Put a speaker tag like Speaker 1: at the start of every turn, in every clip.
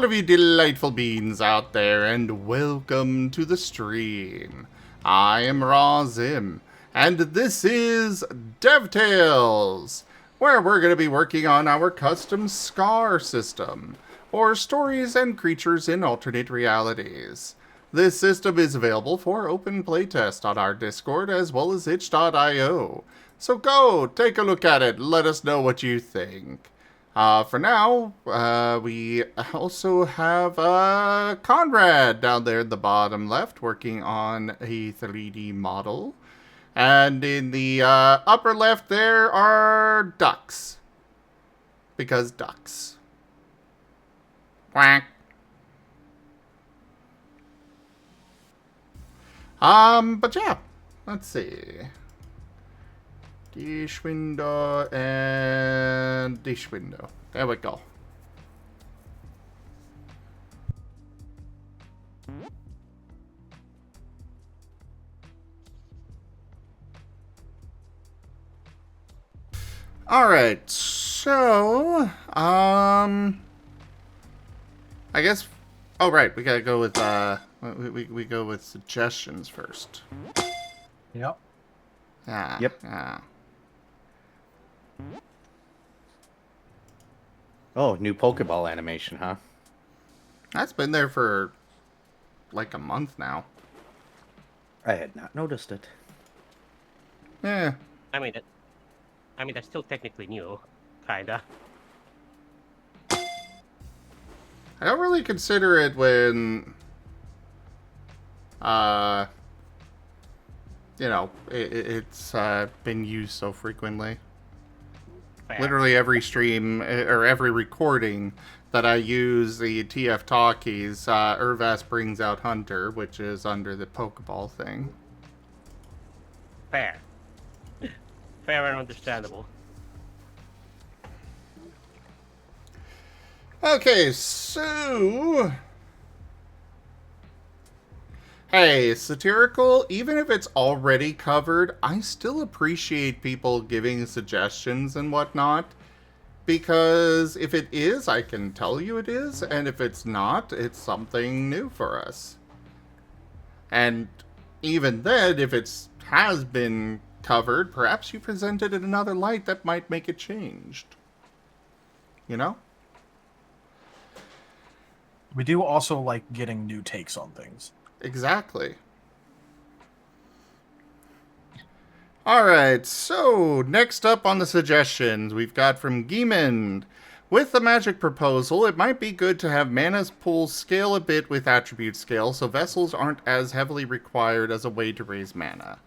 Speaker 1: all of you delightful beings out there, and welcome to the stream. I am Razim, and this is DevTales, where we're going to be working on our custom SCAR system, or Stories and Creatures in Alternate Realities. This system is available for open playtest on our Discord as well as itch.io. So go, take a look at it, let us know what you think. For now, we also have Conrad down there in the bottom left working on a 3D model. And in the upper left there are ducks. Because ducks. Quack. But yeah, let's see. Dish window and dish window. There we go. Alright, so, I guess, oh right, we gotta go with, we go with suggestions first.
Speaker 2: Yep.
Speaker 1: Yeah.
Speaker 3: Yep.
Speaker 1: Yeah.
Speaker 3: Oh, new Pokeball animation, huh?
Speaker 1: That's been there for like a month now.
Speaker 3: I had not noticed it.
Speaker 1: Yeah.
Speaker 4: I mean, that's still technically new, kinda.
Speaker 1: I don't really consider it when, you know, it's been used so frequently.
Speaker 4: Fair.
Speaker 1: Literally every stream, or every recording that I use the TF Talkies, Irvas brings out Hunter, which is under the Pokeball thing.
Speaker 4: Fair. Fair and understandable.
Speaker 1: Okay, so... Hey, satirical, even if it's already covered, I still appreciate people giving suggestions and whatnot. Because if it is, I can tell you it is, and if it's not, it's something new for us. And even then, if it has been covered, perhaps you present it in another light that might make it changed. You know?
Speaker 2: We do also like getting new takes on things.
Speaker 1: Exactly. Alright, so next up on the suggestions, we've got from Giemond. With the magic proposal, it might be good to have mana's pool scale a bit with attribute scale so vessels aren't as heavily required as a way to raise mana.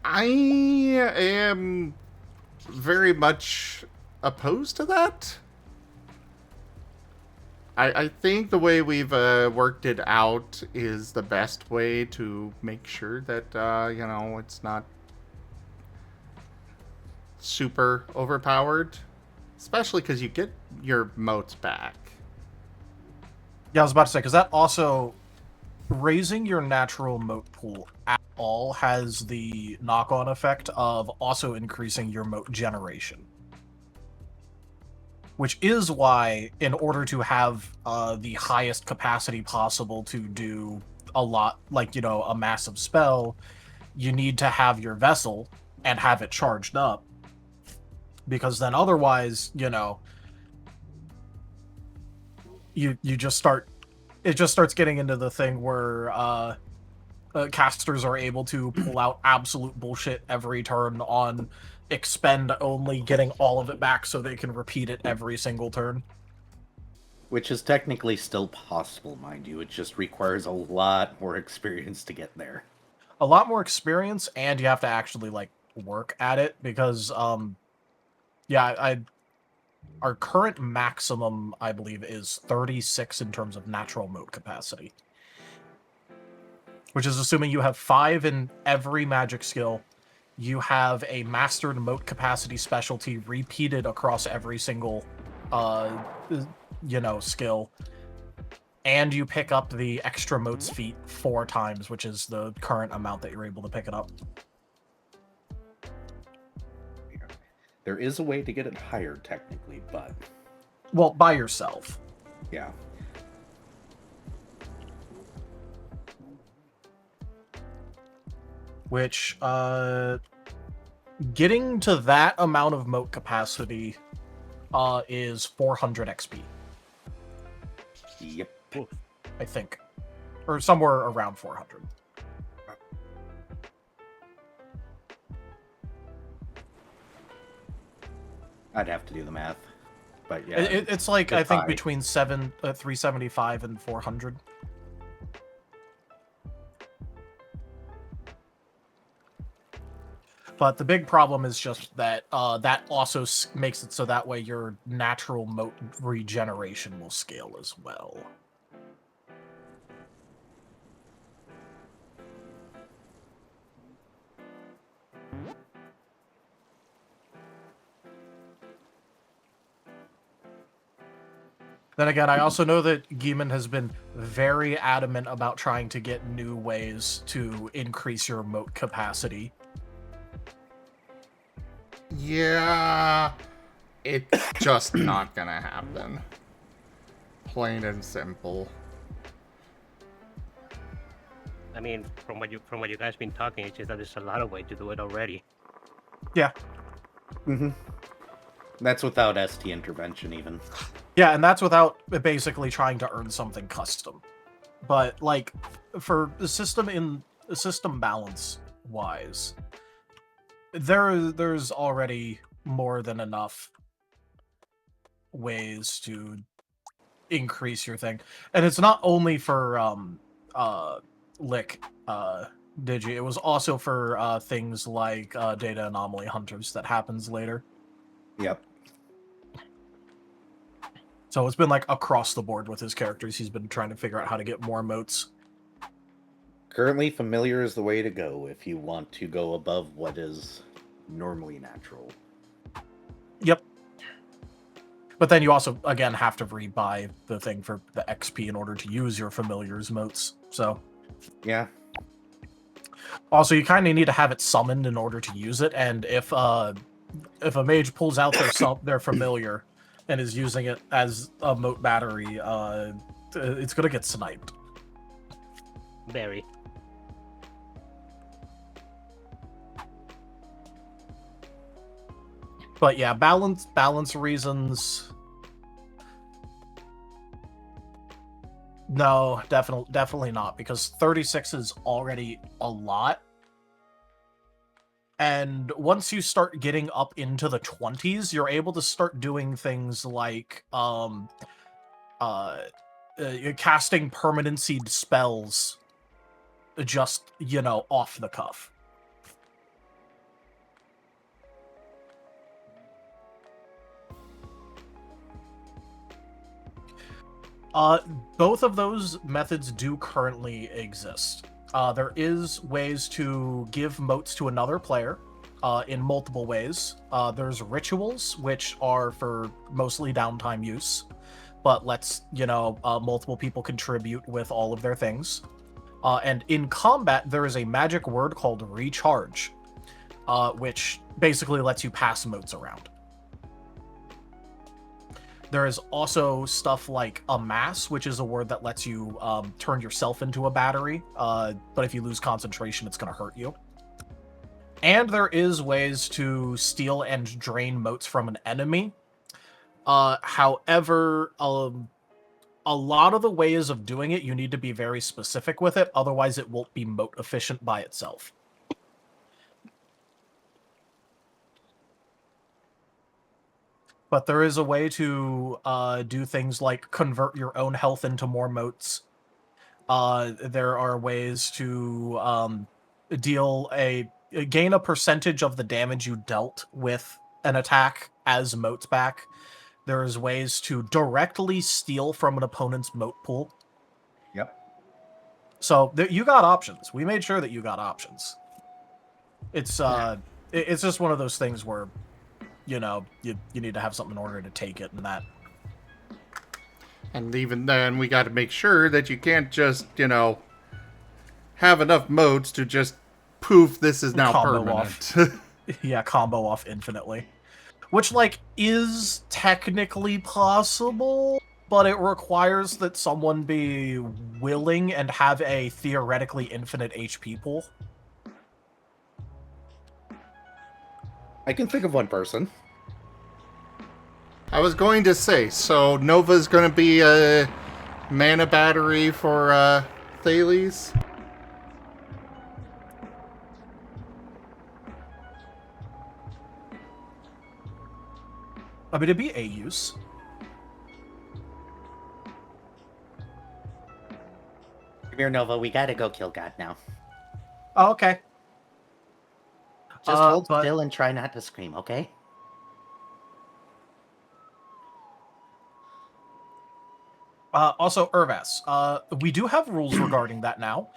Speaker 1: I am very much opposed to that. I think the way we've worked it out is the best way to make sure that, you know, it's not super overpowered. Especially because you get your moats back.
Speaker 2: Yeah, I was about to say, because that also, raising your natural moat pool at all has the knock-on effect of also increasing your moat generation. Which is why, in order to have the highest capacity possible to do a lot, like, you know, a massive spell, you need to have your vessel and have it charged up. Because then otherwise, you know, you just start, it just starts getting into the thing where casters are able to pull out absolute bullshit every turn on expend only, getting all of it back so they can repeat it every single turn.
Speaker 3: Which is technically still possible, mind you. It just requires a lot more experience to get there.
Speaker 2: A lot more experience, and you have to actually, like, work at it, because, yeah, our current maximum, I believe, is 36 in terms of natural moat capacity. Which is assuming you have 5 in every magic skill, you have a mastered moat capacity specialty repeated across every single, you know, skill, and you pick up the extra moats feat 4 times, which is the current amount that you're able to pick it up.
Speaker 3: There is a way to get it higher, technically, but...
Speaker 2: Well, by yourself.
Speaker 3: Yeah.
Speaker 2: Which, getting to that amount of moat capacity is 400 XP,
Speaker 3: Yep.
Speaker 2: I think. Or somewhere around 400.
Speaker 3: I'd have to do the math. But yeah.
Speaker 2: It's like,
Speaker 3: it's
Speaker 2: I think,
Speaker 3: high.
Speaker 2: between 375 and 400. But the big problem is just that that also makes it so that way your natural moat regeneration will scale as well. Then again, I also know that Geeman has been very adamant about trying to get new ways to increase your moat capacity.
Speaker 1: Yeah, it's just not gonna happen. Plain and simple.
Speaker 4: I mean, from what you guys been talking, it's just that there's a lot of way to do it already.
Speaker 2: Yeah.
Speaker 3: Mm-hmm. That's without ST intervention, even.
Speaker 2: Yeah, and that's without basically trying to earn something custom. But, like, for the system balance wise, there's already more than enough ways to increase your thing. And it's not only for Lick Digi, it was also for things like Data Anomaly Hunters that happens later.
Speaker 3: Yep.
Speaker 2: So it's been like across the board with his characters. He's been trying to figure out how to get more moats.
Speaker 3: Currently, familiar is the way to go if you want to go above what is normally natural.
Speaker 2: Yep. But then you also, again, have to rebuy the thing for the XP in order to use your familiar's moats. So
Speaker 3: Yeah.
Speaker 2: also, you kind of need to have it summoned in order to use it. And if a mage pulls out their familiar and is using it as a moat battery, it's gonna get sniped.
Speaker 4: Very.
Speaker 2: But yeah, balance reasons. No, definitely not, because 36 is already a lot. And once you start getting up into the 20s, you're able to start doing things like casting permanency spells just, off the cuff. Both of those methods do currently exist. There is ways to give moats to another player in multiple ways. There's rituals, which are for mostly downtime use, but lets, multiple people contribute with all of their things. And in combat, there is a magic word called recharge, which basically lets you pass moats around. There is also stuff like amass, which is a word that lets you turn yourself into a battery, but if you lose concentration, it's going to hurt you. And there is ways to steal and drain moats from an enemy. However, a lot of the ways of doing it, you need to be very specific with it, otherwise it won't be moat efficient by itself. But there is a way to do things like convert your own health into more moats. There are ways to gain a percentage of the damage you dealt with an attack as moats back. There's ways to directly steal from an opponent's moat pool.
Speaker 3: Yep.
Speaker 2: So you got options. We made sure that you got options. It's it's just one of those things where you need to have something in order to take it, and that.
Speaker 1: And even then, we got to make sure that you can't just, have enough modes to just poof, this is now
Speaker 2: Combo
Speaker 1: permanent.
Speaker 2: Yeah, combo off infinitely. Which, is technically possible, but it requires that someone be willing and have a theoretically infinite HP pool.
Speaker 3: I can think of one person.
Speaker 1: I was going to say, so Nova's going to be a mana battery for Thales?
Speaker 2: I mean, it'd be a use.
Speaker 3: Come here, Nova. We gotta go kill God now.
Speaker 2: Oh, okay.
Speaker 3: Just hold still and try not to scream, okay?
Speaker 2: Also, Irvas, we do have rules regarding that now.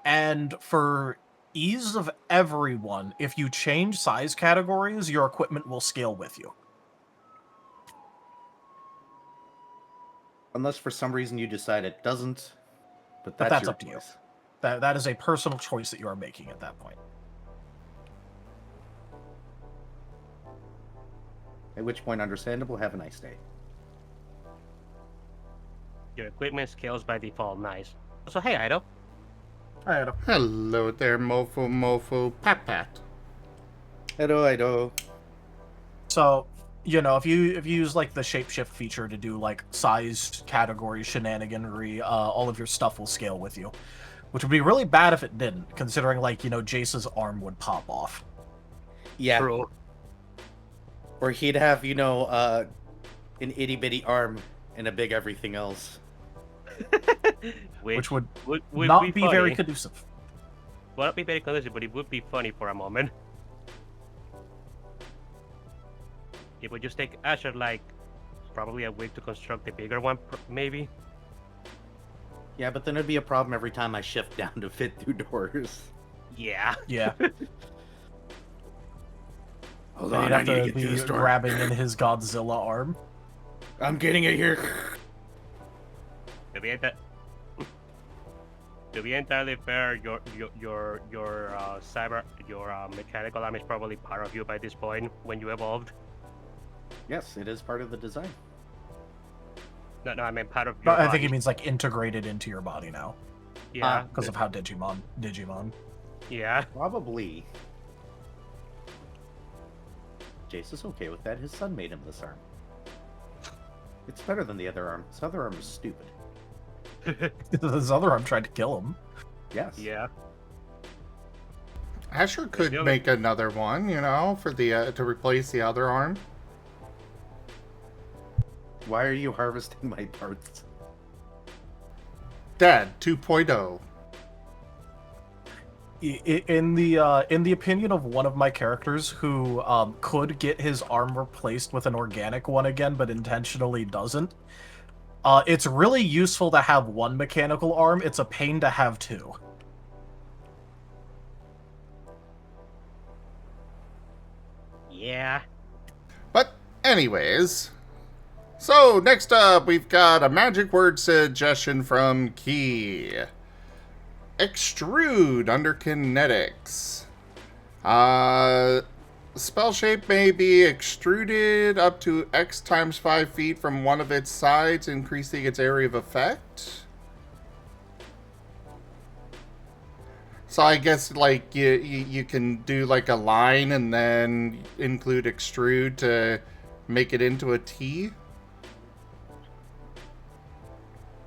Speaker 2: And for ease of everyone, if you change size categories, your equipment will scale with you.
Speaker 3: Unless for some reason you decide it doesn't. But
Speaker 2: But that's
Speaker 3: your
Speaker 2: up to you.
Speaker 3: choice.
Speaker 2: That is a personal choice that you are making at that point.
Speaker 3: At which point, understandable, have a nice day.
Speaker 4: Your equipment scales by default. Nice. So hey, Ido.
Speaker 2: Alright.
Speaker 1: Hello there, mofo, pat.
Speaker 3: Hello.
Speaker 2: So, you know, if you use like the shapeshift feature to do like size category shenaniganry, all of your stuff will scale with you, which would be really bad if it didn't, considering like, you know, Jace's arm would pop off.
Speaker 3: Yeah.
Speaker 4: True.
Speaker 3: Or he'd have, you know, an itty bitty arm and a big everything else.
Speaker 2: Which would
Speaker 4: would
Speaker 2: not
Speaker 4: be
Speaker 2: be
Speaker 4: funny.
Speaker 2: very conducive.
Speaker 4: Well, not be very conducive, but it would be funny for a moment. It would just take Asher like probably a week to construct a bigger one, maybe.
Speaker 3: Yeah, but then it'd be a problem every time I shift down to fit through doors.
Speaker 4: Yeah.
Speaker 2: Yeah.
Speaker 3: Hold
Speaker 2: Then
Speaker 3: on,
Speaker 2: you'd
Speaker 3: I
Speaker 2: have
Speaker 3: need to
Speaker 2: to
Speaker 3: get to
Speaker 2: be
Speaker 3: this door.
Speaker 2: grabbing in his Godzilla arm.
Speaker 3: I'm getting it here.
Speaker 4: To be entirely fair, your mechanical arm is probably part of you by this point when you evolved.
Speaker 3: Yes, it is part of the design.
Speaker 4: No, I mean part of
Speaker 2: No,
Speaker 4: your
Speaker 2: I think he
Speaker 4: body.
Speaker 2: means like integrated into your body now,
Speaker 4: Yeah.
Speaker 2: because of how Digimon.
Speaker 4: Yeah.
Speaker 3: Probably. Jace is okay with that. His son made him this arm. It's better than the other arm. This other arm is stupid.
Speaker 2: His other arm tried to kill him.
Speaker 3: Yes.
Speaker 4: Yeah.
Speaker 1: Asher could
Speaker 4: Yeah.
Speaker 1: make another one, you know, for the to replace the other arm.
Speaker 3: Why are you harvesting my parts?
Speaker 1: Dad 2.0.
Speaker 2: In the opinion of one of my characters who could get his arm replaced with an organic one again, but intentionally doesn't, it's really useful to have one mechanical arm. It's a pain to have two.
Speaker 4: Yeah.
Speaker 1: But anyways, so next up we've got a magic word suggestion from Key. Extrude under kinetics. Spell shape may be extruded up to X times 5 feet from one of its sides, increasing its area of effect. So I guess like you can do like a line and then include extrude to make it into a T.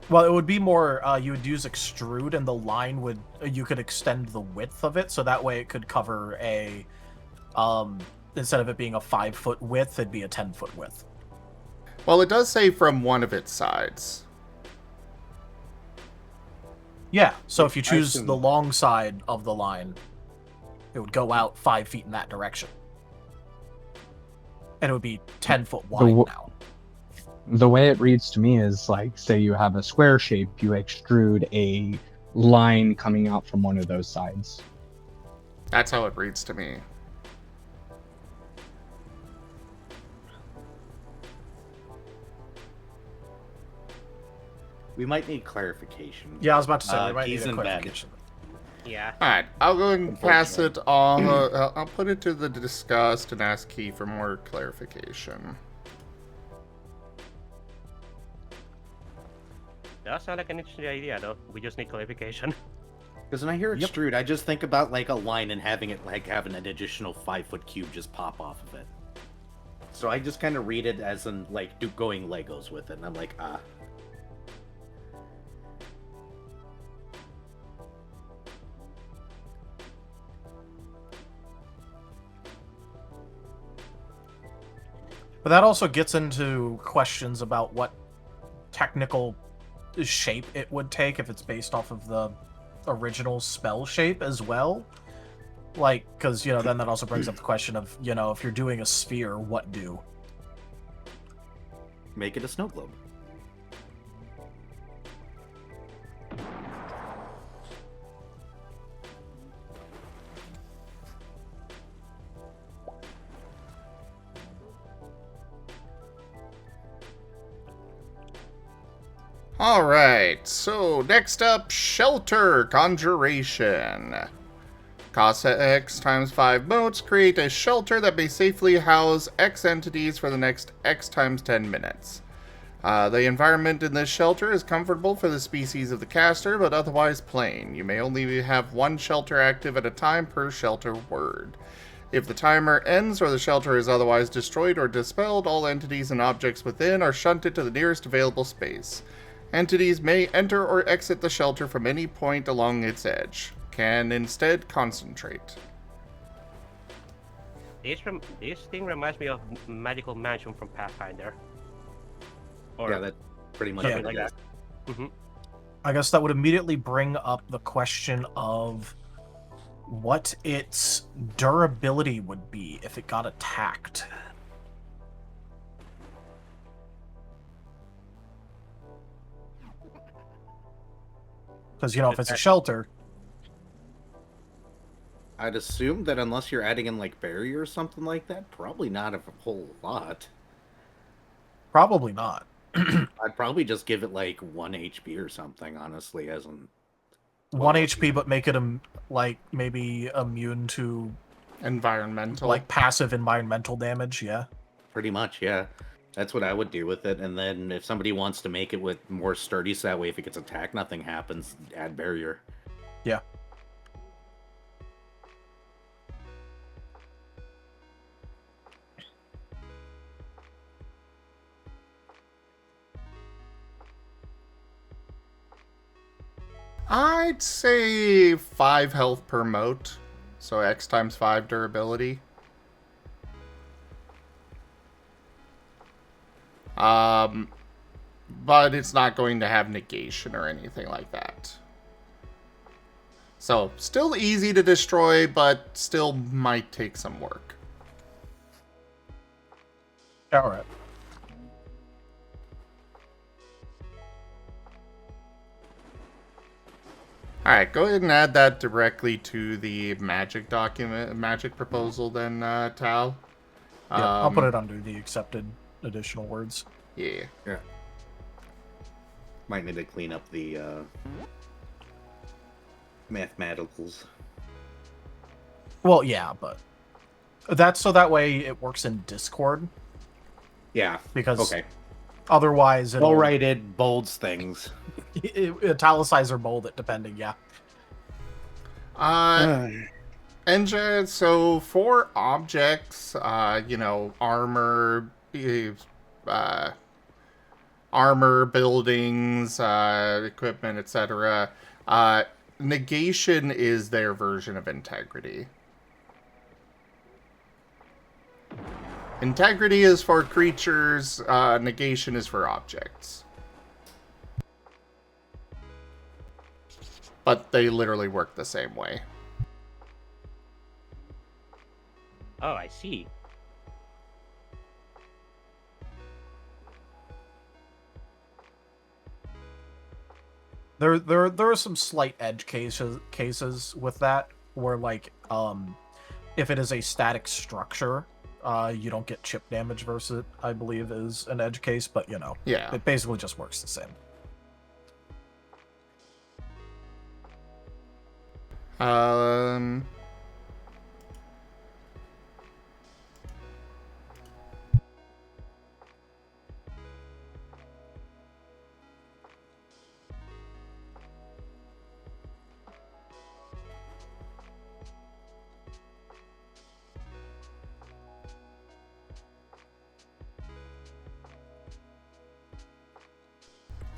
Speaker 2: Well, it would be more, you would use extrude, and the line would, you could extend the width of it, so that way it could cover a, instead of it being a 5-foot width, it'd be a 10-foot width.
Speaker 1: Well, it does say from one of its sides.
Speaker 2: Yeah, so if you choose
Speaker 3: assume-
Speaker 2: the long side of the line, it would go out 5 feet in that direction. And it would be 10 foot wide now.
Speaker 5: The way it reads to me is like, say you have a square shape, you extrude a line coming out from one of those sides.
Speaker 1: That's how it reads to me.
Speaker 3: We might need clarification.
Speaker 2: Yeah, I was about to say, we might
Speaker 3: Keys
Speaker 2: need a
Speaker 3: and bad.
Speaker 2: clarification.
Speaker 4: Yeah.
Speaker 1: Alright, I'll go and pass it on. I'll put it to the discussed and ask Key for more clarification.
Speaker 4: Does sound like an interesting idea, though. We just need clarification.
Speaker 3: Because when I hear
Speaker 2: Yep.
Speaker 3: extrude, I just think about like a line and having it like having an additional 5-foot cube just pop off of it. So I just kind of read it as in like going Legos with it, and I'm like, ah.
Speaker 2: But that also gets into questions about what technical shape it would take if it's based off of the original spell shape as well. Like, because, you know, then that also brings up the question of, you know, if you're doing a sphere, what do?
Speaker 3: Make it a snow globe.
Speaker 1: Alright, so next up, Shelter Conjuration. Cost X times 5 motes, create a shelter that may safely house X entities for the next X times 10 minutes. The environment in this shelter is comfortable for the species of the caster, but otherwise plain. You may only have one shelter active at a time per shelter word. If the timer ends or the shelter is otherwise destroyed or dispelled, all entities and objects within are shunted to the nearest available space. Entities may enter or exit the shelter from any point along its edge. Can instead concentrate.
Speaker 4: This thing reminds me of Magical Mansion from Pathfinder. Or
Speaker 3: Yeah, that pretty much
Speaker 2: Yeah.
Speaker 3: what
Speaker 4: like
Speaker 3: it is.
Speaker 4: that.
Speaker 2: I guess that would immediately bring up the question of what its durability would be if it got attacked. Because, you know, if it's a shelter,
Speaker 3: I'd assume that unless you're adding in like barrier or something like that, probably not a whole lot.
Speaker 2: probably not.
Speaker 3: I'd probably just give it like 1 HP or something, honestly, as in
Speaker 2: 1
Speaker 3: Well,
Speaker 2: HP, but make it like maybe immune to
Speaker 1: Environmental.
Speaker 2: like passive environmental damage. Yeah.
Speaker 3: pretty much, yeah. That's what I would do with it. And then if somebody wants to make it with more sturdy, so that way if it gets attacked, nothing happens, add barrier.
Speaker 2: Yeah.
Speaker 1: I'd say 5 health per mote. So X times 5 durability. But it's not going to have negation or anything like that. So, still easy to destroy, but still might take some work.
Speaker 2: All right.
Speaker 1: Alright, go ahead and add that directly to the magic proposal then, Tal.
Speaker 2: Yeah, I'll put it under the accepted additional words.
Speaker 1: Yeah.
Speaker 3: Yeah. Might need to clean up the mathematicals.
Speaker 2: Well, yeah, but that's so that way it works in Discord,
Speaker 3: Yeah.
Speaker 2: because
Speaker 3: Okay.
Speaker 2: otherwise it'll
Speaker 3: Well rated bolds things.
Speaker 2: italicize or bold it depending. Yeah.
Speaker 1: Enja, so for objects, armor, buildings, equipment, etc., negation is their version of integrity. Integrity is for creatures, negation is for objects. But they literally work the same way.
Speaker 4: Oh, I see.
Speaker 2: There are some slight edge cases with that where like if it is a static structure, you don't get chip damage versus it, I believe is an edge case, but you know,
Speaker 1: Yeah.
Speaker 2: it basically just works the same.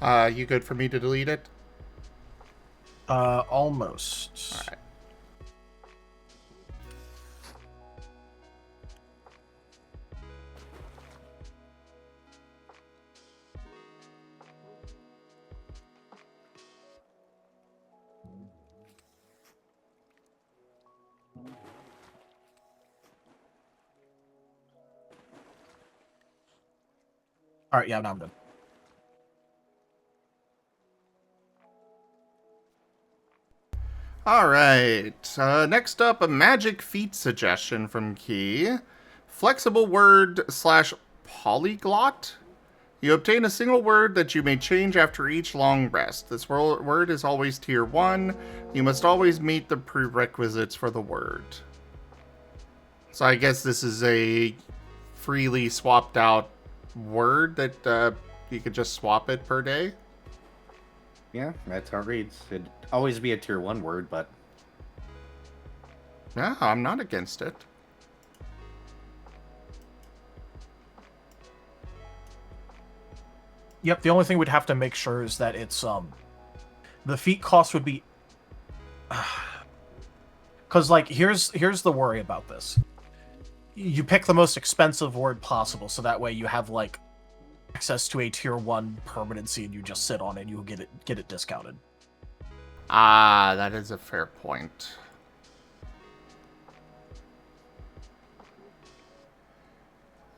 Speaker 1: You good for me to delete it?
Speaker 2: Almost.
Speaker 1: All right.
Speaker 2: All right, yeah, now I'm done.
Speaker 1: All right. Next up, a magic feat suggestion from Key. Flexible word / polyglot. You obtain a single word that you may change after each long rest. This word is always tier 1. You must always meet the prerequisites for the word. So I guess this is a freely swapped out word that you could just swap it per day.
Speaker 3: Yeah, that's how it reads. It'd always be a tier 1 word, but...
Speaker 1: Yeah, I'm not against it.
Speaker 2: Yep, the only thing we'd have to make sure is that it's the feat cost would be because like here's the worry about this. You pick the most expensive word possible, so that way you have like access to a tier 1 permanency and you just sit on it and you get it discounted.
Speaker 1: Ah, that is a fair point.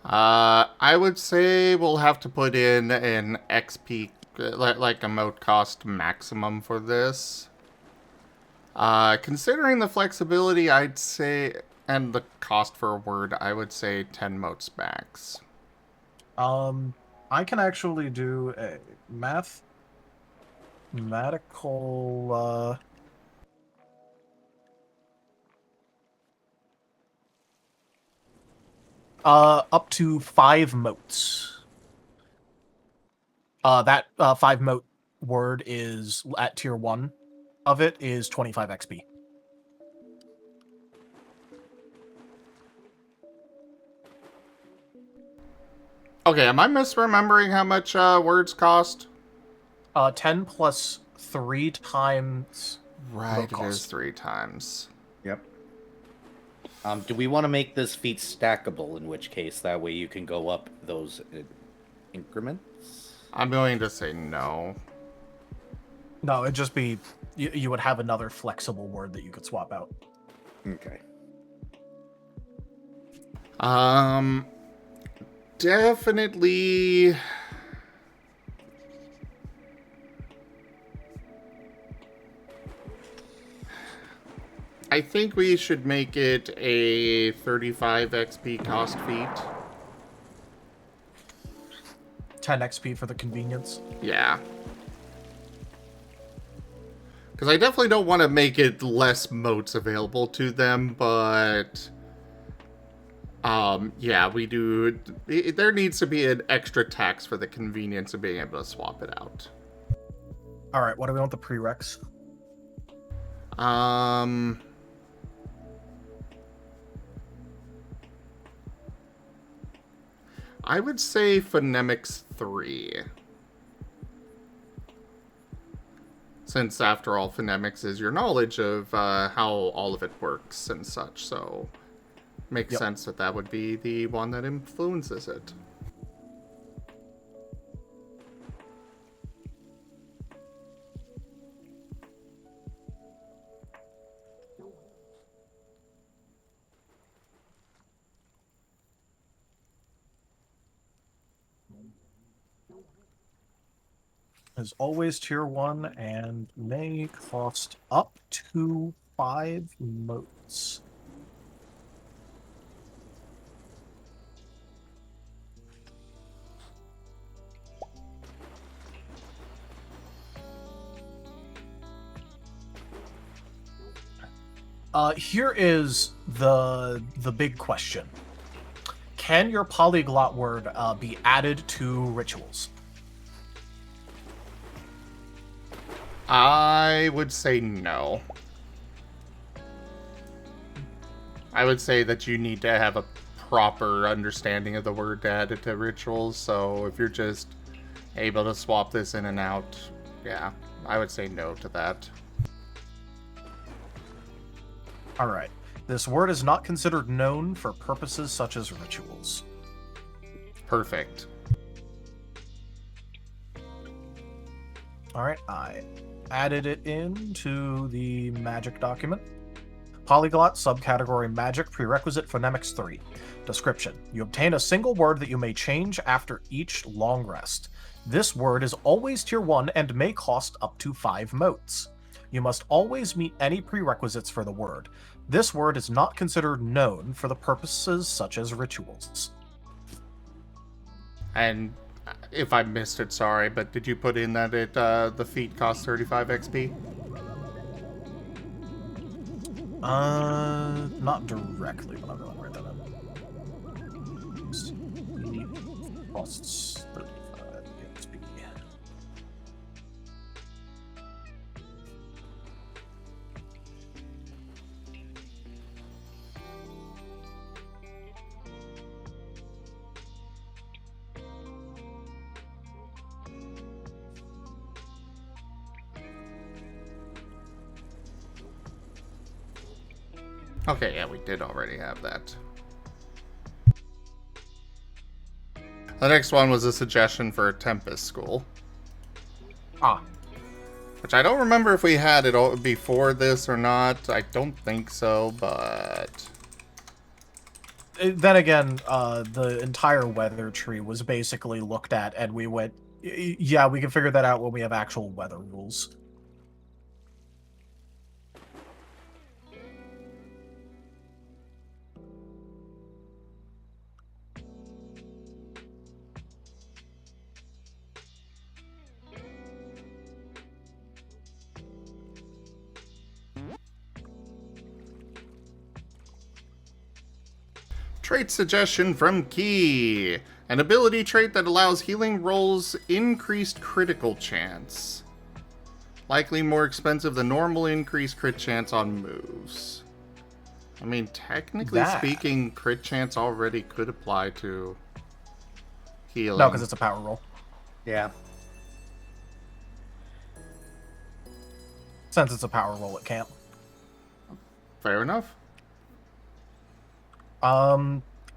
Speaker 1: I would say we'll have to put in an XP, like emote cost maximum for this. Considering the flexibility, I'd say, and the cost for a word, I would say 10 motes max.
Speaker 2: I can actually do a mathematical up to 5 motes. That 5 mote word is at tier 1 of it is 25 XP.
Speaker 1: Okay, am I misremembering how much words cost?
Speaker 2: 10 plus 3 times.
Speaker 1: Right, it
Speaker 2: cost.
Speaker 1: is 3 times.
Speaker 3: Yep. Do we want to make this feat stackable, in which case that way you can go up those increments?
Speaker 1: I'm going to say no.
Speaker 2: No, it'd just be you would have another flexible word that you could swap out.
Speaker 3: Okay.
Speaker 1: Definitely. I think we should make it a 35 XP cost feat.
Speaker 2: 10 XP for the convenience.
Speaker 1: Yeah. Because I definitely don't want to make it less motes available to them, but... yeah, we do... There needs to be an extra tax for the convenience of being able to swap it out.
Speaker 2: Alright, what do we want the prereqs?
Speaker 1: I would say Phonemics 3. Since, after all, phonemics is your knowledge of how all of it works and such, so makes sense that that would be the one that influences it.
Speaker 2: Is always tier 1 and may cost up to 5 motes. Here is the big question. Can your polyglot word be added to rituals?
Speaker 1: I would say no. I would say that you need to have a proper understanding of the word to add it to rituals, so if you're just able to swap this in and out. Yeah, I would say no to that.
Speaker 2: Alright. This word is not considered known for purposes such as rituals.
Speaker 1: Perfect.
Speaker 2: Alright, I added it into the magic document. Polyglot, subcategory magic, prerequisite phonemics 3. Description. You obtain a single word that you may change after each long rest. This word is always tier 1 and may cost up to 5 motes. You must always meet any prerequisites for the word. This word is not considered known for the purposes such as rituals.
Speaker 1: And if I missed it, sorry, but did you put in that the feat costs 35 XP?
Speaker 2: Not directly, but I'm going to write that up. Costs 35 XP.
Speaker 1: Okay, yeah, we did already have that. The next one was a suggestion for a Tempest School.
Speaker 2: Ah,
Speaker 1: Which I don't remember if we had it all before this or not. I don't think so, but...
Speaker 2: then again, the entire weather tree was basically looked at, and we went, yeah, we can figure that out when we have actual weather rules.
Speaker 1: Trait suggestion from Key. An ability trait that allows healing rolls increased critical chance. Likely more expensive than normal increased crit chance on moves. I mean, technically speaking, crit chance already could apply to healing.
Speaker 2: No, because it's a power roll.
Speaker 3: Yeah.
Speaker 2: Since it's a power roll, it can't.
Speaker 1: Fair enough.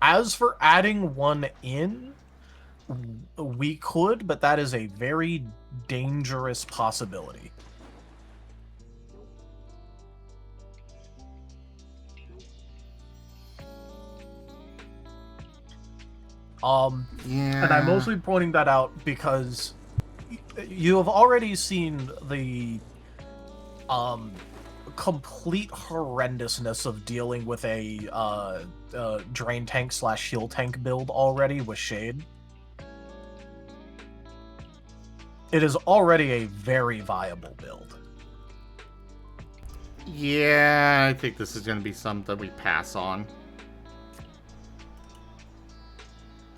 Speaker 2: As for adding one in, we could, but that is a very dangerous possibility.
Speaker 1: Yeah.
Speaker 2: And I'm mostly pointing that out because you have already seen the complete horrendousness of dealing with a drain tank / heal tank build already with Shade. It is already a very viable build.
Speaker 1: Yeah, I think this is going to be something we pass on.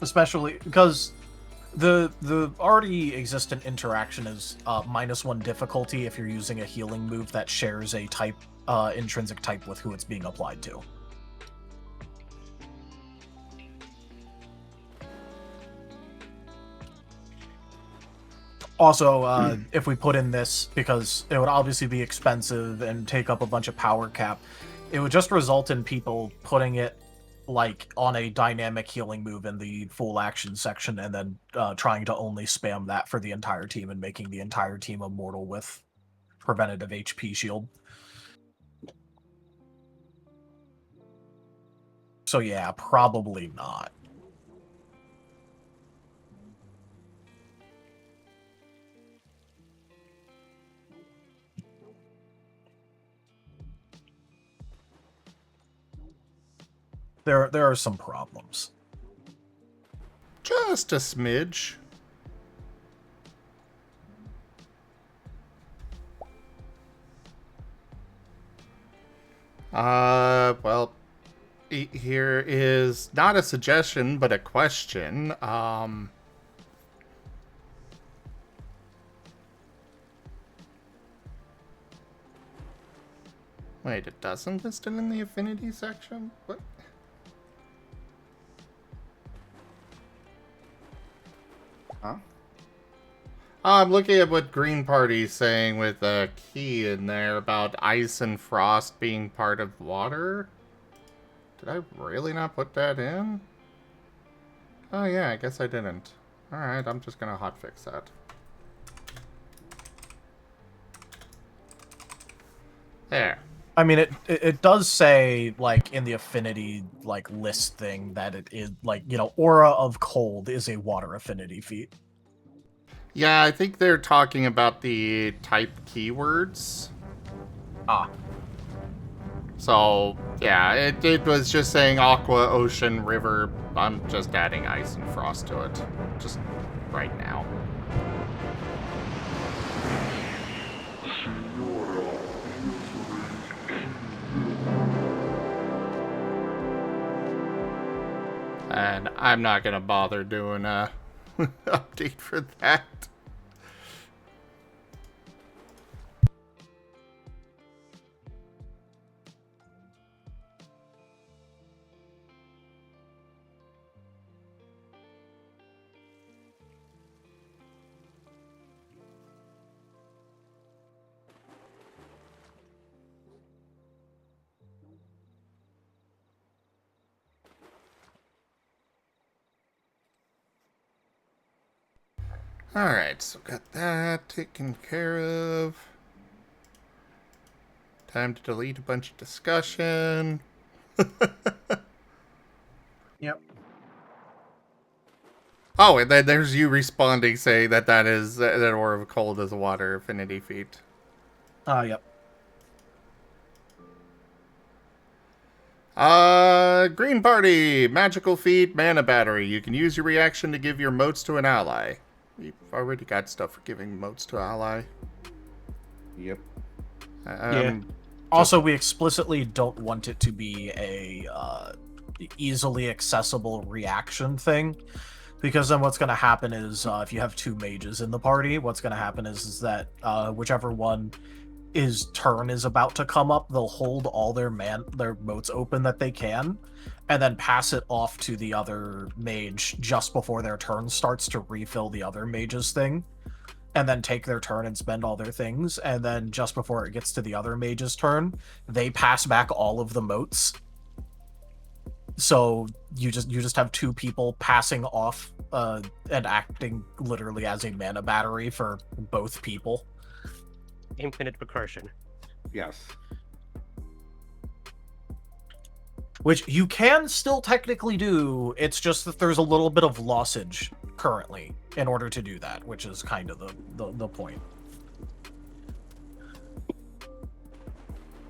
Speaker 2: Especially because the already existent interaction is -1 difficulty if you're using a healing move that shares a type, intrinsic type with who it's being applied to. Also, if we put in this, because it would obviously be expensive and take up a bunch of power cap, it would just result in people putting it like on a dynamic healing move in the full action section and then trying to only spam that for the entire team and making the entire team immortal with preventative HP shield. So yeah, probably not. There are some problems.
Speaker 1: Just a smidge. Well, here is not a suggestion, but a question. Wait, it doesn't list it in the affinity section? What?
Speaker 3: Huh?
Speaker 1: I'm looking at what Green Party's saying with a key in there about ice and frost being part of water. Did I really not put that in? Oh yeah, I guess I didn't. Alright, I'm just gonna hotfix that. There.
Speaker 2: I mean, it does say, like, in the affinity, like, list thing that it is, like, you know, Aura of Cold is a water affinity feat.
Speaker 1: Yeah, I think they're talking about the type keywords.
Speaker 2: Ah.
Speaker 1: So, yeah, it was just saying aqua, ocean, river. I'm just adding ice and frost to it. Just right now. And I'm not gonna bother doing a update for that. Alright, so got that taken care of. Time to delete a bunch of discussion.
Speaker 2: Yep.
Speaker 1: Oh, and then there's you responding saying that that Aura of Cold is a water affinity feat.
Speaker 2: Yep.
Speaker 1: Green Party, magical feat, mana battery. You can use your reaction to give your motes to an ally. We've already got stuff for giving motes to ally.
Speaker 3: Yep.
Speaker 2: Yeah. Also, we explicitly don't want it to be a easily accessible reaction thing, because then what's going to happen is if you have two mages in the party, what's going to happen is that whichever one his turn is about to come up, they'll hold all their motes open that they can, and then pass it off to the other mage just before their turn starts to refill the other mage's thing, and then take their turn and spend all their things, and then just before it gets to the other mage's turn, they pass back all of the motes. So you just have two people passing off and acting literally as a mana battery for both people.
Speaker 4: Infinite recursion.
Speaker 3: Yes.
Speaker 2: Which you can still technically do, it's just that there's a little bit of lossage currently in order to do that, which is kind of the point.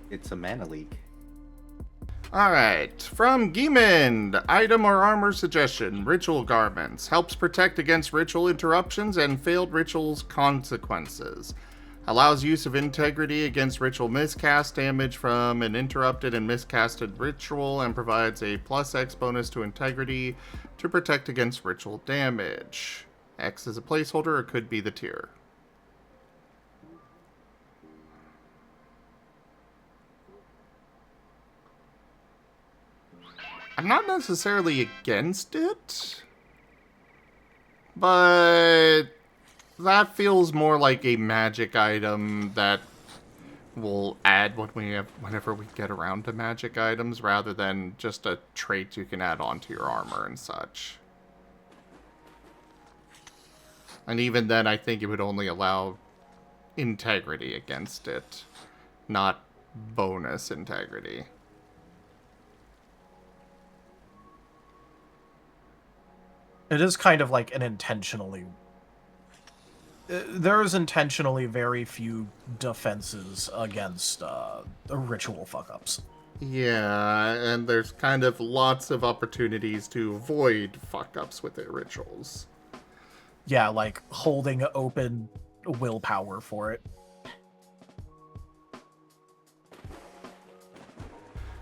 Speaker 3: It's a mana leak.
Speaker 1: Alright, from Giemond, item or armor suggestion, ritual garments, helps protect against ritual interruptions and failed rituals consequences. Allows use of integrity against ritual miscast damage from an interrupted and miscasted ritual, and provides a +X bonus to integrity to protect against ritual damage. X is a placeholder or could be the tier. I'm not necessarily against it, but that feels more like a magic item that we'll add whenever we get around to magic items, rather than just a trait you can add onto your armor and such. And even then, I think it would only allow integrity against it, not bonus integrity.
Speaker 2: It is kind of like an intentionally... There is intentionally very few defenses against ritual fuck-ups.
Speaker 1: Yeah, and there's kind of lots of opportunities to avoid fuck-ups with the rituals.
Speaker 2: Yeah, like holding open willpower for it.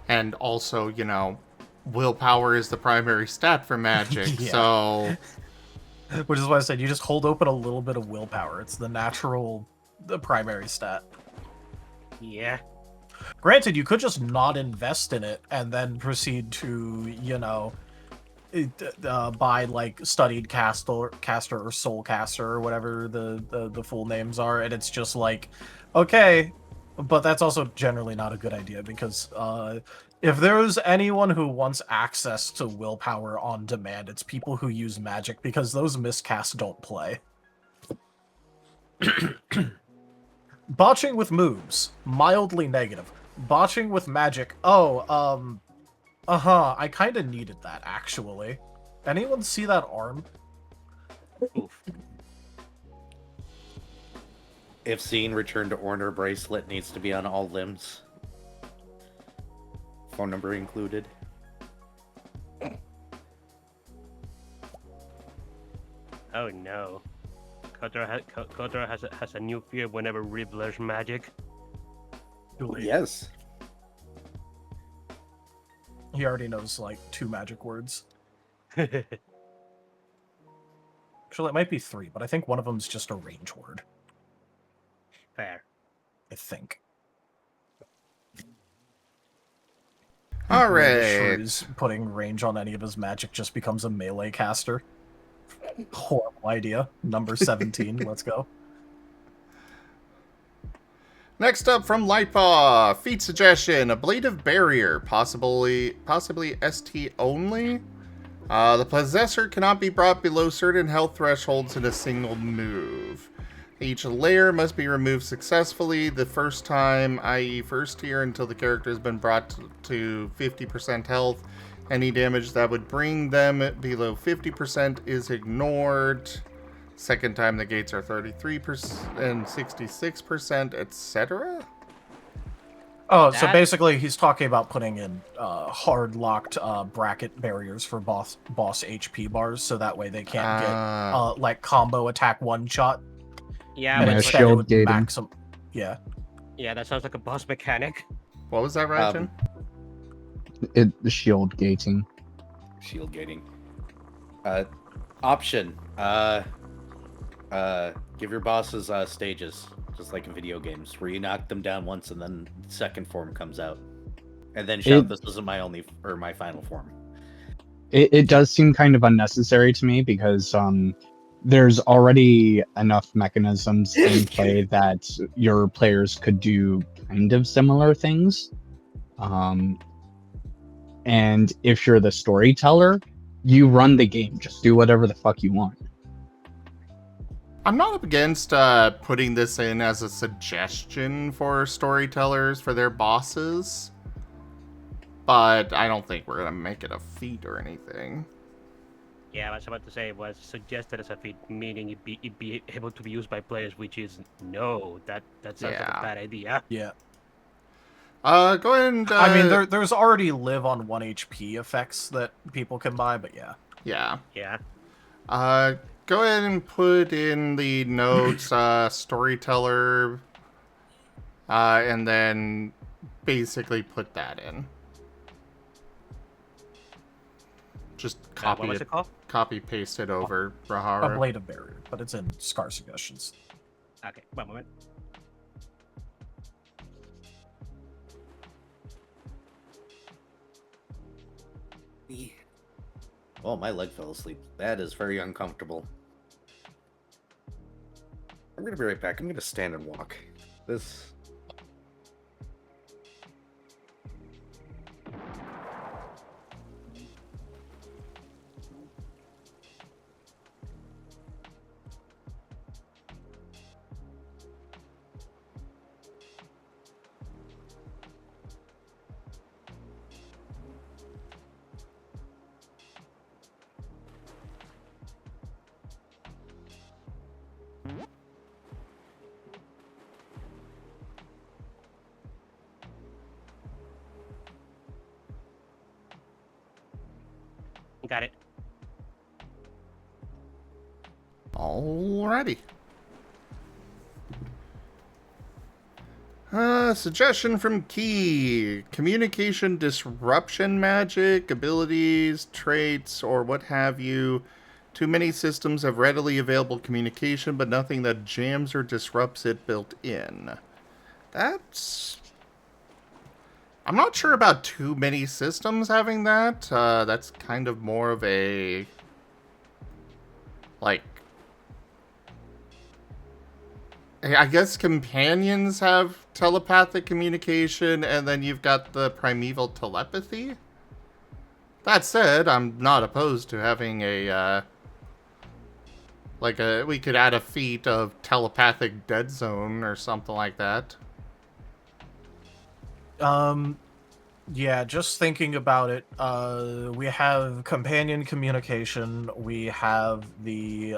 Speaker 1: And also, you know, willpower is the primary stat for magic,
Speaker 2: Yeah.
Speaker 1: so...
Speaker 2: Which is why I said you just hold open a little bit of willpower. It's the primary stat.
Speaker 4: Yeah.
Speaker 2: Granted, you could just not invest in it and then proceed to, you know, by like studied caster or soul caster or whatever the full names are, and it's just like, okay, but that's also generally not a good idea because if there's anyone who wants access to willpower on demand, it's people who use magic because those miscasts don't play. Botching with moves, mildly negative. Botching with magic, I kind of needed that, actually. Anyone see that arm?
Speaker 4: Oof.
Speaker 3: If seen, return to order bracelet needs to be on all limbs. Phone number included.
Speaker 4: Oh no. Kotor has a new fear whenever Riddler's magic.
Speaker 3: Yes.
Speaker 2: He already knows, like, 2 magic words.
Speaker 4: Fair.
Speaker 2: Actually, it might be 3, but I think one of them's just a range word. I think.
Speaker 1: All
Speaker 2: Maybe
Speaker 1: right.
Speaker 2: Shrew's putting range on any of his magic just becomes a melee caster. Horrible idea. Number 17, let's go.
Speaker 1: Next up from Lightpaw, feat suggestion: ablative barrier, possibly ST only. The possessor cannot be brought below certain health thresholds in a single move. Each layer must be removed successfully the first time, i.e. first tier, until the character has been brought to 50% health. Any damage that would bring them below 50% is ignored. Second time the gates are 33% and 66%, etc.
Speaker 2: Oh, so
Speaker 4: That-
Speaker 2: basically he's talking about putting in hard-locked bracket barriers for boss HP bars, so that way they can't get, like, combo attack one-shot.
Speaker 4: Yeah,
Speaker 2: And
Speaker 5: Yeah,
Speaker 4: but
Speaker 2: instead
Speaker 5: shield
Speaker 2: it would
Speaker 5: gating.
Speaker 2: maxim... Yeah.
Speaker 4: yeah, that sounds like a boss mechanic.
Speaker 1: What was that, Rajan?
Speaker 5: The shield gating.
Speaker 3: Shield gating. Option. Give your bosses stages, just like in video games, where you knock them down once and then second form comes out. And then shout, this isn't my only or my final form.
Speaker 5: It does seem kind of unnecessary to me because there's already enough mechanisms in play that your players could do kind of similar things. And if you're the storyteller, you run the game. Just do whatever the fuck you want.
Speaker 1: I'm not up against putting this in as a suggestion for storytellers for their bosses, but I don't think we're gonna make it a feat or anything.
Speaker 4: Yeah, I was about to say it was suggested as a feat, meaning it'd be able to be used by players, which is no, that sounds like
Speaker 1: Yeah.
Speaker 4: a bad idea.
Speaker 2: Yeah.
Speaker 1: Go ahead and...
Speaker 2: I mean, there's already live on 1 HP effects that people can buy, but yeah.
Speaker 1: Yeah.
Speaker 4: Yeah.
Speaker 1: Go ahead and put in the notes, storyteller, and then basically put that in. Just
Speaker 4: What was it called?
Speaker 1: copy paste it over Rahara.
Speaker 2: Ablative barrier, but it's in Scar suggestions.
Speaker 4: Okay, one moment.
Speaker 3: Oh, my leg fell asleep. That is very uncomfortable. I'm gonna be right back. I'm gonna stand and walk. This...
Speaker 4: Got it.
Speaker 1: Alrighty. Suggestion from Key. Communication disruption magic, abilities, traits, or what have you. Too many systems have readily available communication, but nothing that jams or disrupts it built in. That's I'm not sure about too many systems having that. That's kind of more of a, like, I guess companions have telepathic communication, and then you've got the primeval telepathy. That said, I'm not opposed to having a, we could add a feat of telepathic dead zone or something like that.
Speaker 2: Yeah, just thinking about it, we have companion communication, we have the,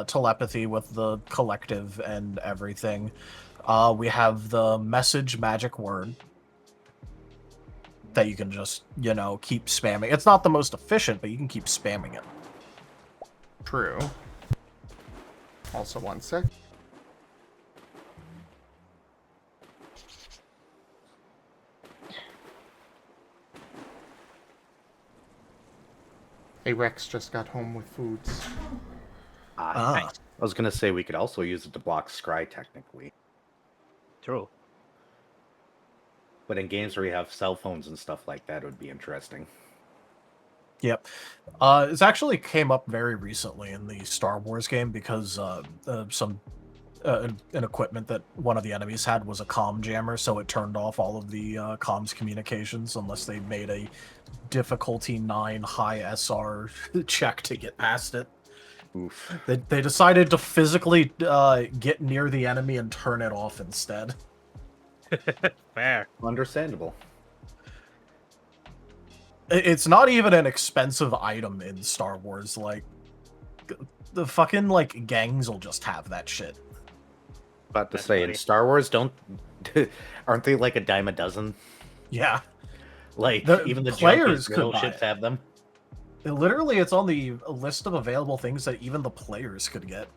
Speaker 2: telepathy with the collective and everything. We have the message magic word that you can just, you know, keep spamming. It's not the most efficient, but you can keep spamming it.
Speaker 1: True. Also, one sec. Hey, Rex just got home with foods.
Speaker 3: I was gonna say we could also use it to block scry technically,
Speaker 4: True.
Speaker 3: but in games where you have cell phones and stuff like that, it would be interesting.
Speaker 2: Yep. It's actually came up very recently in the Star Wars game because an equipment that one of the enemies had was a comm jammer, so it turned off all of the comms communications unless they made a difficulty 9 high SR check to get past it.
Speaker 3: Oof.
Speaker 2: They decided to physically get near the enemy and turn it off instead.
Speaker 4: Fair.
Speaker 3: Understandable.
Speaker 2: It's not even an expensive item in Star Wars. Like, the fucking, like, gangs will just have that shit.
Speaker 3: About to
Speaker 4: That's
Speaker 3: say,
Speaker 4: funny.
Speaker 3: in Star Wars, aren't they like a dime a dozen?
Speaker 2: Yeah.
Speaker 3: Like,
Speaker 2: The
Speaker 3: even the
Speaker 2: players
Speaker 3: junkies,
Speaker 2: could buy
Speaker 3: ships
Speaker 2: it.
Speaker 3: have them.
Speaker 2: Literally, it's on the list of available things that even the players could get.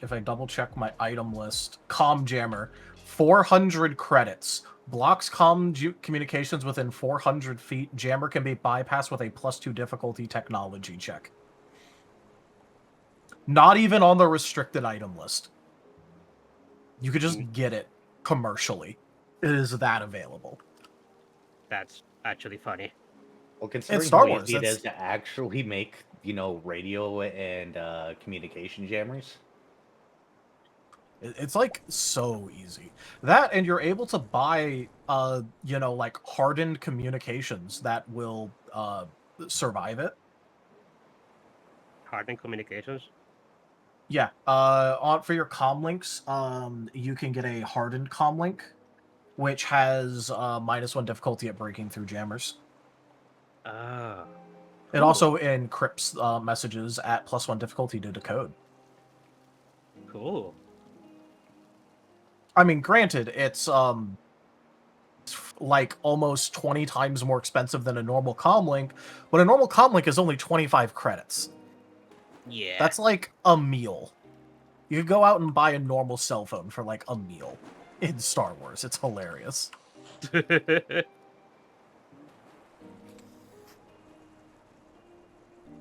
Speaker 2: If I double check my item list, comm jammer, 400 credits. Blocks communications within 400 feet. Jammer can be bypassed with a +2 difficulty technology check. Not even on the restricted item list. You could just get it commercially. It is that available.
Speaker 4: That's actually funny.
Speaker 3: Well, considering
Speaker 2: Star
Speaker 3: how
Speaker 2: Wars,
Speaker 3: easy it
Speaker 2: that's-
Speaker 3: is to actually make, you know, radio and communication jammers.
Speaker 2: It's like so easy. That, and you're able to buy, you know, like hardened communications that will survive it.
Speaker 4: Hardened communications.
Speaker 2: Yeah. For your comm links, you can get a hardened comm link, which has -1 difficulty at breaking through jammers.
Speaker 4: Ah.
Speaker 2: It also encrypts messages at +1 difficulty to decode.
Speaker 4: Cool.
Speaker 2: I mean, granted, it's like almost 20 times more expensive than a normal comm link, but a normal comm link is only 25 credits.
Speaker 4: Yeah.
Speaker 2: That's like a meal. You could go out and buy a normal cell phone for like a meal in Star Wars. It's hilarious.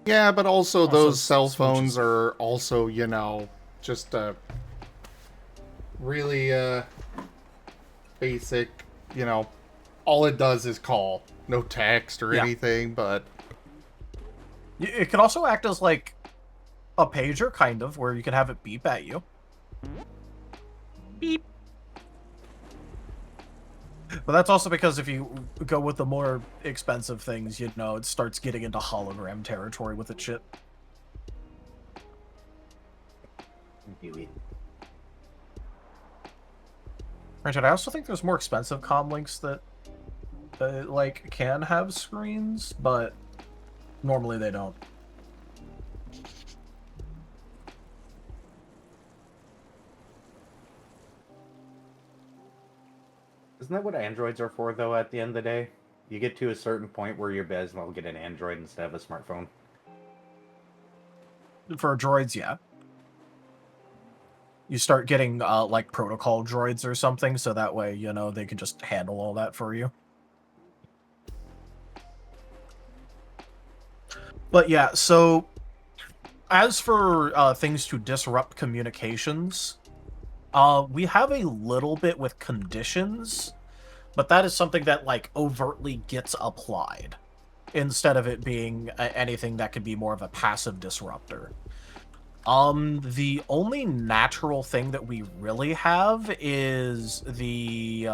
Speaker 1: Yeah, but also those cell
Speaker 2: switches.
Speaker 1: phones are also, you know, just really basic, you know, all it does is call. No text or
Speaker 2: Yeah.
Speaker 1: anything, but
Speaker 2: It could also act as like a pager, kind of, where you can have it beep at you.
Speaker 4: Beep.
Speaker 2: But that's also because if you go with the more expensive things, you know, it starts getting into hologram territory with its shit. Granted, I also think there's more expensive comm links that, like, can have screens, but normally they don't.
Speaker 3: Isn't that what androids are for, though, at the end of the day? You get to a certain point where you're as well get an android instead of a smartphone.
Speaker 2: For droids, yeah. You start getting, like, protocol droids or something, so that way, you know, they can just handle all that for you. But yeah, so as for things to disrupt communications, We have a little bit with conditions, but that is something that, like, overtly gets applied, instead of it being anything that could be more of a passive disruptor. The only natural thing that we really have is the,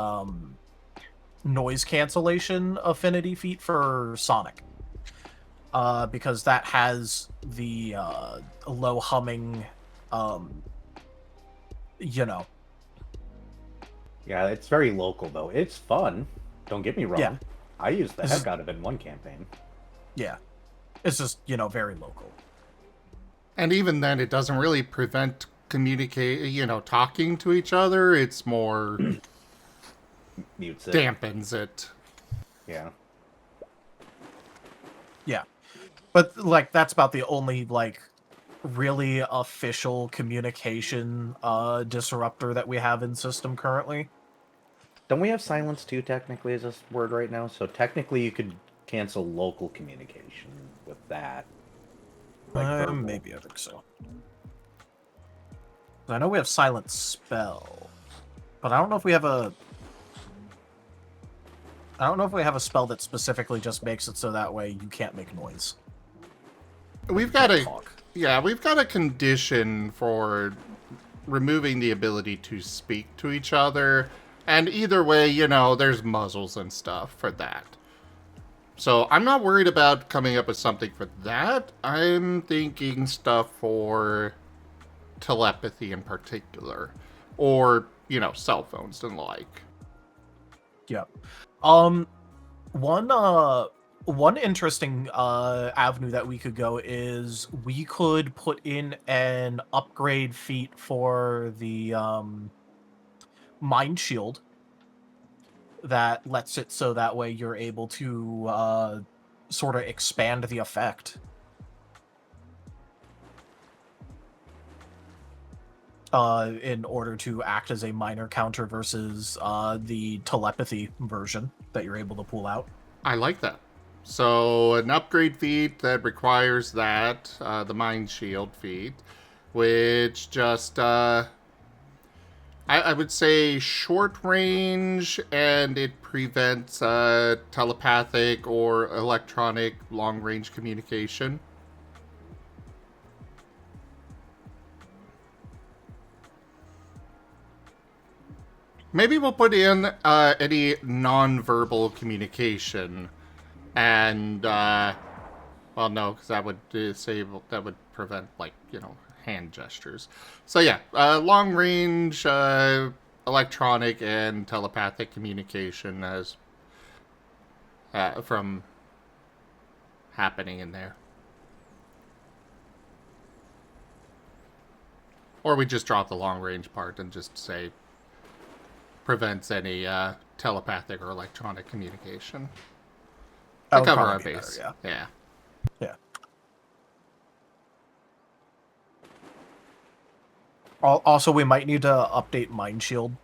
Speaker 2: noise cancellation affinity feat for Sonic. Because that has the, low humming, you know.
Speaker 3: Yeah, it's very local, though. It's fun. Don't get me wrong.
Speaker 2: Yeah.
Speaker 3: I used the
Speaker 2: This
Speaker 3: heck
Speaker 2: is-
Speaker 3: out of it in one campaign.
Speaker 2: Yeah. It's just, you know, very local.
Speaker 1: And even then, it doesn't really prevent talking to each other. It's more
Speaker 3: Mutes it.
Speaker 1: dampens it.
Speaker 3: Yeah.
Speaker 2: Yeah. But, like, that's about the only, like, really official communication disruptor that we have in system currently.
Speaker 3: Don't we have silence too, technically, as a word right now? So technically you could cancel local communication with that. Like verbal.
Speaker 2: Maybe I think so. I know we have silent spell, but I don't know if we have a... I don't know if we have a spell that specifically just makes it so that way you can't make noise.
Speaker 1: We've got a
Speaker 2: Talk.
Speaker 1: we've got a condition for removing the ability to speak to each other, and either way, there's muzzles and stuff for that. So I'm not worried about coming up with something for that. I'm thinking stuff for telepathy in particular, or cell phones and like.
Speaker 2: Yeah. One interesting avenue that we could go is we could put in an upgrade feat for the mind shield that lets it so that way you're able to sort of expand the effect. In order to act as a minor counter versus the telepathy version that you're able to pull out.
Speaker 1: I like that. So an upgrade feat that requires that, the Mind Shield feat, which just, I would say short range, and it prevents telepathic or electronic long range communication. Maybe we'll put in any non-verbal communication, and well, no, because that would prevent hand gestures. So yeah, long range electronic and telepathic communication as from happening in there, or we just drop the long range part and just say prevents any telepathic or electronic communication. To cover our base.
Speaker 2: Better,
Speaker 1: Yeah.
Speaker 2: Yeah. Also, we might need to update Mind Shield.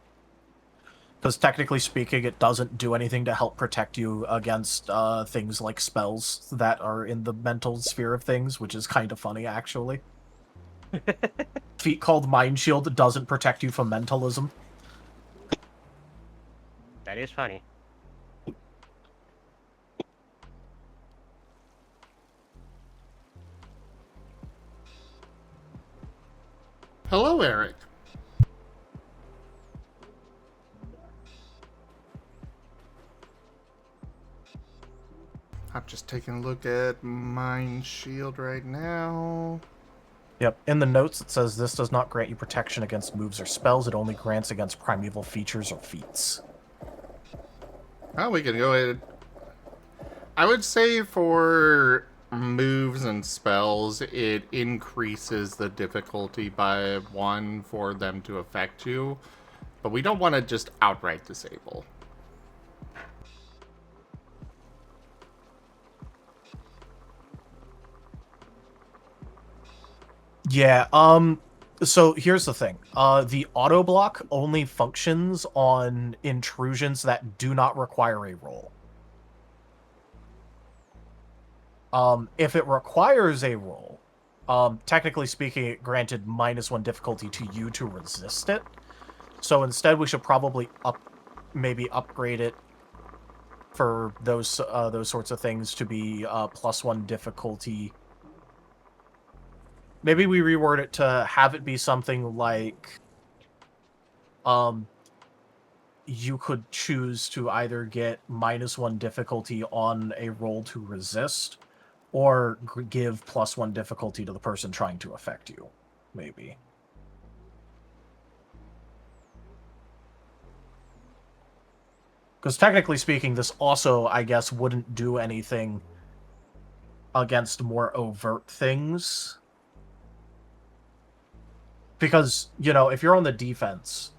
Speaker 2: Because technically speaking, it doesn't do anything to help protect you against things like spells that are in the mental sphere of things, which is kind of funny, actually. Feat called Mind Shield doesn't protect you from mentalism.
Speaker 4: That is funny.
Speaker 1: Hello, Eric. I'm just taking a look at Mind Shield right now.
Speaker 2: Yep. In the notes, it says this does not grant you protection against moves or spells. It only grants against primeval features or feats.
Speaker 1: Oh, we can go ahead. I would say for moves and spells, it increases the difficulty by 1 for them to affect you. But we don't want to just outright disable.
Speaker 2: Yeah, so here's the thing. The auto block only functions on intrusions that do not require a roll. If it requires a roll, technically speaking, it granted -1 difficulty to you to resist it. So instead, we should probably maybe upgrade it for those sorts of things to be +1 difficulty. Maybe we reword it to have it be something like, you could choose to either get -1 difficulty on a roll to resist, or give +1 difficulty to the person trying to affect you, maybe. Because technically speaking, this also, I guess, wouldn't do anything against more overt things. Because, you know, if you're on the defense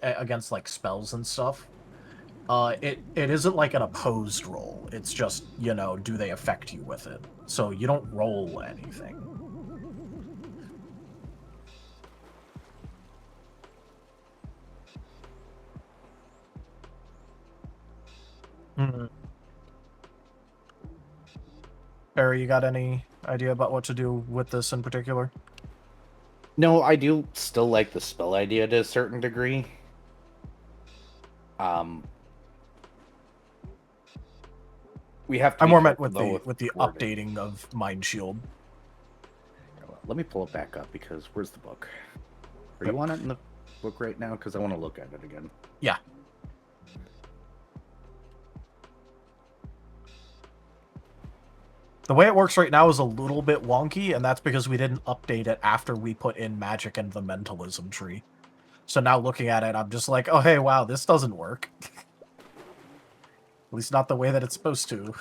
Speaker 2: against, like, spells and stuff, it isn't like an opposed roll. It's just, you know, do they affect you with it? So you don't roll anything. Barry, you got any idea about what to do with this in particular?
Speaker 3: No, I do still like the spell idea to a certain degree. We have to.
Speaker 2: I
Speaker 3: be
Speaker 2: more meant
Speaker 3: careful,
Speaker 2: with the
Speaker 3: wording.
Speaker 2: updating of Mind Shield.
Speaker 3: Let me pull it back up because where's the book? Are
Speaker 2: Yep.
Speaker 3: you on it in the book right now? Because I want to look at it again.
Speaker 2: Yeah. The way it works right now is a little bit wonky, and that's because we didn't update it after we put in magic and the mentalism tree. So now looking at it, I'm just like, oh hey, wow, this doesn't work. At least not the way that it's supposed to.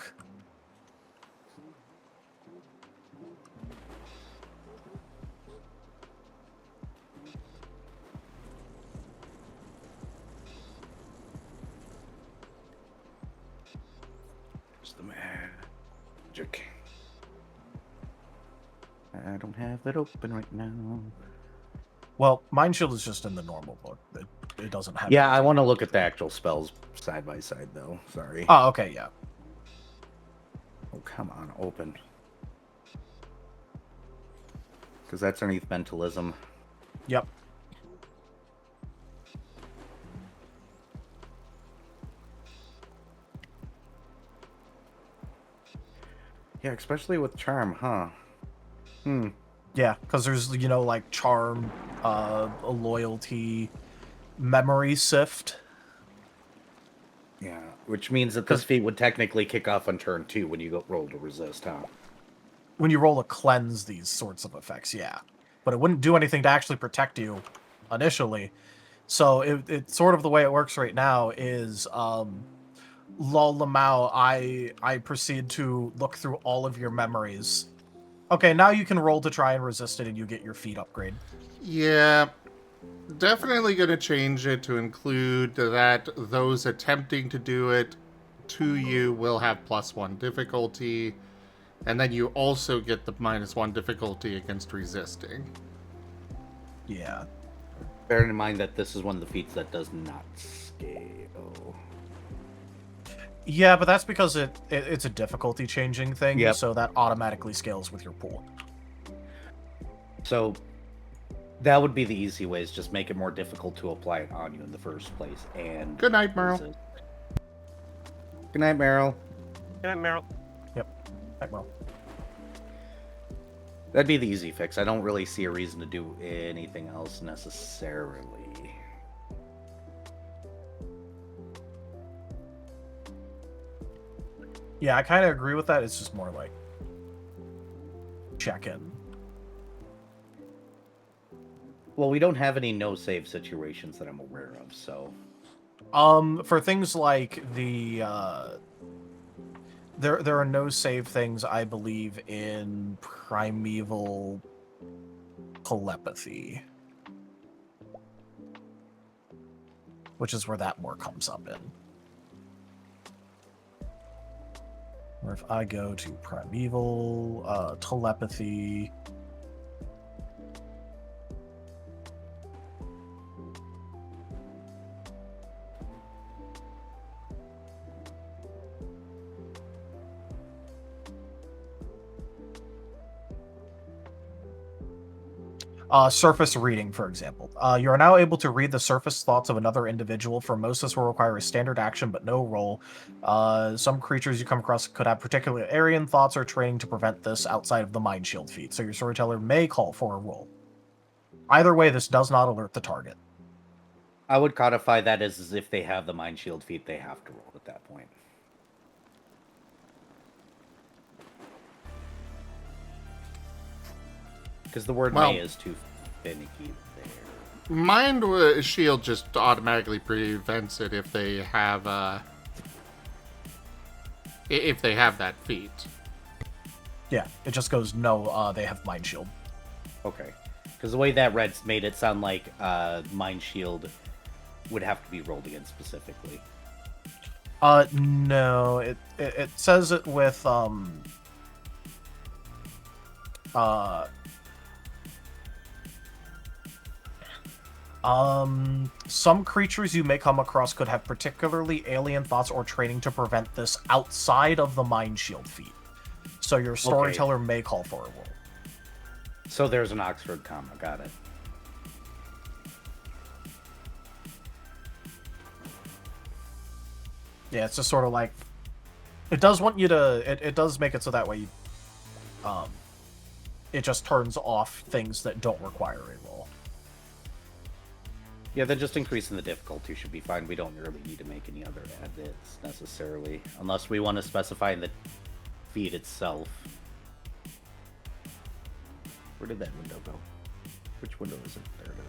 Speaker 3: Where's the magic? I don't have it open right now.
Speaker 2: Well, Mind Shield is just in the normal book. It doesn't have...
Speaker 3: Yeah, I want to look at the actual spells side by side, though. Sorry.
Speaker 2: Oh, okay, yeah.
Speaker 3: Oh, come on, open. Because that's underneath mentalism.
Speaker 2: Yep.
Speaker 3: Yeah, especially with charm, huh?
Speaker 2: Yeah, because there's, you know, like, charm, loyalty, memory sift.
Speaker 3: Yeah, which means that this feat would technically kick off on turn 2 when you go roll to resist, huh?
Speaker 2: When you roll to cleanse these sorts of effects, yeah. But it wouldn't do anything to actually protect you initially. So it's sort of the way it works right now is, lol lamau, I proceed to look through all of your memories. Okay, now you can roll to try and resist it and you get your feat upgrade.
Speaker 1: Yeah, definitely going to change it to include that those attempting to do it to you will have +1 difficulty, and then you also get the -1 difficulty against resisting.
Speaker 2: Yeah.
Speaker 3: Bearing in mind that this is one of the feats that does not scale.
Speaker 2: Yeah, but that's because it's a difficulty changing thing,
Speaker 3: Yep.
Speaker 2: so that automatically scales with your pool.
Speaker 3: So that would be the easy way, is just make it more difficult to apply it on you in the first place. And
Speaker 1: Good night, Merle.
Speaker 3: Good night, Meryl.
Speaker 4: Good night, Meryl.
Speaker 2: Yep. Right, well.
Speaker 3: That'd be the easy fix. I don't really see a reason to do anything else necessarily.
Speaker 2: Yeah, I kind of agree with that. It's just more like check-in.
Speaker 3: Well, we don't have any no-save situations that I'm aware of, so...
Speaker 2: For things like the, there are no save things, I believe, in Primeval Telepathy. Which is where that more comes up in. Or if I go to Primeval, Telepathy... Surface reading, for example. You are now able to read the surface thoughts of another individual. For most, this will require a standard action, but no roll. Some creatures you come across could have particular alien thoughts or training to prevent this outside of the Mind Shield feat, so your storyteller may call for a roll. Either way, this does not alert the target.
Speaker 3: I would codify that as if they have the Mind Shield feat, they have to roll at that point. Because the word
Speaker 1: Well,
Speaker 3: may is too finicky there.
Speaker 1: Mind Shield just automatically prevents it if they have that feat.
Speaker 2: Yeah, it just goes, no, they have Mind Shield.
Speaker 3: Okay. Because the way that read made it sound like Mind Shield would have to be rolled against specifically.
Speaker 2: No, it says it with, some creatures you may come across could have particularly alien thoughts or training to prevent this outside of the Mind Shield feat. So your storyteller may call for a roll.
Speaker 3: So there's an Oxford comma, got it.
Speaker 2: Yeah, it's just sort of like, it does want you to, it does make it so that way you, it just turns off things that don't require a roll.
Speaker 3: Yeah, then just increasing the difficulty should be fine. We don't really need to make any other edits necessarily, unless we want to specify in the feed itself. Where did that window go? Which window is it? There it is.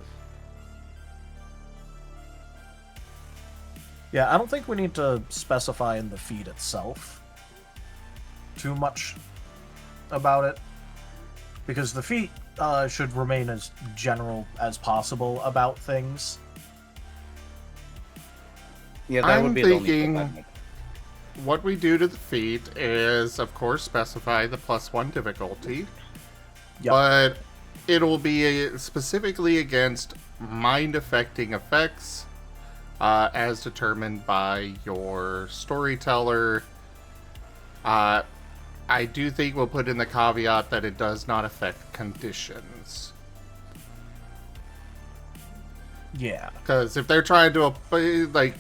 Speaker 2: Yeah, I don't think we need to specify in the feed itself too much about it, because the feat should remain as general as possible about things.
Speaker 3: Yeah, that
Speaker 1: I'm
Speaker 3: would be the only
Speaker 1: thinking
Speaker 3: thing.
Speaker 1: what we do to the feat is, of course, specify the +1 difficulty,
Speaker 2: Yep.
Speaker 1: but it'll be specifically against mind-affecting effects, as determined by your storyteller. I do think we'll put in the caveat that it does not affect conditions.
Speaker 2: Yeah.
Speaker 1: Because if they're trying to, like,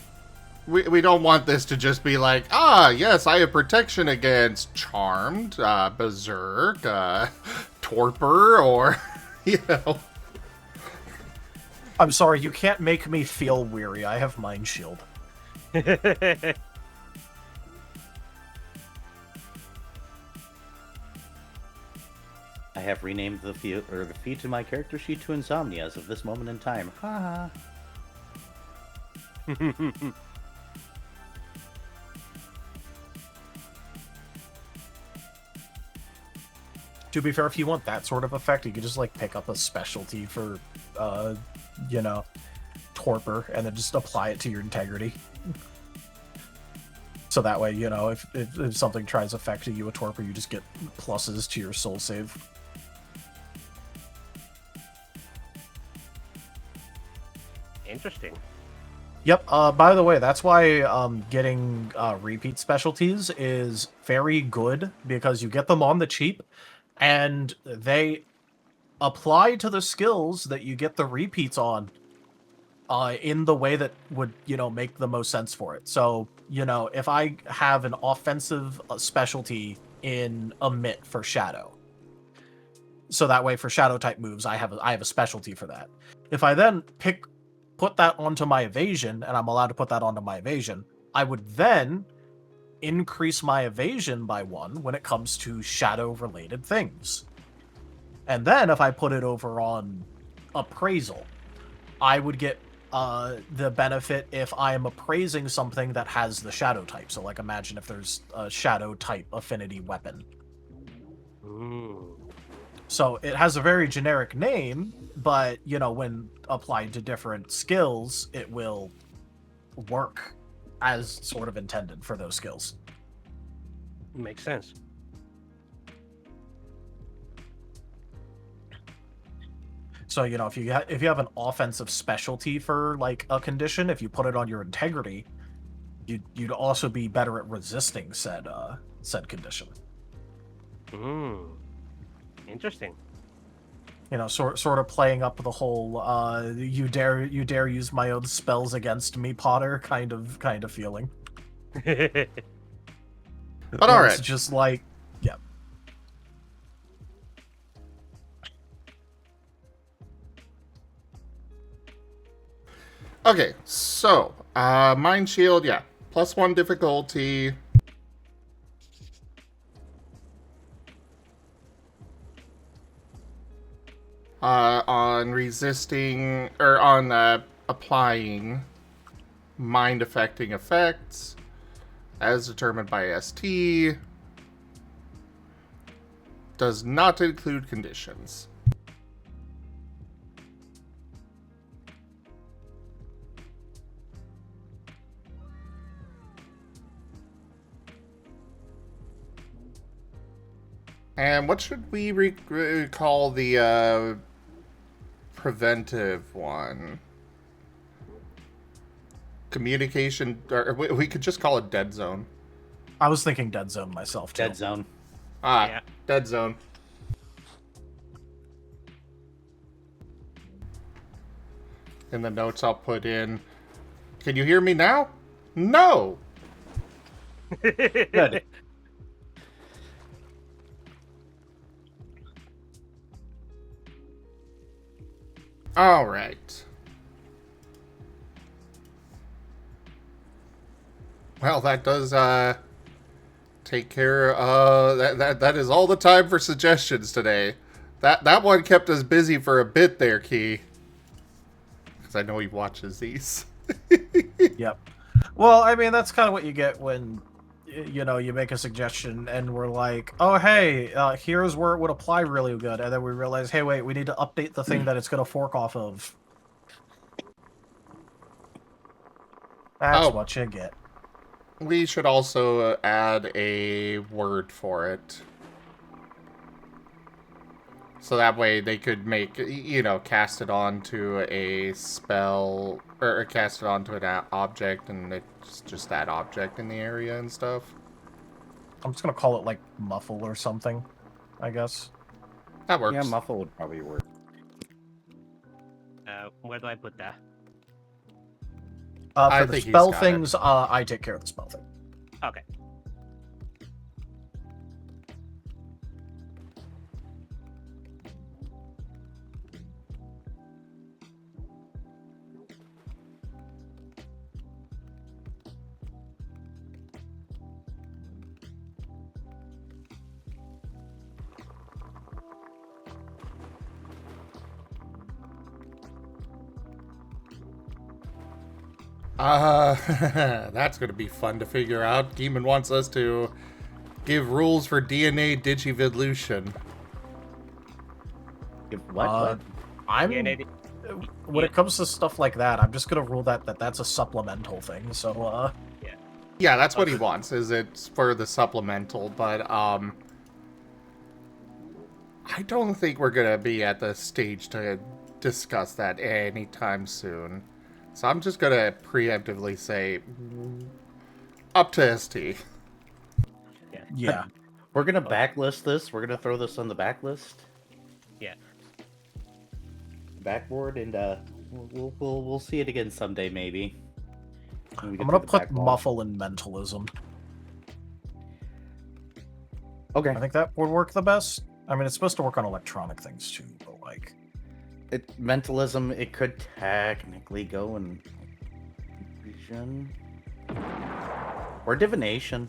Speaker 1: we don't want this to just be like, yes, I have protection against Charmed, Berserk, Torpor, or, you know.
Speaker 2: I'm sorry, you can't make me feel weary. I have Mind Shield.
Speaker 3: I have renamed the feed to my character sheet to Insomnia as of this moment in time. Ha
Speaker 2: To be fair, if you want that sort of effect, you could just, like, pick up a specialty for, you know, Torpor, and then just apply it to your integrity. So that way, you know, if something tries affecting you with Torpor, you just get pluses to your soul save.
Speaker 4: Interesting.
Speaker 2: Yep, by the way, that's why getting repeat specialties is very good, because you get them on the cheap, and they apply to the skills that you get the repeats on in the way that would, you know, make the most sense for it. So, you know, if I have an offensive specialty in Emit for Shadow, so that way for Shadow type moves, I have a specialty for that. If I then put that onto my evasion, and I'm allowed to put that onto my evasion, I would then increase my evasion by 1 when it comes to shadow-related things. And then if I put it over on appraisal, I would get the benefit if I am appraising something that has the shadow type. So, like, imagine if there's a shadow type affinity weapon.
Speaker 4: Ooh.
Speaker 2: So it has a very generic name, but, you know, when applied to different skills, it will work as sort of intended for those skills.
Speaker 4: Makes sense.
Speaker 2: So, you know, if you have an offensive specialty for, like, a condition, if you put it on your integrity, you'd also be better at resisting said condition.
Speaker 4: Interesting.
Speaker 2: You know, sort of playing up the whole you dare use my own spells against me, Potter kind of feeling.
Speaker 1: But
Speaker 2: Where
Speaker 1: all
Speaker 2: it's
Speaker 1: right.
Speaker 2: just like, yeah.
Speaker 1: Okay, so Mind Shield, yeah, +1 difficulty. On resisting or on applying mind affecting effects as determined by ST. Does not include conditions. And what should we call the preventive one? Communication, or we could just call it dead zone.
Speaker 2: I was thinking dead zone myself too.
Speaker 3: Dead zone.
Speaker 4: Yeah.
Speaker 1: Dead zone. In the notes I'll put in, can you hear me now? No!
Speaker 3: Good.
Speaker 1: Alright. Well, that does take care that is all the time for suggestions today. That one kept us busy for a bit there, Key. Because I know he watches these.
Speaker 2: Yep. Well, I mean, that's kind of what you get when, you know, you make a suggestion and we're like, oh, hey, here's where it would apply really good. And then we realize, hey, wait, we need to update the thing that it's going to fork off of. That's what you get.
Speaker 1: We should also add a word for it. So that way they could make, you know, cast it onto a spell, or cast it onto an object, and it's just that object in the area and stuff.
Speaker 2: I'm just going to call it, like, muffle or something, I guess.
Speaker 1: That works.
Speaker 3: Yeah, muffle would probably work.
Speaker 4: Where do I put that?
Speaker 1: I
Speaker 2: For the
Speaker 1: think he's
Speaker 2: spell
Speaker 1: got
Speaker 2: things, I take care of the spell thing.
Speaker 4: Okay.
Speaker 1: That's going to be fun to figure out. Demon wants us to give rules for DNA digivolution.
Speaker 3: What?
Speaker 2: I'm...
Speaker 4: Yeah,
Speaker 2: when it comes to stuff like that, I'm just going to rule that's a supplemental thing, so,
Speaker 1: Yeah, that's what he wants, is it's for the supplemental, but, I don't think we're going to be at the stage to discuss that anytime soon. So I'm just going to preemptively say, up to ST.
Speaker 2: yeah.
Speaker 3: We're gonna backlist this. We're gonna throw this on the backlist.
Speaker 4: Yeah.
Speaker 3: Backboard, and we'll see it again someday, maybe. When we get
Speaker 2: I'm going
Speaker 3: through
Speaker 2: to
Speaker 3: the
Speaker 2: put
Speaker 3: backlog.
Speaker 2: muffle in mentalism.
Speaker 3: Okay.
Speaker 2: I think that would work the best. I mean, it's supposed to work on electronic things too, but like...
Speaker 3: Mentalism, it could technically go in vision or divination.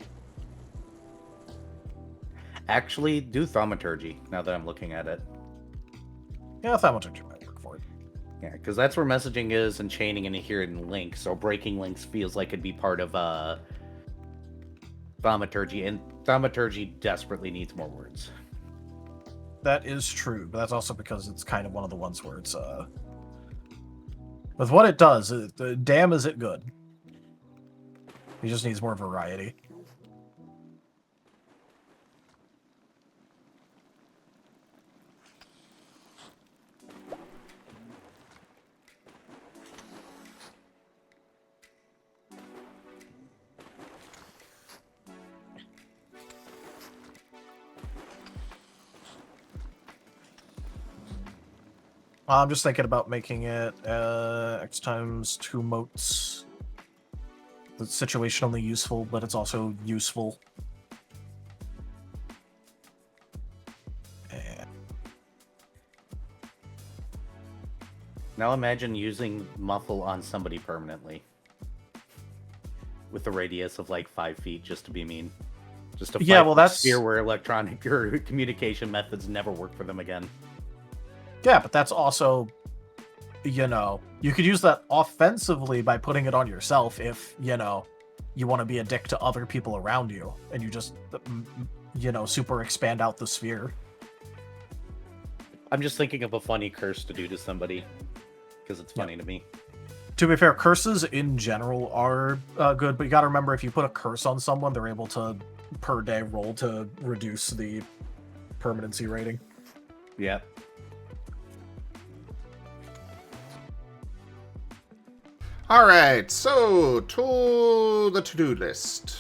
Speaker 3: Actually, do thaumaturgy, now that I'm looking at it.
Speaker 2: Yeah, thaumaturgy might work for it.
Speaker 3: Yeah, because that's where messaging is, and chaining and adhering link, so breaking links feels like it'd be part of thaumaturgy, and thaumaturgy desperately needs more words.
Speaker 2: That is true, but that's also because it's kind of one of the ones where it's, with what it does, damn is it good. It just needs more variety. I'm just thinking about making it X times 2 motes. It's situationally useful, but it's also useful.
Speaker 3: Now imagine using muffle on somebody permanently. With a radius of like 5 feet, just to be mean. Just a
Speaker 2: Yeah, well, that's
Speaker 3: sphere where electronic or communication methods never work for them again.
Speaker 2: Yeah, but that's also, you know, you could use that offensively by putting it on yourself if, you know, you want to be a dick to other people around you, and you just, you know, super expand out the sphere.
Speaker 3: I'm just thinking of a funny curse to do to somebody, because it's funny to me.
Speaker 2: To be fair, curses in general are good, but you gotta remember if you put a curse on someone, they're able to, per day, roll to reduce the permanency rating.
Speaker 3: Yeah.
Speaker 1: Alright, so to the to-do list.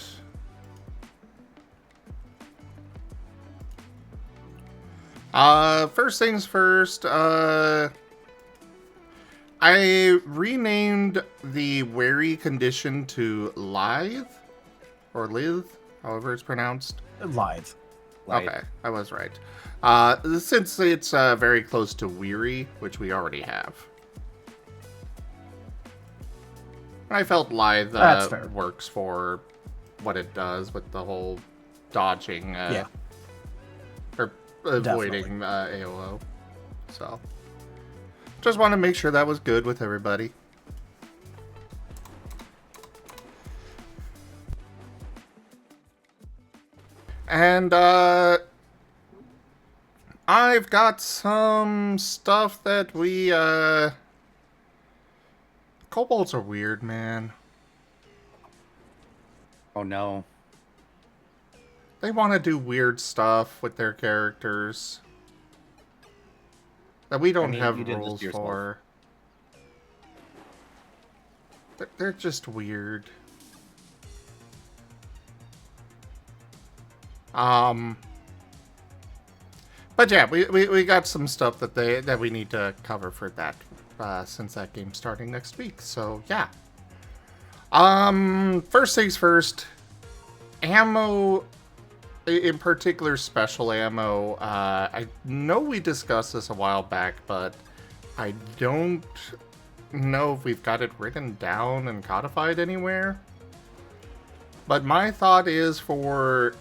Speaker 1: First things first, I renamed the wary condition to lithe, or lithe, however it's pronounced.
Speaker 2: Lithe.
Speaker 1: Okay, I was right. Since it's very close to weary, which we already have. I felt lithe works for what it does with the whole dodging, or avoiding AOO. So, just want to make sure that was good with everybody. And I've got some stuff that we Kobolds are weird, man.
Speaker 3: Oh no.
Speaker 1: They want to do weird stuff with their characters that we don't have rules for. They're just weird. But yeah, we got some stuff that we need to cover for that, since that game's starting next week. So yeah. First things first, ammo, in particular special ammo. I know we discussed this a while back, but I don't know if we've got it written down and codified anywhere. But my thought is for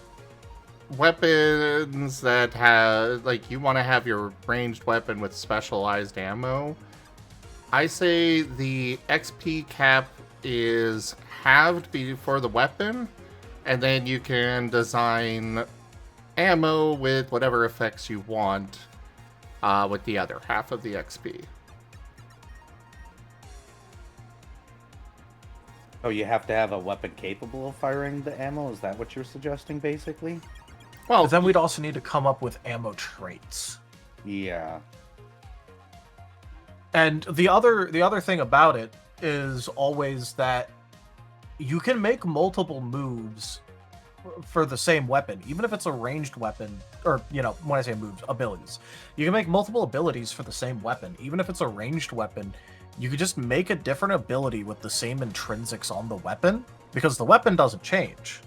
Speaker 1: weapons that have, like, you want to have your ranged weapon with specialized ammo, I say the XP cap is halved for the weapon, and then you can design ammo with whatever effects you want with the other half of the XP.
Speaker 3: Oh, you have to have a weapon capable of firing the ammo? Is that what you're suggesting, basically?
Speaker 2: Well, then we'd also need to come up with ammo traits.
Speaker 3: Yeah.
Speaker 2: And the other thing about it is always that you can make multiple moves for the same weapon, even if it's a ranged weapon, or, you know, when I say moves, abilities. You can make multiple abilities for the same weapon, even if it's a ranged weapon. You could just make a different ability with the same intrinsics on the weapon, because the weapon doesn't change.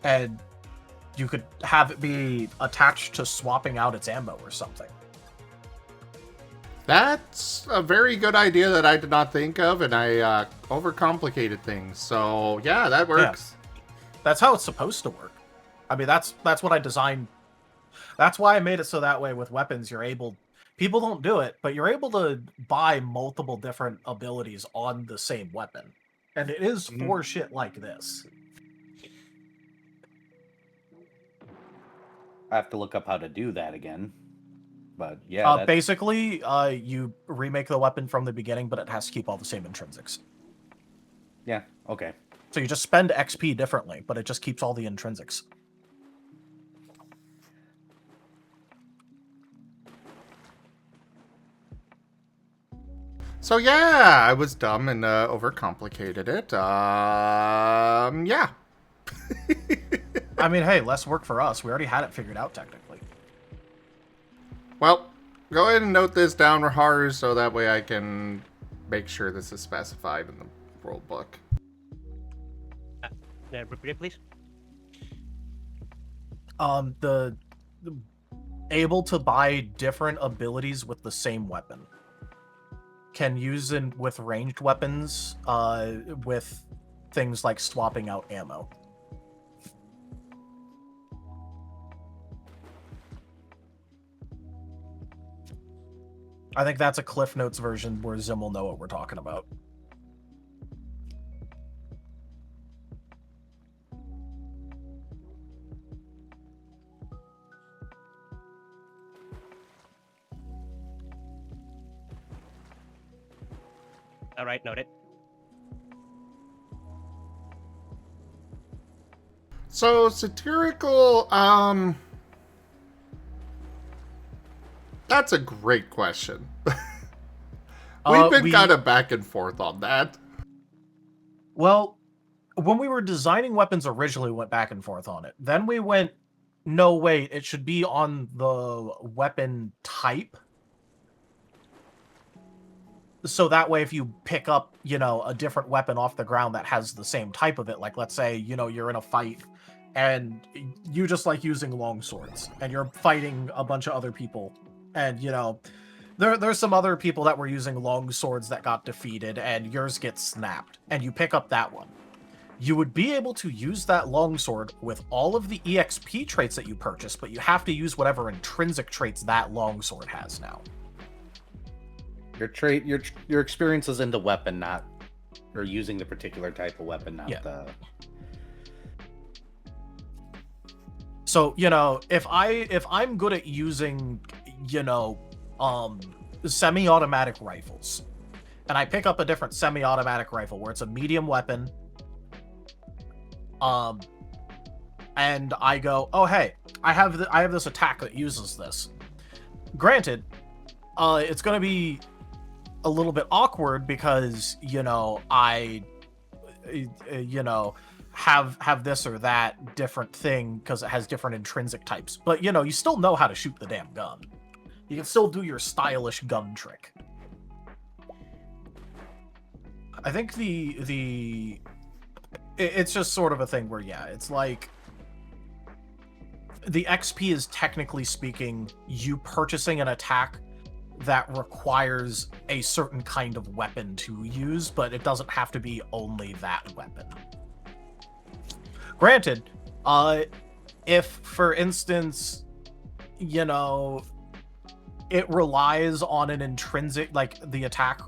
Speaker 2: And you could have it be attached to swapping out its ammo or something.
Speaker 1: That's a very good idea that I did not think of, and I overcomplicated things. So yeah, that works.
Speaker 2: Yeah. That's how it's supposed to work. I mean, that's what I designed. That's why I made it so that way with weapons, you're able... People don't do it, but you're able to buy multiple different abilities on the same weapon. And it is for shit like this.
Speaker 3: I have to look up how to do that again. But yeah,
Speaker 2: basically, you remake the weapon from the beginning, but it has to keep all the same intrinsics.
Speaker 3: Yeah, okay.
Speaker 2: So you just spend XP differently, but it just keeps all the intrinsics.
Speaker 1: So yeah, I was dumb and overcomplicated it. Yeah.
Speaker 2: I mean, hey, less work for us. We already had it figured out, technically.
Speaker 1: Well, go ahead and note this down, Rahar, so that way I can make sure this is specified in the rule book.
Speaker 4: Repeat it, please.
Speaker 2: The able to buy different abilities with the same weapon. Can use in with ranged weapons, with things like swapping out ammo. I think that's a Cliff Notes version where Zim will know what we're talking about.
Speaker 4: All right, noted.
Speaker 1: So, satirical, that's a great question. We've been kind of back and forth on that.
Speaker 2: Well, when we were designing weapons originally, we went back and forth on it. Then we went, no, wait, it should be on the weapon type. So that way, if you pick up, a different weapon off the ground that has the same type of it, like let's say, you're in a fight and you just like using long swords and you're fighting a bunch of other people. And, there's some other people that were using long swords that got defeated and yours gets snapped and you pick up that one. You would be able to use that longsword with all of the EXP traits that you purchased, but you have to use whatever intrinsic traits that longsword has now.
Speaker 3: Your experience is in the weapon, not or using the particular type of weapon, not the.
Speaker 2: So if I'm good at using semi-automatic rifles, and I pick up a different semi-automatic rifle where it's a medium weapon, and I go, oh hey, I have this attack that uses this. Granted, it's gonna be a little bit awkward because I have this or that different thing because it has different intrinsic types, but you still know how to shoot the damn gun. You can still do your stylish gun trick. I think it's just sort of a thing where it's like the XP is technically speaking you purchasing an attack that requires a certain kind of weapon to use, but it doesn't have to be only that weapon. Granted, if, for instance, it relies on an intrinsic, like the attack,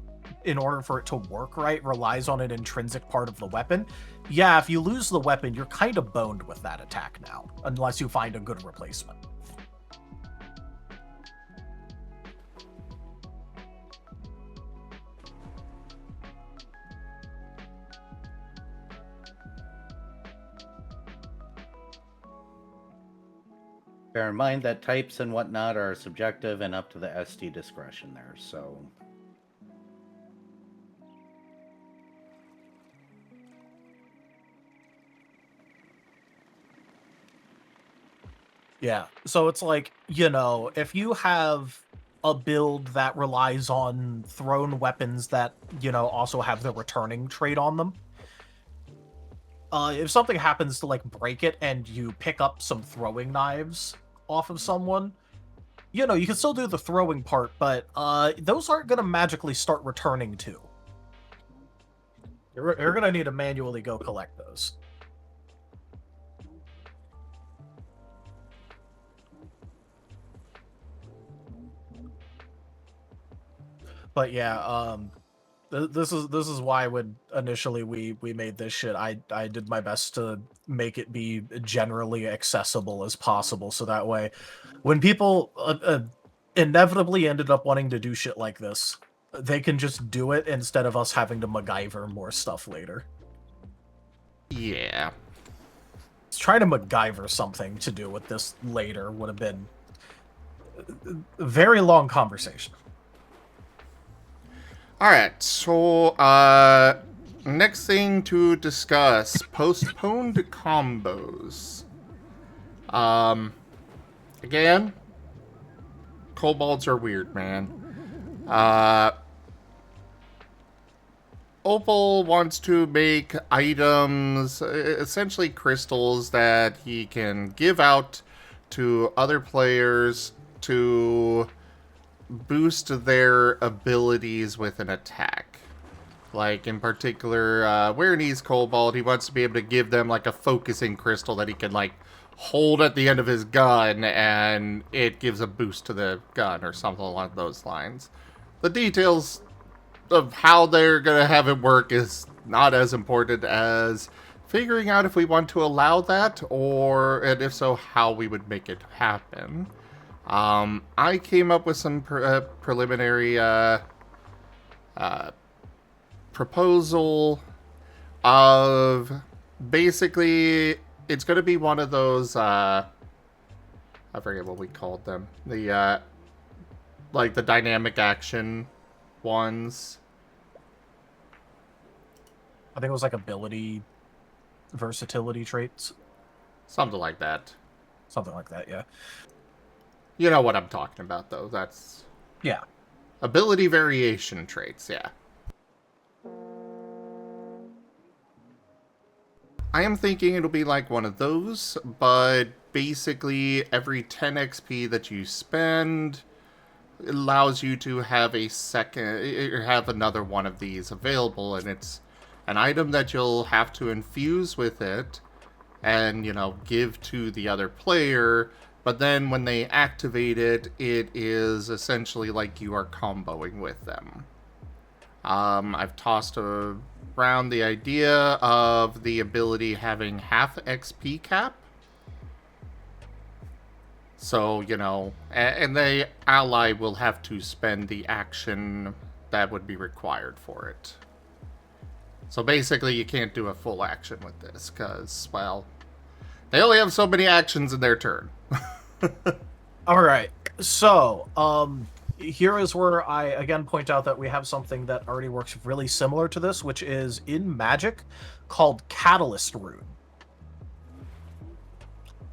Speaker 2: in order for it to work right, relies on an intrinsic part of the weapon, if you lose the weapon, you're kind of boned with that attack now, unless you find a good replacement.
Speaker 3: Bear in mind that types and whatnot are subjective and up to the SD discretion there, so...
Speaker 2: Yeah, so it's like, if you have a build that relies on thrown weapons that, also have the returning trait on them, if something happens to, like, break it and you pick up some throwing knives off of someone, you can still do the throwing part, but those aren't going to magically start returning too. You're going to need to manually go collect those. But yeah, this is why when initially we made this shit, I did my best to make it be generally accessible as possible, so that way when people inevitably ended up wanting to do shit like this, they can just do it instead of us having to MacGyver more stuff later.
Speaker 1: Yeah.
Speaker 2: Trying to MacGyver something to do with this later would have been a very long conversation.
Speaker 1: Alright, so, next thing to discuss, postponed combos. Again, Kobolds are weird, man. Opal wants to make items, essentially crystals, that he can give out to other players to boost their abilities with an attack. Like, in particular, where he's Kobold, he wants to be able to give them, like, a focusing crystal that he can, like, hold at the end of his gun, and it gives a boost to the gun, or something along those lines. The details of how they're gonna have it work is not as important as figuring out if we want to allow that, and if so, how we would make it happen. I came up with some preliminary proposal of basically it's going to be one of those I forget what we called them, the like the dynamic action ones.
Speaker 2: I think it was like ability versatility traits.
Speaker 1: Something like that.
Speaker 2: Something like that, yeah.
Speaker 1: You know what I'm talking about, though. That's...
Speaker 2: Yeah.
Speaker 1: Ability variation traits, yeah. I am thinking it'll be like one of those, but basically every 10 XP that you spend allows you to have a second, or have another one of these available, and it's an item that you'll have to infuse with it and, you know, give to the other player, but then when they activate it, it is essentially like you are comboing with them. I've tossed around the idea of the ability having half XP cap. So, you know, and the ally will have to spend the action that would be required for it. So basically, you can't do a full action with this, because, well, they only have so many actions in their turn.
Speaker 2: Alright, so, here is where I, again, point out that we have something that already works really similar to this, which is in Magic, called Catalyst Rune.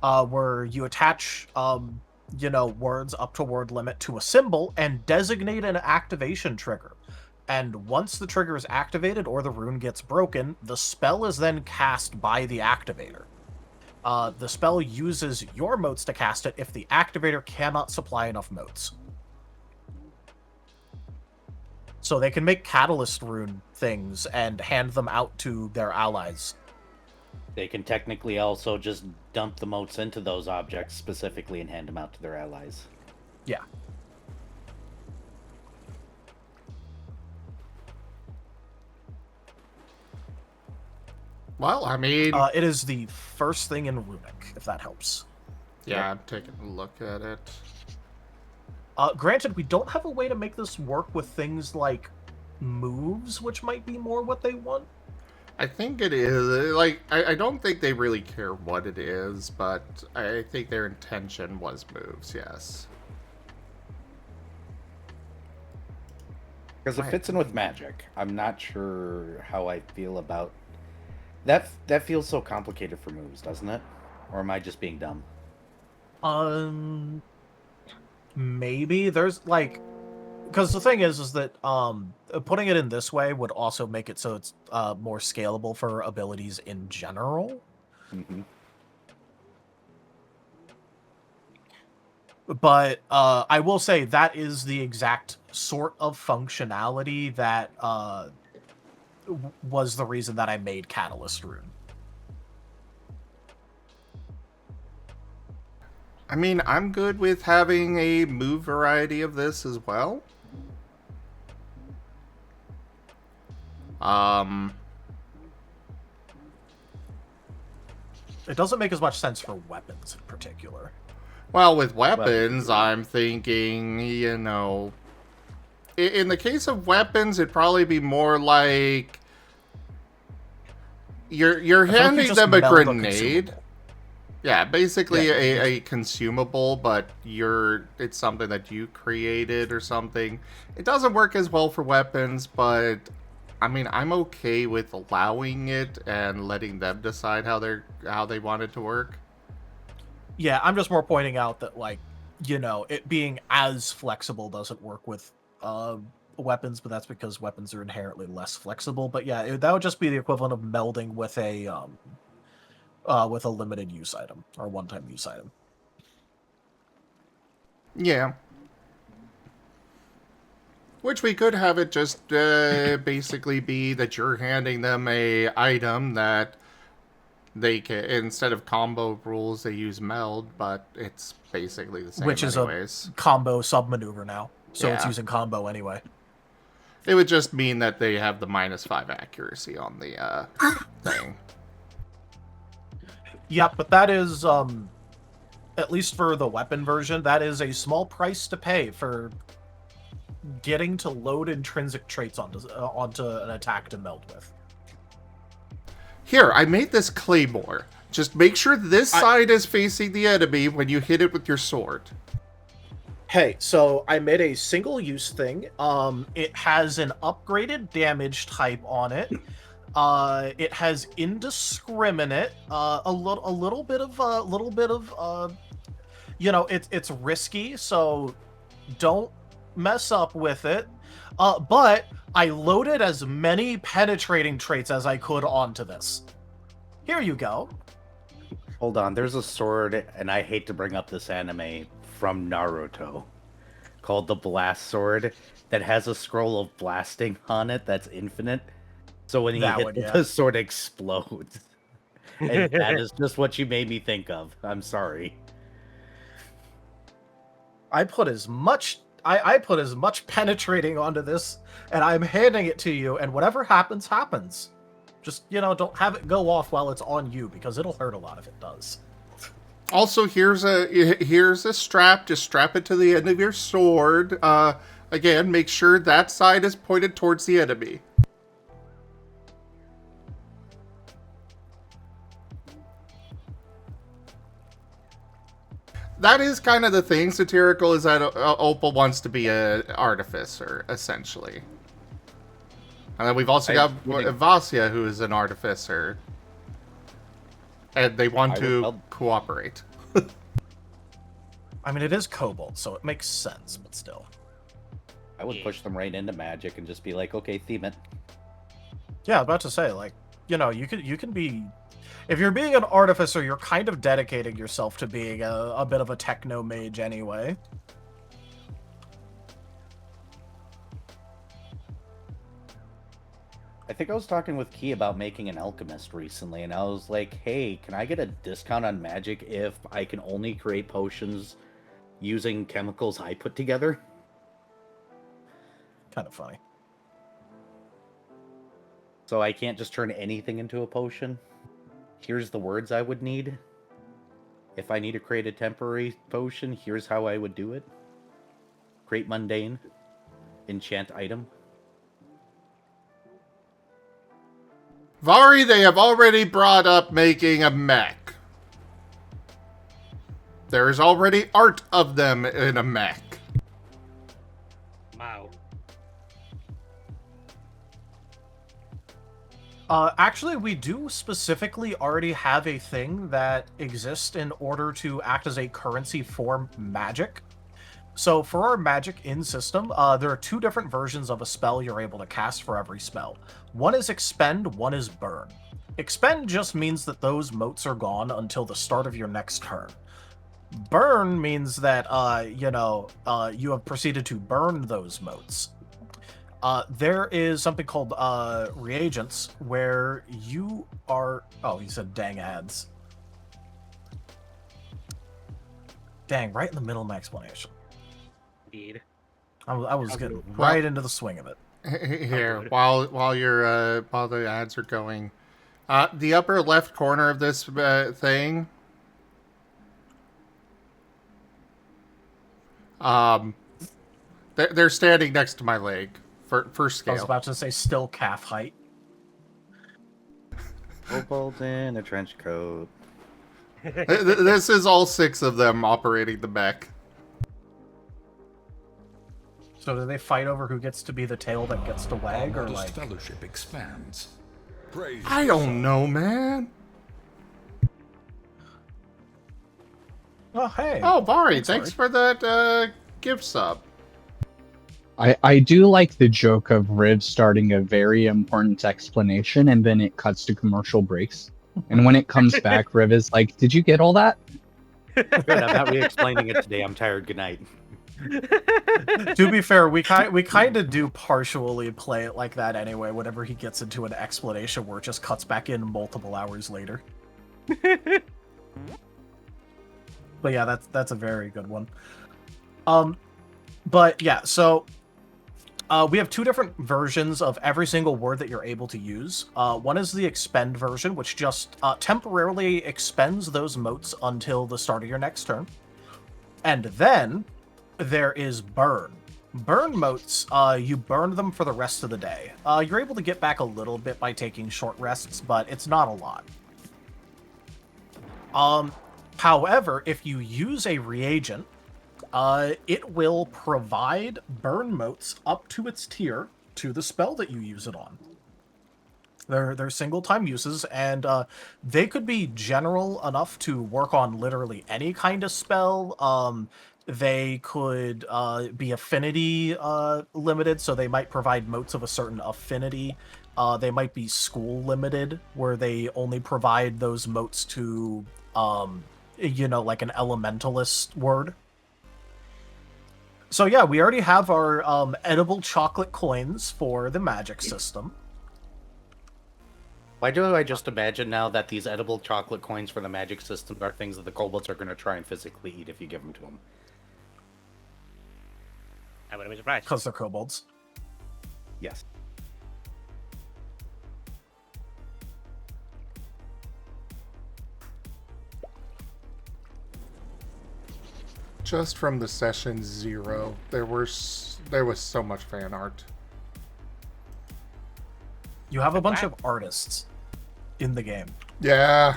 Speaker 2: Where you attach, you know, words up to word limit to a symbol and designate an activation trigger. And once the trigger is activated or the rune gets broken, the spell is then cast by the activator. The spell uses your motes to cast it if the activator cannot supply enough motes. So they can make catalyst rune things and hand them out to their allies.
Speaker 3: They can technically also just dump the motes into those objects specifically and hand them out to their allies.
Speaker 2: Yeah.
Speaker 1: Well, I mean...
Speaker 2: it is the first thing in Runic, if that helps.
Speaker 1: Yeah, I'm taking a look at it.
Speaker 2: Granted, we don't have a way to make this work with things like moves, which might be more what they want.
Speaker 1: I think it is. Like, I don't think they really care what it is, but I think their intention was moves, yes.
Speaker 3: Because it fits in with magic. I'm not sure how I feel about... That feels so complicated for moves, doesn't it? Or am I just being dumb?
Speaker 2: Maybe. There's, like... Because the thing is that putting it in this way would also make it so it's more scalable for abilities in general.
Speaker 3: Mm-hmm.
Speaker 2: But I will say that is the exact sort of functionality that was the reason that I made Catalyst Rune.
Speaker 1: I mean, I'm good with having a move variety of this as well.
Speaker 2: It doesn't make as much sense for weapons in particular.
Speaker 1: Well, with weapons, I'm thinking, you know... In the case of weapons, it'd probably be more like... You're handing them a grenade. Yeah, basically a consumable, but it's something that you created or something. It doesn't work as well for weapons, but I mean, I'm okay with allowing it and letting them decide how they want it to work.
Speaker 2: Yeah, I'm just more pointing out that, like, you know, it being as flexible doesn't work with weapons, but that's because weapons are inherently less flexible. But yeah, that would just be the equivalent of melding with a limited use item or one-time use item.
Speaker 1: Yeah. Which we could have it just basically be that you're handing them a item that they can, instead of combo rules, they use meld, but it's basically the same
Speaker 2: Which is
Speaker 1: anyways.
Speaker 2: a combo sub-maneuver now, so it's
Speaker 1: Yeah.
Speaker 2: using combo anyway.
Speaker 1: It would just mean that they have the -5 accuracy on the thing.
Speaker 2: Yeah, but that is, at least for the weapon version, that is a small price to pay for getting to load intrinsic traits onto an attack to meld with.
Speaker 1: Here, I made this claymore. Just make sure this side is facing the enemy when you hit it with your sword.
Speaker 2: Hey, so I made a single-use thing. It has an upgraded damage type on it. It has indiscriminate. A little bit of you know, it's risky, so don't mess up with it. But I loaded as many penetrating traits as I could onto this. Here you go.
Speaker 3: Hold on, there's a sword, and I hate to bring up this anime from Naruto, called the Blast Sword, that has a scroll of blasting on it that's infinite. So when you hit it, the sword explodes. And that is just what you made me think of. I'm sorry.
Speaker 2: I put as much penetrating onto this, and I'm handing it to you, and whatever happens, happens. Just, you know, don't have it go off while it's on you, because it'll hurt a lot if it does.
Speaker 1: Also, here's a strap. Just strap it to the end of your sword. Again, make sure that side is pointed towards the enemy. That is kind of the thing, Satirical, is that Opal wants to be an artificer, essentially. And then we've also got Vasya, who is an artificer. And they want to cooperate.
Speaker 2: I mean, it is Kobolds, so it makes sense, but still.
Speaker 3: I would push them right into magic and just be like, okay, theme it.
Speaker 2: Yeah, I was about to say, like, you know, you can be... If you're being an artificer, you're kind of dedicating yourself to being a bit of a techno mage anyway.
Speaker 3: I think I was talking with Key about making an alchemist recently, and I was like, hey, can I get a discount on magic if I can only create potions using chemicals I put together?
Speaker 2: Kind of funny.
Speaker 3: So I can't just turn anything into a potion? Here's the words I would need. If I need to create a temporary potion, here's how I would do it. Create mundane. Enchant item.
Speaker 1: Vari, they have already brought up making a mech. There is already art of them in a mech.
Speaker 4: Wow.
Speaker 2: Actually, we do specifically already have a thing that exists in order to act as a currency for magic. So for our magic in system, there are two different versions of a spell you're able to cast for every spell. One is expend, one is burn. Expend just means that those motes are gone until the start of your next turn. Burn means that, you have proceeded to burn those motes. There is something called reagents where you are... Oh, he said dang ads. Dang, right in the middle of my explanation.
Speaker 4: Indeed.
Speaker 2: I was getting right into the swing of it.
Speaker 1: Here, while the ads are going, the upper left corner of this thing, they're standing next to my leg for scale.
Speaker 2: I was about to say still calf height.
Speaker 3: Kobolds in a trench coat.
Speaker 1: This is all 6 of them operating the mech.
Speaker 2: So do they fight over who gets to be the tail that gets to wag, or like?
Speaker 6: Fellowship expands. Praise
Speaker 1: I don't know, man.
Speaker 2: Oh, hey.
Speaker 1: Oh, Bari,
Speaker 2: I'm
Speaker 1: thanks
Speaker 2: sorry.
Speaker 1: for that gift sub.
Speaker 5: I do like the joke of Riv starting a very important explanation and then it cuts to commercial breaks. And when it comes back, Riv is like, "Did you get all that?"
Speaker 3: Good, I'm not re-explaining it today. I'm tired. Good night.
Speaker 2: To be fair, we kind of do partially play it like that anyway. Whenever he gets into an explanation where it just cuts back in multiple hours later. But yeah, that's a very good one. But yeah, so we have two different versions of every single word that you're able to use. One is the expend version, which just temporarily expends those motes until the start of your next turn. And then there is burn. Burn motes, you burn them for the rest of the day. You're able to get back a little bit by taking short rests, but it's not a lot. However, if you use a reagent, it will provide burn motes up to its tier to the spell that you use it on. They're single-time uses, and they could be general enough to work on literally any kind of spell. They could be affinity limited, so they might provide motes of a certain affinity. They might be school limited, where they only provide those motes to, like an elementalist word. So yeah, we already have our edible chocolate coins for the magic system.
Speaker 3: Why do I just imagine now that these edible chocolate coins for the magic system are things that the kobolds are going to try and physically eat if you give them to them?
Speaker 4: I wouldn't be surprised.
Speaker 2: Because they're kobolds.
Speaker 3: Yes.
Speaker 1: Just from the session 0, there was so much fan art.
Speaker 2: You have a bunch of artists in the game.
Speaker 1: Yeah.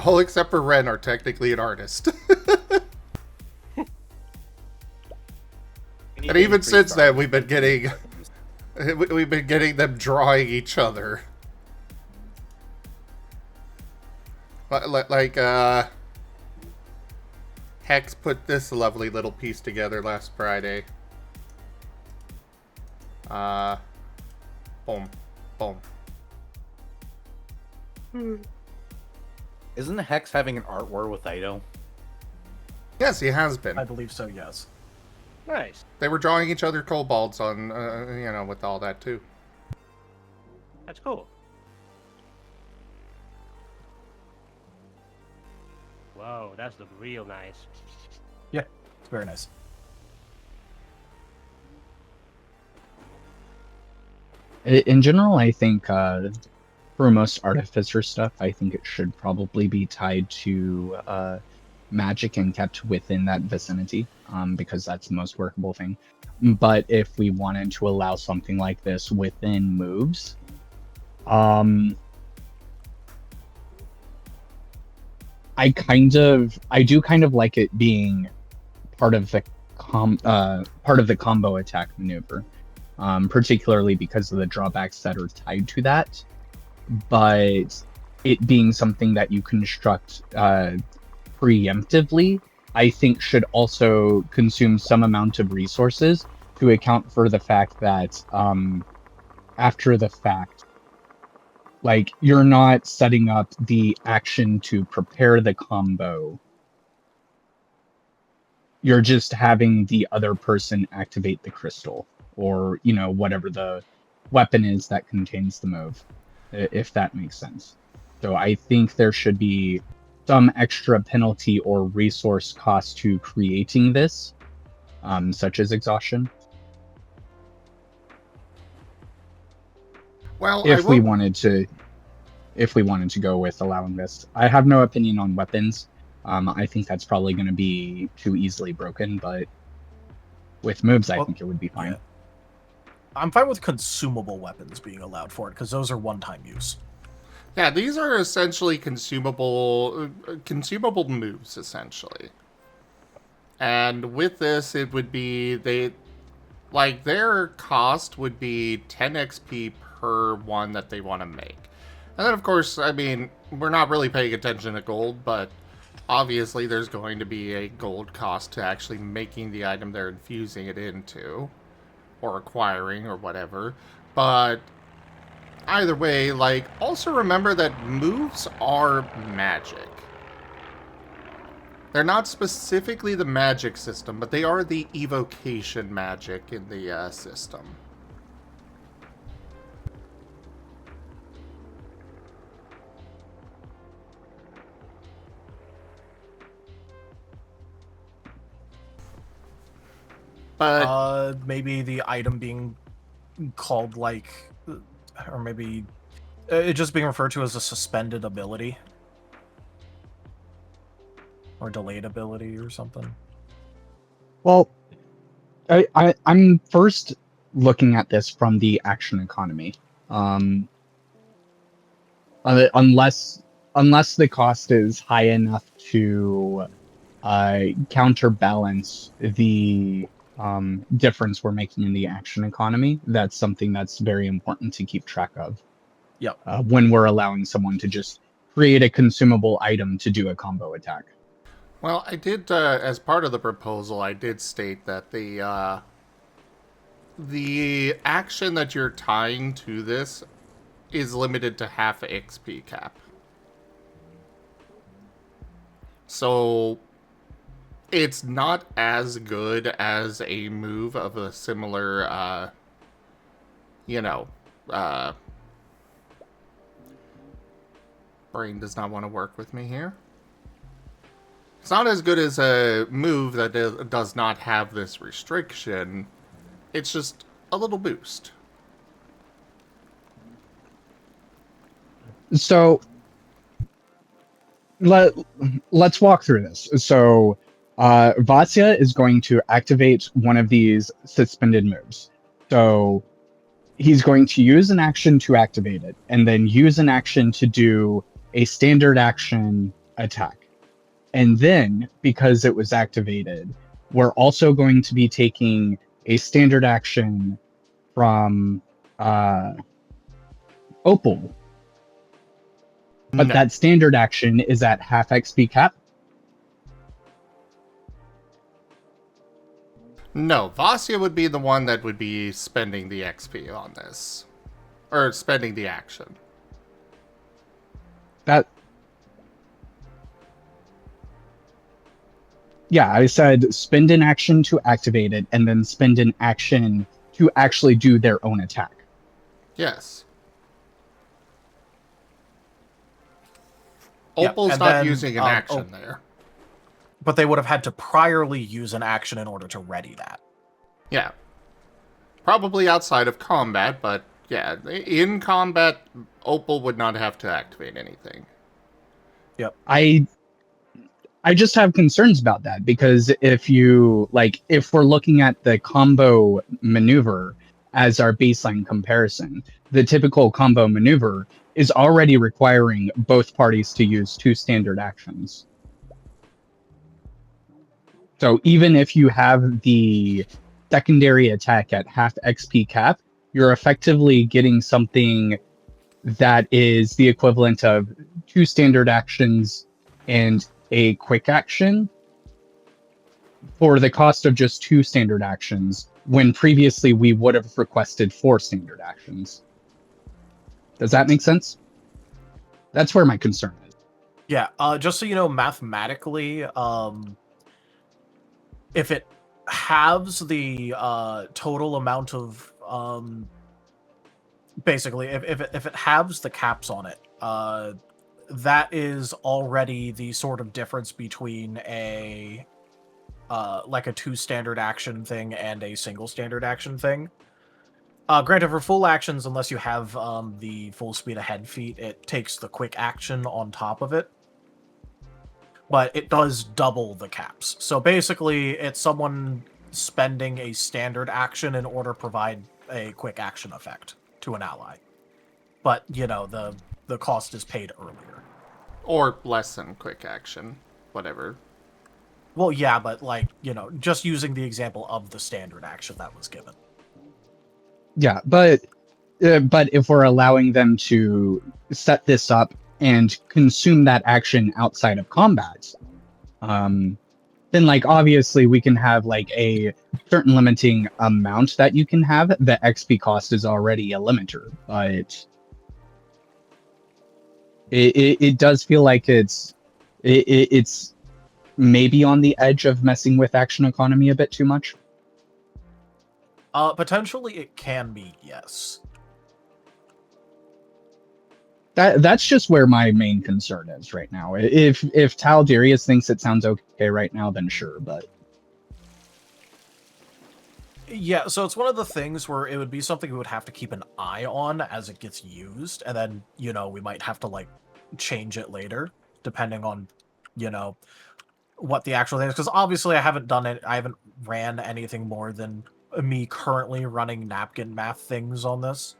Speaker 1: All except for Ren are technically an artist. And even since then, we've been getting them drawing each other. Like, Hex put this lovely little piece together last Friday. Boom. Boom.
Speaker 3: Isn't Hex having an art war with Ido?
Speaker 1: Yes, he has been.
Speaker 2: I believe so, yes.
Speaker 4: Nice.
Speaker 1: They were drawing each other kobolds on, with all that too.
Speaker 4: That's cool. Whoa, that's the real nice.
Speaker 2: Yeah, it's very nice.
Speaker 5: In general, I think for most artificer stuff, I think it should probably be tied to magic and kept within that vicinity, because that's the most workable thing. But if we wanted to allow something like this within moves, I do kind of like it being part of the combo attack maneuver, particularly because of the drawbacks that are tied to that. But it being something that you construct preemptively, I think should also consume some amount of resources to account for the fact that after the fact, like, you're not setting up the action to prepare the combo. You're just having the other person activate the crystal, or, whatever the weapon is that contains the move, if that makes sense. So I think there should be some extra penalty or resource cost to creating this, such as exhaustion.
Speaker 1: Well,
Speaker 5: if we wanted to go with allowing this, I have no opinion on weapons. I think that's probably going to be too easily broken, but with moves, I think it would be fine.
Speaker 2: Yeah. I'm fine with consumable weapons being allowed for it, because those are one-time use.
Speaker 1: Yeah, these are essentially consumable moves, essentially. And with this, it would be their cost would be 10 XP per one that they want to make. And then, of course, I mean, we're not really paying attention to gold, but obviously there's going to be a gold cost to actually making the item they're infusing it into, or acquiring, or whatever. But either way, like, also remember that moves are magic. They're not specifically the magic system, but they are the evocation magic in the system. But
Speaker 2: Maybe the item being called like, or maybe it just being referred to as a suspended ability. Or delayed ability or something.
Speaker 5: Well, I'm first looking at this from the action economy. Unless the cost is high enough to counterbalance the difference we're making in the action economy, that's something that's very important to keep track of.
Speaker 2: Yep.
Speaker 5: When we're allowing someone to just create a consumable item to do a combo attack.
Speaker 1: well, I did, as part of the proposal, I did state that the action that you're tying to this is limited to half XP cap. So it's not as good as a move of a similar, brain does not want to work with me here. It's not as good as a move that does not have this restriction. It's just a little boost.
Speaker 5: So let's walk through this. So Vasya is going to activate one of these suspended moves. So he's going to use an action to activate it, and then use an action to do a standard action attack. And then, because it was activated, we're also going to be taking a standard action from Opal. But
Speaker 1: No.
Speaker 5: that standard action is at half XP cap.
Speaker 1: No, Vasya would be the one that would be spending the XP on this. Or spending the action.
Speaker 5: Yeah, I said spend an action to activate it, and then spend an action to actually do their own attack.
Speaker 1: Yes.
Speaker 2: Yep,
Speaker 1: Opal's
Speaker 2: and
Speaker 1: not
Speaker 2: then,
Speaker 1: using an action there.
Speaker 2: But they would have had to priorly use an action in order to ready that.
Speaker 1: Yeah. Probably outside of combat, but yeah, in combat, Opal would not have to activate anything.
Speaker 2: Yep.
Speaker 5: I just have concerns about that, because if we're looking at the combo maneuver as our baseline comparison, the typical combo maneuver is already requiring both parties to use 2 standard actions. So even if you have the secondary attack at half XP cap, you're effectively getting something that is the equivalent of 2 standard actions and a quick action for the cost of just 2 standard actions, when previously we would have requested 4 standard actions. Does that make sense? That's where my concern is.
Speaker 2: Yeah, just so you know, mathematically, if it halves the total amount of basically, if it halves the caps on it, that is already the sort of difference between a like a 2 standard action thing and a single standard action thing. Granted, for full actions, unless you have the full speed ahead feat, it takes the quick action on top of it. But it does double the caps. So basically, it's someone spending a standard action in order to provide a quick action effect to an ally. But, you know, the cost is paid earlier.
Speaker 1: Or less than quick action. Whatever.
Speaker 2: Well, yeah, but, like, you know, just using the example of the standard action that was given.
Speaker 5: Yeah, but but if we're allowing them to set this up and consume that action outside of combat, then like obviously we can have like a certain limiting amount that you can have. The XP cost is already a limiter, but it does feel like it's maybe on the edge of messing with action economy a bit too much.
Speaker 2: Potentially it can be, yes.
Speaker 5: That's just where my main concern is right now. If Tal Darius thinks it sounds okay right now, then sure, but
Speaker 2: Yeah, so it's one of the things where it would be something we would have to keep an eye on as it gets used, and then, you know, we might have to, like, change it later, depending on, you know, what the actual thing is. Because obviously I haven't done it, I haven't ran anything more than me currently running napkin math things on this.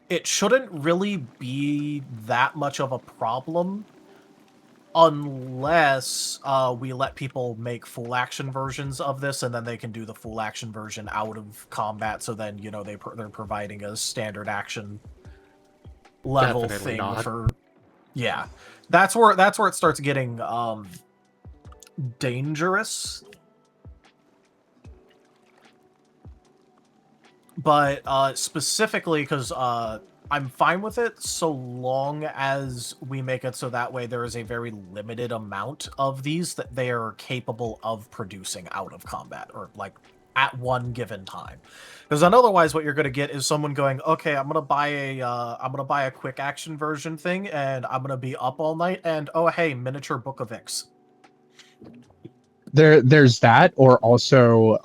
Speaker 2: It shouldn't really be that much of a problem unless we let people make full action versions of this, and then they can do the full action version out of combat. So then, you know, they're providing a standard action level
Speaker 1: Definitely
Speaker 2: thing
Speaker 1: not.
Speaker 2: for. Yeah, that's where it starts getting dangerous. But specifically, because I'm fine with it so long as we make it so that way there is a very limited amount of these that they are capable of producing out of combat, or like at one given time. Because then otherwise what you're going to get is someone going, okay, I'm going to buy a quick action version thing, and I'm going to be up all night, and oh hey, miniature Book of Ix.
Speaker 5: there's that, or also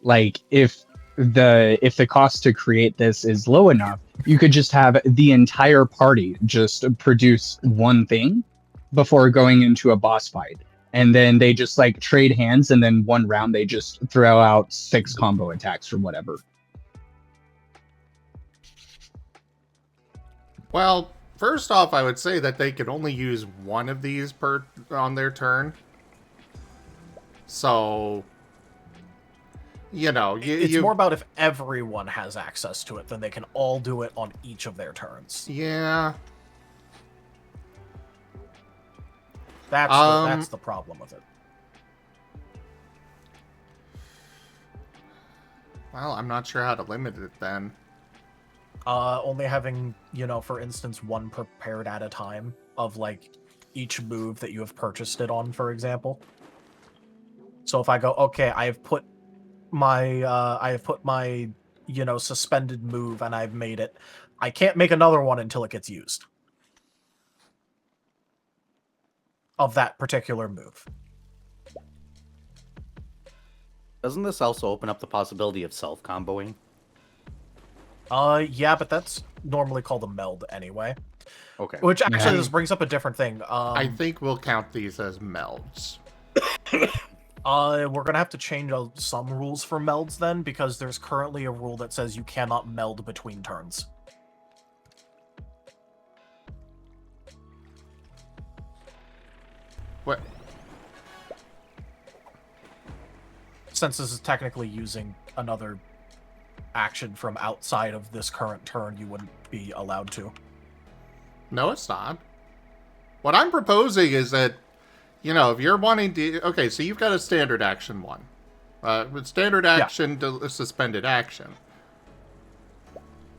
Speaker 5: like if the cost to create this is low enough, you could just have the entire party just produce one thing before going into a boss fight, and then they just like trade hands, and then one round they just throw out 6 combo attacks or whatever.
Speaker 1: Well, first off, I would say that they could only use one of these on their turn. So, you know,
Speaker 2: It's more about if everyone has access to it, then they can all do it on each of their turns.
Speaker 1: Yeah.
Speaker 2: That's the problem with it.
Speaker 1: Well, I'm not sure how to limit it then.
Speaker 2: Only having, you know, for instance, one prepared at a time of like each move that you have purchased it on, for example. So if I go, okay, I have put my you know, suspended move and I've made it, I can't make another one until it gets used of that particular move.
Speaker 3: Doesn't this also open up the possibility of self-comboing?
Speaker 2: Yeah, but that's normally called a meld anyway.
Speaker 3: Okay.
Speaker 2: Which actually,
Speaker 1: Yeah.
Speaker 2: this brings up a different thing.
Speaker 1: I think we'll count these as melds.
Speaker 2: We're gonna have to change some rules for melds then, because there's currently a rule that says you cannot meld between turns.
Speaker 1: What?
Speaker 2: Since this is technically using another action from outside of this current turn, you wouldn't be allowed to.
Speaker 1: No, it's not. What I'm proposing is that, you know, if you're wanting to... Okay, so you've got a standard action one. With standard action to suspended action.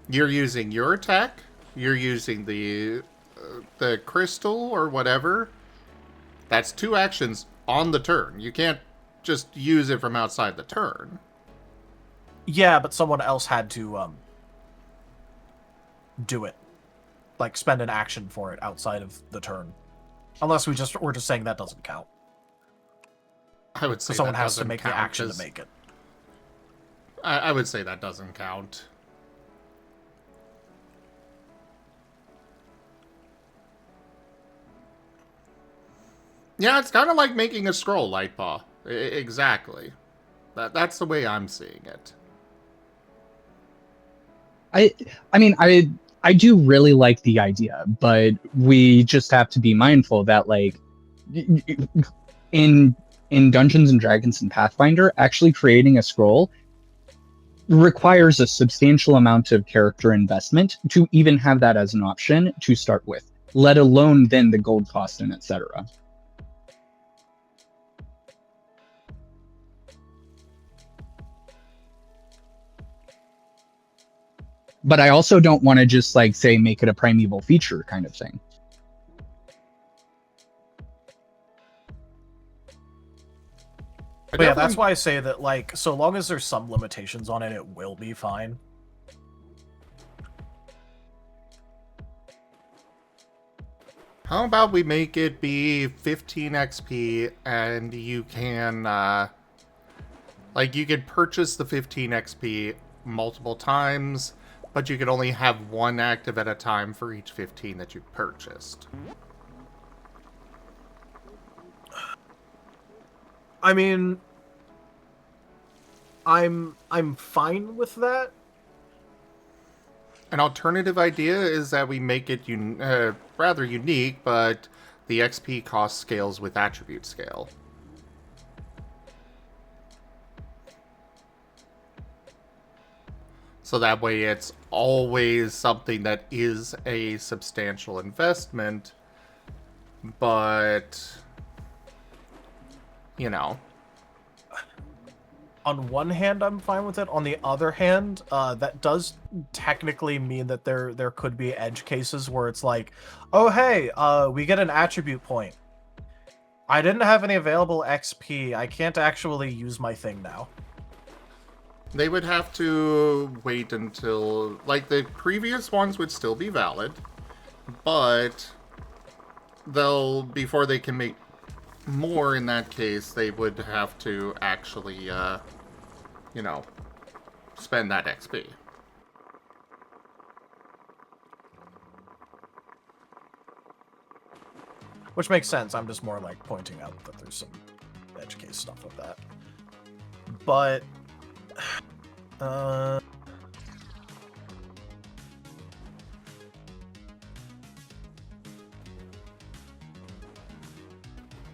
Speaker 1: You're using your attack. You're using the crystal or whatever. That's 2 actions on the turn. You can't just use it from outside the turn.
Speaker 2: Yeah, but someone else had to do it. Like, spend an action for it outside of the turn. Unless we're just saying that doesn't count.
Speaker 1: I would say
Speaker 2: So someone
Speaker 1: that
Speaker 2: has to
Speaker 1: doesn't
Speaker 2: make the
Speaker 1: count,
Speaker 2: action to
Speaker 1: 'cause
Speaker 2: make it.
Speaker 1: I would say that doesn't count. Yeah, it's kind of like making a scroll, Lightpaw. Exactly. That's the way I'm seeing it.
Speaker 5: I mean, I do really like the idea, but we just have to be mindful that like in Dungeons and Dragons and Pathfinder, actually creating a scroll requires a substantial amount of character investment to even have that as an option to start with, let alone then the gold cost and etc. But I also don't want to just like say make it a primeval feature kind of thing.
Speaker 2: But yeah, that's why I say that, like, so long as there's some limitations on it, it will be fine.
Speaker 1: How about we make it be 15 XP and you can, like, you could purchase the 15 XP multiple times, but you could only have one active at a time for each 15 that you purchased.
Speaker 2: I mean, I'm fine with that.
Speaker 1: An alternative idea is that we make it rather unique, but the XP cost scales with attribute scale. So that way it's always something that is a substantial investment, but, you know.
Speaker 2: On one hand, I'm fine with it. On the other hand, that does technically mean that there could be edge cases where it's like, oh hey, we get an attribute point. I didn't have any available XP. I can't actually use my thing now.
Speaker 1: They would have to wait until, like, the previous ones would still be valid, but before they can make more in that case, they would have to actually, you know, spend that XP.
Speaker 2: Which makes sense. I'm just more like pointing out that there's some edge case stuff with that. But,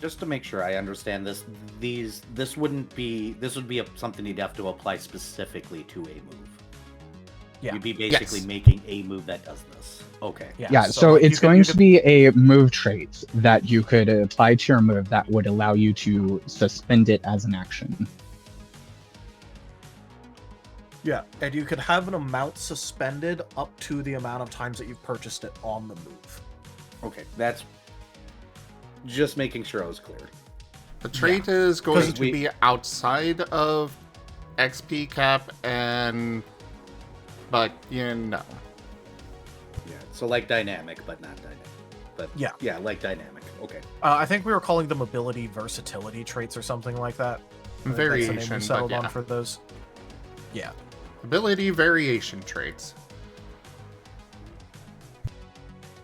Speaker 3: Just to make sure I understand this, this would be something you'd have to apply specifically to a move.
Speaker 2: yeah.
Speaker 3: You'd be basically making a move that does this. Okay.
Speaker 5: Yeah, so
Speaker 2: like,
Speaker 5: it's going to be a move trait that you could apply to your move that would allow you to suspend it as an action.
Speaker 2: Yeah, and you could have an amount suspended up to the amount of times that you've purchased it on the move.
Speaker 3: Okay, that's just making sure I was clear.
Speaker 1: The trait is going to be outside of XP cap but, you know.
Speaker 3: Yeah, so like dynamic, but not dynamic. But yeah, like dynamic. Okay.
Speaker 2: I think we were calling them ability versatility traits or something like that.
Speaker 1: Variation,
Speaker 2: that's the name we settled
Speaker 1: but
Speaker 2: on
Speaker 1: yeah.
Speaker 2: for those. Yeah.
Speaker 1: Ability variation traits.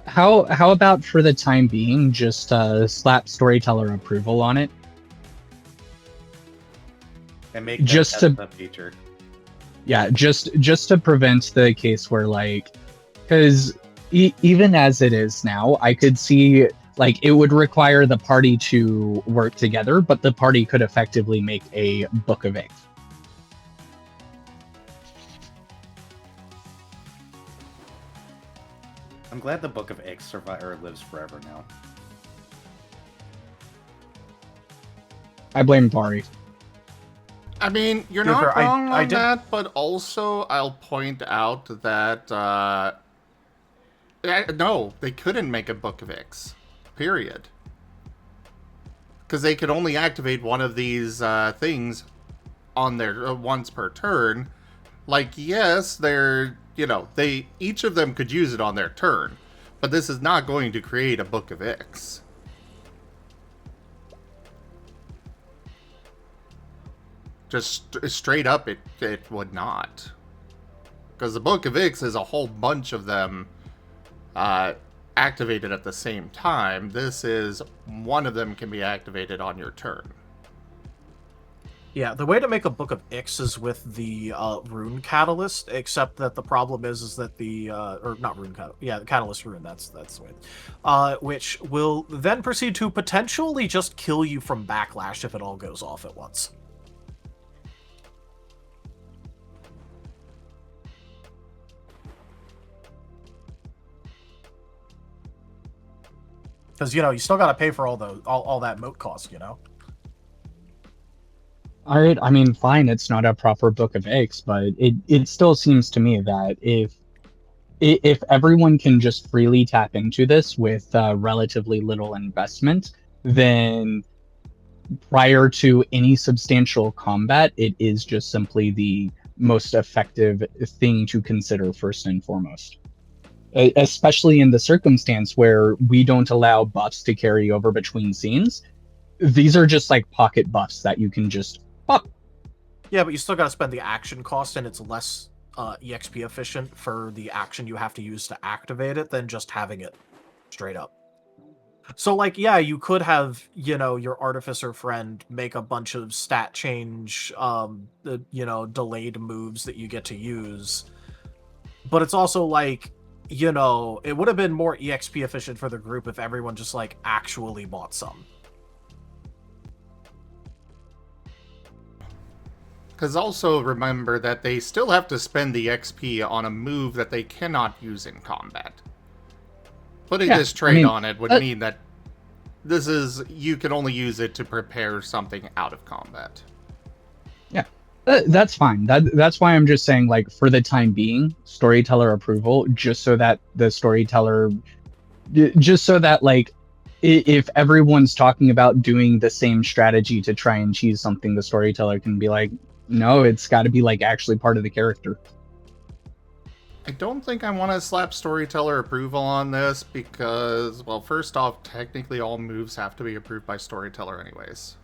Speaker 5: How about for the time being, just slap storyteller approval on it?
Speaker 3: And make that
Speaker 5: Just
Speaker 3: a feature.
Speaker 5: Yeah, just to prevent the case where, like, because even as it is now, I could see, like, it would require the party to work together, but the party could effectively make a Book of Ix.
Speaker 3: I'm glad the Book of Ix lives forever now.
Speaker 5: I blame Vari.
Speaker 1: I mean, you're
Speaker 2: Yeah,
Speaker 1: not
Speaker 2: I
Speaker 1: wrong on
Speaker 2: did-
Speaker 1: that, but also I'll point out that, no, they couldn't make a Book of Ix. Period. Because they could only activate one of these things on their once per turn. Like, yes, they're, you know, each of them could use it on their turn, but this is not going to create a Book of Ix. Just straight up, it would not. Because the Book of Ix is a whole bunch of them activated at the same time. This is one of them can be activated on your turn.
Speaker 2: Yeah, the way to make a Book of Ix is with the rune catalyst, except that the problem is that the or not rune catalyst, yeah, the catalyst rune. That's the way, which will then proceed to potentially just kill you from backlash if it all goes off at once. Because, you know, you still got to pay for all that moat cost, you know?
Speaker 5: All right, I mean, fine, it's not a proper book of eggs, but it still seems to me that if everyone can just freely tap into this with relatively little investment, then prior to any substantial combat, it is just simply the most effective thing to consider first and foremost. Especially in the circumstance where we don't allow buffs to carry over between scenes. These are just like pocket buffs that you can just pop.
Speaker 2: Yeah, but you still got to spend the action cost, and it's less EXP efficient for the action you have to use to activate it than just having it straight up. So, like, yeah, you could have, you know, your artificer friend make a bunch of stat change, you know, delayed moves that you get to use. But it's also like, you know, it would have been more EXP efficient for the group if everyone just, like, actually bought some.
Speaker 1: Because also remember that they still have to spend the XP on a move that they cannot use in combat. Putting
Speaker 5: Yeah,
Speaker 1: this trait
Speaker 5: I mean,
Speaker 1: on it would mean that you can only use it to prepare something out of combat.
Speaker 5: Yeah, that's fine. That's why I'm just saying, like, for the time being, storyteller approval, just so that the storyteller, just so that, like, if everyone's talking about doing the same strategy to try and cheese something, the storyteller can be like, no, it's got to be, like, actually part of the character.
Speaker 1: I don't think I want to slap storyteller approval on this because, well, first off, technically all moves have to be approved by storyteller anyways.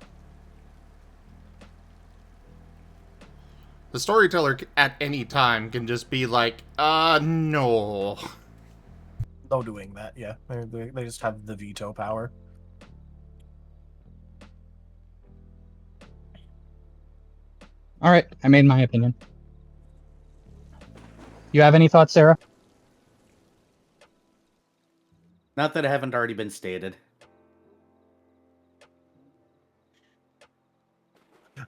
Speaker 1: The storyteller at any time can just be like, no.
Speaker 2: No doing that, yeah. They just have the veto power.
Speaker 5: All right, I made my opinion. You have any thoughts, Sarah?
Speaker 3: Not that it haven't already been stated.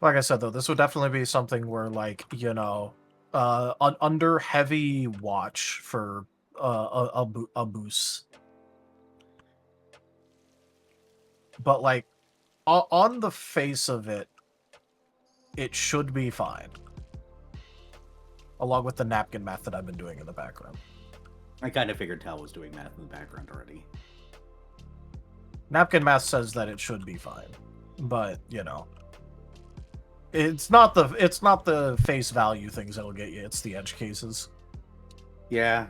Speaker 2: Like I said, though, this would definitely be something where, like, you know, under heavy watch for a boost. But, like, on the face of it, it should be fine. Along with the napkin math that I've been doing in the background.
Speaker 3: I kind of figured Tal was doing math in the background already.
Speaker 2: Napkin math says that it should be fine. But, you know. It's not the face value things that'll get you, it's the edge cases.
Speaker 3: Yeah.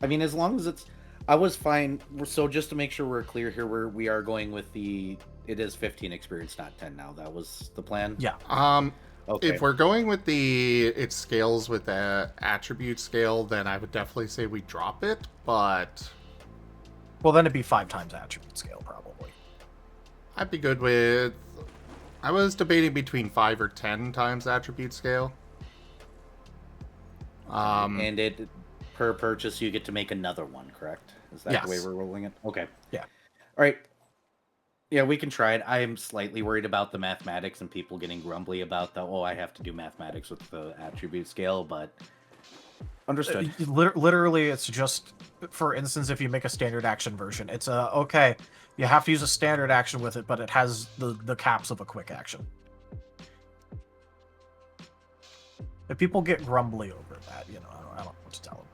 Speaker 3: I mean, as long as it's... I was fine. So just to make sure we're clear here, we are going with the... It is 15 experience, not 10 now. That was the plan?
Speaker 2: Yeah.
Speaker 3: Okay.
Speaker 1: If we're going with it scales with the attribute scale, then I would definitely say we drop it, but...
Speaker 2: Well, then it'd be 5 times attribute scale, probably.
Speaker 1: I'd be good with... I was debating between 5 or 10 times attribute scale.
Speaker 3: And it per purchase you get to make another one, correct? Is that the way
Speaker 2: Yes.
Speaker 3: we're rolling it? Okay.
Speaker 2: Yeah.
Speaker 3: All right. Yeah, we can try it. I am slightly worried about the mathematics and people getting grumbly about I have to do mathematics with the attribute scale, but understood.
Speaker 2: Literally, it's just, for instance, if you make a standard action version, it's okay, you have to use a standard action with it, but it has the caps of a quick action. If people get grumbly over that, you know, I don't know what to tell them.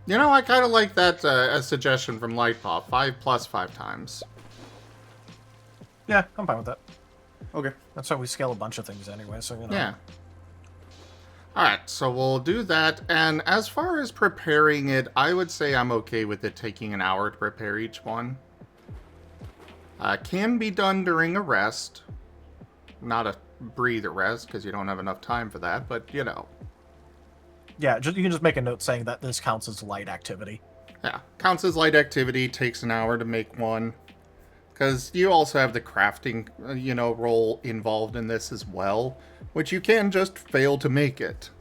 Speaker 1: You know, I kind of like that a suggestion from Lightpop. 5 plus 5 times.
Speaker 2: Yeah, I'm fine with that.
Speaker 3: Okay.
Speaker 2: That's how we scale a bunch of things anyway, so, you know.
Speaker 1: Yeah. Alright, so we'll do that. And as far as preparing it, I would say I'm okay with it taking an hour to prepare each one. Can be done during a rest. Not a breather rest, because you don't have enough time for that, but, you know.
Speaker 2: Yeah, you can just make a note saying that this counts as light activity.
Speaker 1: Yeah, counts as light activity, takes an hour to make one. Because you also have the crafting, role involved in this as well, which you can just fail to make it.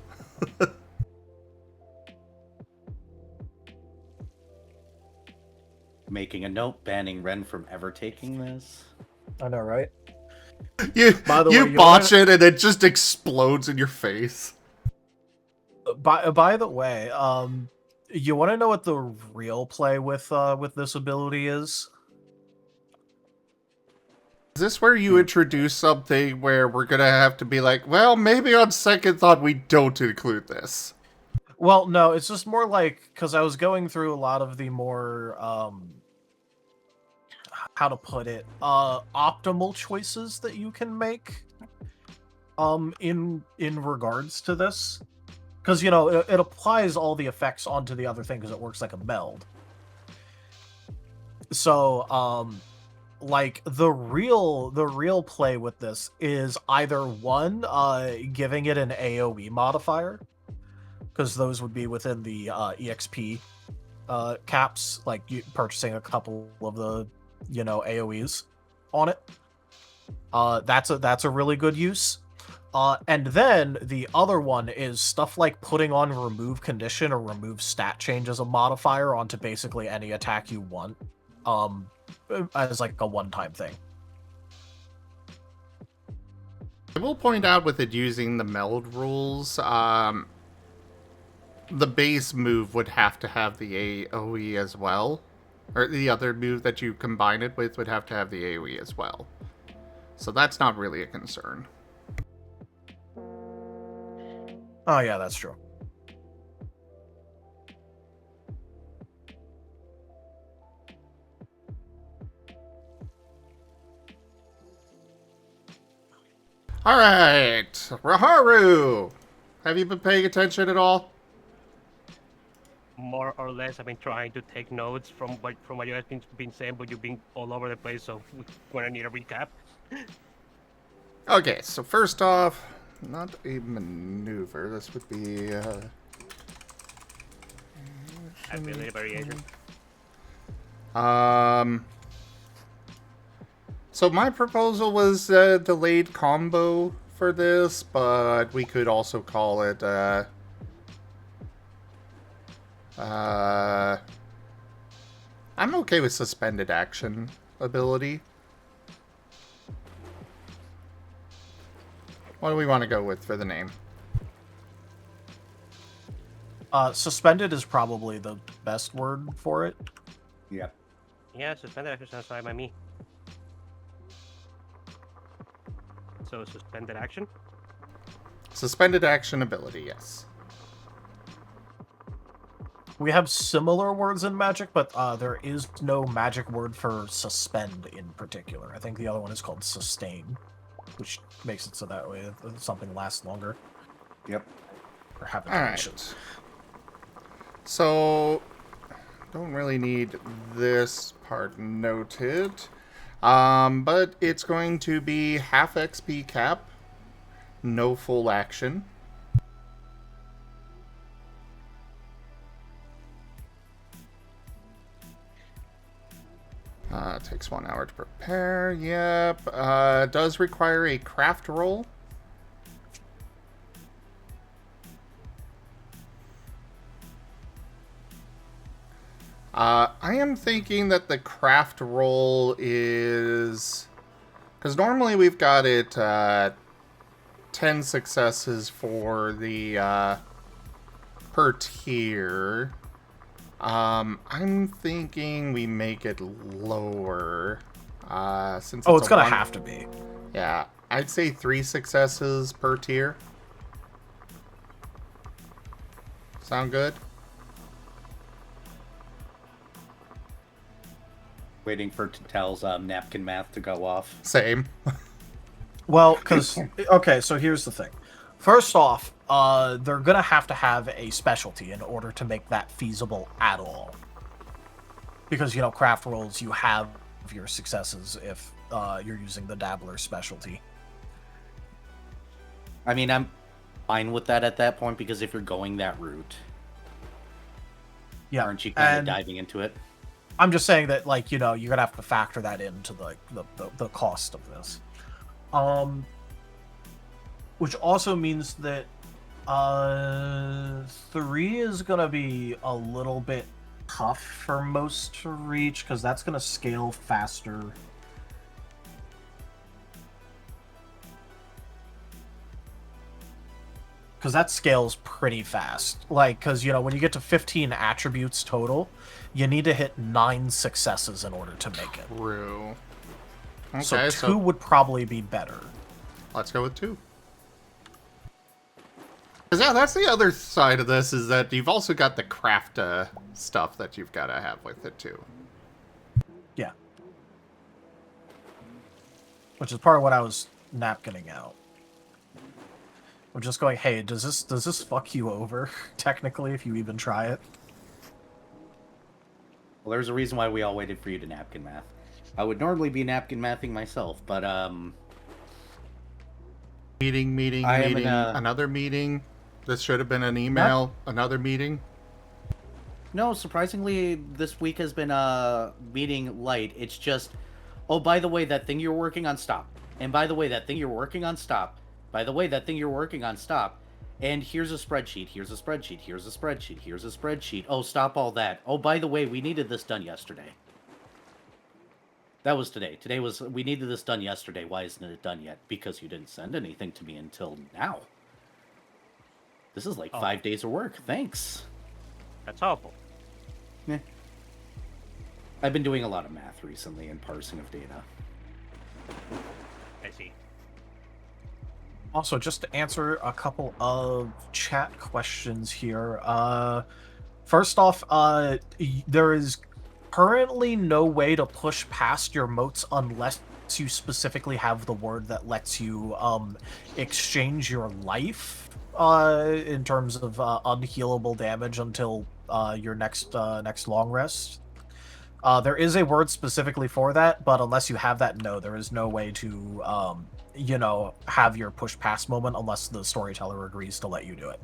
Speaker 3: Making a note, banning Ren from ever taking this.
Speaker 2: I know, right?
Speaker 1: You
Speaker 2: By the way, you
Speaker 1: botch it and it just explodes in your face.
Speaker 2: By the way, you want to know what the real play with this ability is?
Speaker 1: Is this where you introduce something where we're gonna have to be like, well, maybe on second thought we don't include this?
Speaker 2: Well, no, it's just more like, because I was going through a lot of the more, how to put it, optimal choices that you can make, in regards to this. Because, you know, it applies all the effects onto the other thing because it works like a meld. So, like, the real play with this is either one, giving it an AoE modifier, because those would be within the EXP caps, like you purchasing a couple of the, you know, AoEs on it. That's a really good use. And then the other one is stuff like putting on remove condition or remove stat change as a modifier onto basically any attack you want, as like a one-time thing.
Speaker 1: I will point out with it using the meld rules, the base move would have to have the AoE as well. Or the other move that you combine it with would have to have the AoE as well. So that's not really a concern.
Speaker 2: Oh yeah, that's true.
Speaker 1: Alright, Raharu! Have you been paying attention at all?
Speaker 4: More or less, I've been trying to take notes from what you guys been saying, but you've been all over the place, so we're gonna need a recap.
Speaker 1: Okay, so first off, not a maneuver. This would be,
Speaker 4: Ability variation.
Speaker 1: So my proposal was a delayed combo for this, but we could also call it, I'm okay with suspended action ability. What do we want to go with for the name?
Speaker 2: Suspended is probably the best word for it.
Speaker 3: Yep.
Speaker 4: Yeah, suspended action sounds fine by me. So suspended action?
Speaker 1: Suspended action ability, yes.
Speaker 2: We have similar words in Magic, but there is no magic word for suspend in particular. I think the other one is called sustain, which makes it so that way something lasts longer.
Speaker 3: Yep.
Speaker 2: Or have
Speaker 1: All right. So, don't really need this part noted. But it's going to be half XP cap, no full action. Takes 1 hour to prepare. Yep. Does require a craft roll. I am thinking that the craft roll is... Because normally we've got it 10 successes for the per tier. I'm thinking we make it lower. Since
Speaker 2: it's gonna have to be.
Speaker 1: Yeah, I'd say 3 successes per tier. Sound good?
Speaker 3: Waiting for Tatel's napkin math to go off.
Speaker 1: Same.
Speaker 2: Well, because okay, so here's the thing. First off, they're gonna have to have a specialty in order to make that feasible at all. Because, you know, craft rolls, you have your successes if you're using the dabbler specialty.
Speaker 3: I mean, I'm fine with that at that point, because if you're going that route,
Speaker 2: Yeah,
Speaker 3: aren't you kind of
Speaker 2: and
Speaker 3: diving into it?
Speaker 2: I'm just saying that, like, you know, you're gonna have to factor that into the cost of this. Which also means that 3 is gonna be a little bit tough for most to reach, because that's gonna scale faster. Because that scales pretty fast. Like, because, you know, when you get to 15 attributes total, you need to hit 9 successes in order to make it.
Speaker 1: True.
Speaker 2: So 2 would probably be better.
Speaker 1: Let's go with 2. 'Cause yeah, that's the other side of this, is that you've also got the craft stuff that you've got to have with it too.
Speaker 2: Yeah. Which is part of what I was napkining out. We're just going, hey, does this fuck you over, technically, if you even try it?
Speaker 3: Well, there's a reason why we all waited for you to napkin math. I would normally be napkin mathing myself, but
Speaker 1: Meeting, another meeting. This should have been an email, another meeting.
Speaker 3: No, surprisingly, this week has been meeting light. It's just, oh, by the way, that thing you're working on, stop. And by the way, that thing you're working on, stop. By the way, that thing you're working on, stop. And here's a spreadsheet, here's a spreadsheet, here's a spreadsheet, here's a spreadsheet. Oh, stop all that. Oh, by the way, we needed this done yesterday. That was today. We needed this done yesterday. Why isn't it done yet? Because you didn't send anything to me until now. This is like 5 days of work. Thanks.
Speaker 4: That's awful.
Speaker 3: Eh. I've been doing a lot of math recently and parsing of data.
Speaker 4: I see.
Speaker 2: Also, just to answer a couple of chat questions here. First off, there is currently no way to push past your moats unless you specifically have the word that lets you exchange your life in terms of unhealable damage until your next long rest. There is a word specifically for that, but unless you have that, no, there is no way to have your push past moment unless the storyteller agrees to let you do it.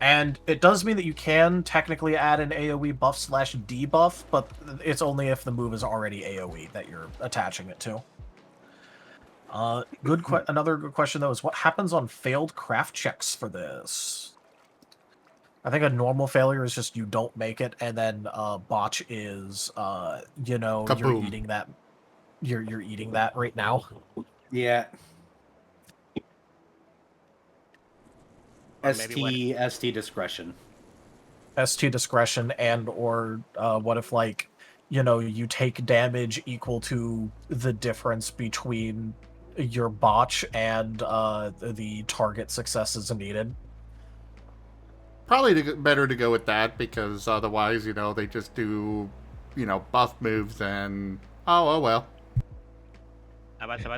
Speaker 2: And it does mean that you can technically add an AoE buff / debuff, but it's only if the move is already AoE that you're attaching it to. Another good question, though, is what happens on failed craft checks for this? I think a normal failure is just you don't make it, and then botch is, you're eating that. You're eating that right now.
Speaker 3: Yeah.
Speaker 4: Or
Speaker 3: ST discretion.
Speaker 2: ST discretion, and or what if you take damage equal to the difference between your botch and the target successes needed.
Speaker 1: Probably better to go with that, because otherwise, they just do, buff moves and oh well.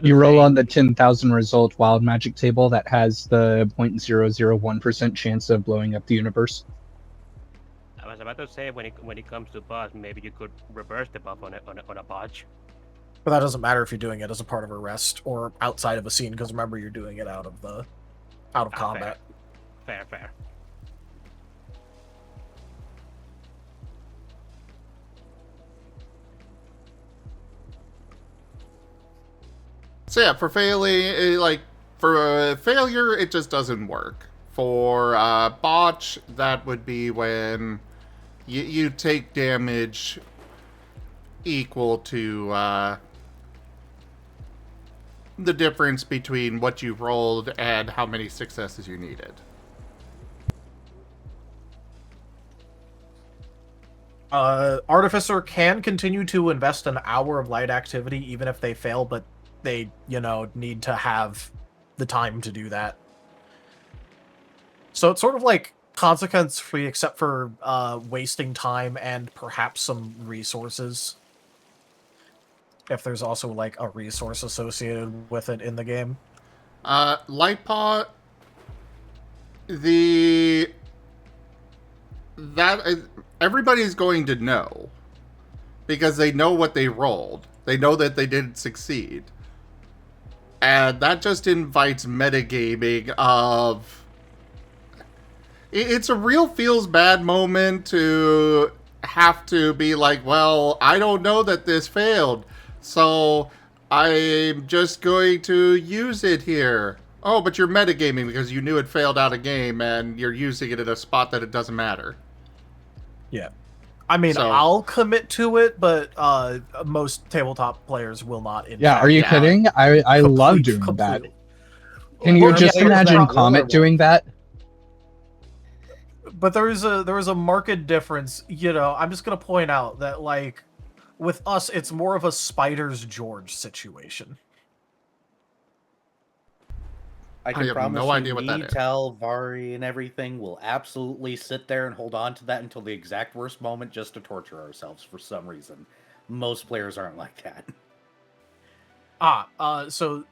Speaker 5: You roll on the 10,000 result wild magic table that has the 0.001% chance of blowing up the universe.
Speaker 4: I was about to say, when it comes to boss, maybe you could reverse the buff on a botch.
Speaker 2: But that doesn't matter if you're doing it as a part of a rest or outside of a scene, because remember, you're doing it out of combat.
Speaker 4: Fair.
Speaker 1: So yeah, for failing, for a failure, it just doesn't work. For botch, that would be when you take damage equal to the difference between what you rolled and how many successes you needed.
Speaker 2: Artificer can continue to invest an hour of light activity even if they fail, but they, need to have the time to do that. So it's sort of like consequence-free, except for wasting time and perhaps some resources. If there's also, a resource associated with it in the game.
Speaker 1: Lightpaw, everybody's going to know. Because they know what they rolled. They know that they didn't succeed. And that just invites metagaming of... It's a real feels bad moment to have to be like, well, I don't know that this failed, so I'm just going to use it here. Oh, but you're metagaming because you knew it failed out of game, and you're using it in a spot that it doesn't matter.
Speaker 2: Yeah. I mean, I'll commit to it, but most tabletop players will not.
Speaker 5: Yeah, are you kidding? I love doing that. Can you just imagine Comet doing that?
Speaker 2: But there is a marked difference. I'm just gonna point out that With us, it's more of a Spider's George situation.
Speaker 3: I can
Speaker 1: have
Speaker 3: promise
Speaker 1: no
Speaker 3: you,
Speaker 1: idea what that
Speaker 3: me,
Speaker 1: is.
Speaker 3: Tel, Vari, and everything will absolutely sit there and hold on to that until the exact worst moment just to torture ourselves for some reason. Most players aren't like that.
Speaker 2: So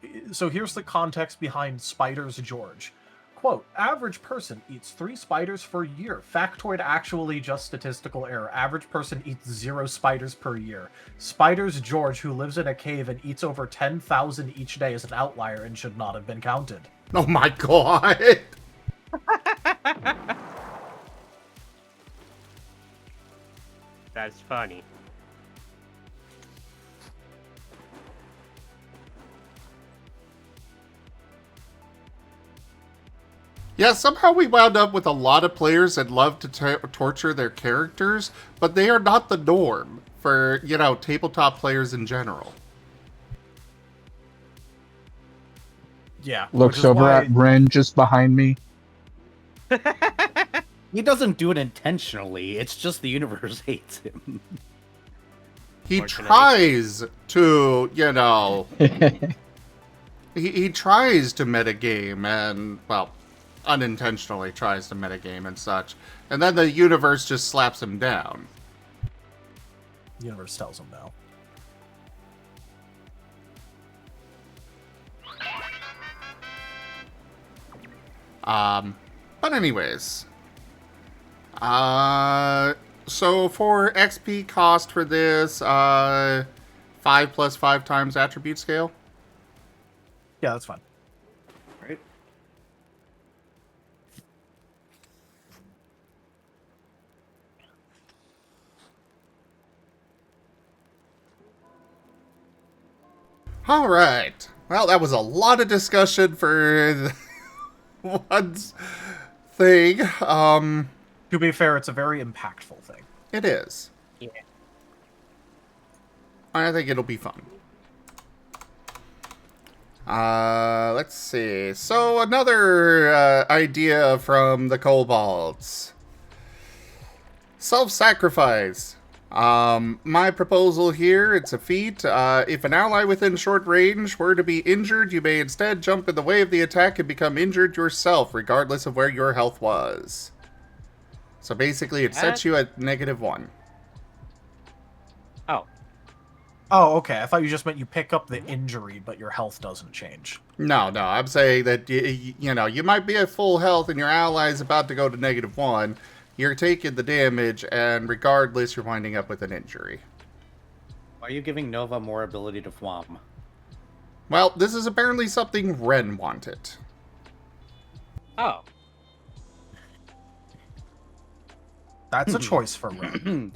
Speaker 2: here's the context behind Spider's George. Quote, average person eats 3 spiders per year. Factoid actually just statistical error. Average person eats 0 spiders per year. Spider's George, who lives in a cave and eats over 10,000 each day, is an outlier and should not have been counted.
Speaker 1: Oh my god!
Speaker 4: That's funny.
Speaker 1: Yeah, somehow we wound up with a lot of players that love to torture their characters, but they are not the norm for, you know, tabletop players in general.
Speaker 2: Yeah.
Speaker 5: Looks
Speaker 2: which is
Speaker 5: over
Speaker 2: why-
Speaker 5: at Ren just behind me.
Speaker 3: He doesn't do it intentionally. It's just the universe hates him.
Speaker 1: He
Speaker 4: Fortunately.
Speaker 1: tries to, you know, he tries to metagame and, well, unintentionally tries to metagame and such. And then the universe just slaps him down.
Speaker 2: The universe tells him no.
Speaker 1: But anyways. So for XP cost for this, 5 plus 5 times attribute scale.
Speaker 2: Yeah, that's fine.
Speaker 3: Right?
Speaker 1: All right. Well, that was a lot of discussion for one thing.
Speaker 2: To be fair, it's a very impactful thing.
Speaker 1: It is.
Speaker 4: Yeah.
Speaker 1: I think it'll be fun. Let's see. So another idea from the Kobolds. Self-sacrifice. My proposal here, it's a feat. If an ally within short range were to be injured, you may instead jump in the way of the attack and become injured yourself, regardless of where your health was. So basically, it sets you at -1.
Speaker 4: Oh,
Speaker 2: Oh, okay. I thought you just meant you pick up the injury, but your health doesn't change.
Speaker 1: No, I'm saying that, you know, you might be at full health and your ally is about to go to -1. You're taking the damage, and regardless, you're winding up with an injury.
Speaker 3: Why are you giving Nova more ability to Fwam?
Speaker 1: Well, this is apparently something Ren wanted.
Speaker 4: oh.
Speaker 2: That's a choice for Ren.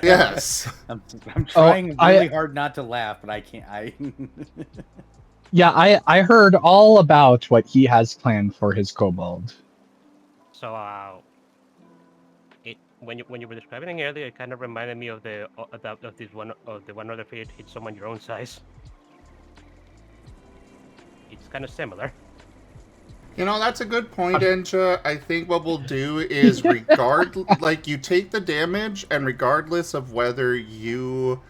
Speaker 1: Yes.
Speaker 3: I'm trying
Speaker 5: I-
Speaker 3: really hard not to laugh, but I can't.
Speaker 5: Yeah, I heard all about what he has planned for his kobold.
Speaker 4: So, when you were describing it earlier, it kind of reminded me of the one other figure hit someone your own size. It's kind of similar.
Speaker 1: You know, that's a good point, Enja. I think what we'll do is like, you take the damage, and regardless of whether you,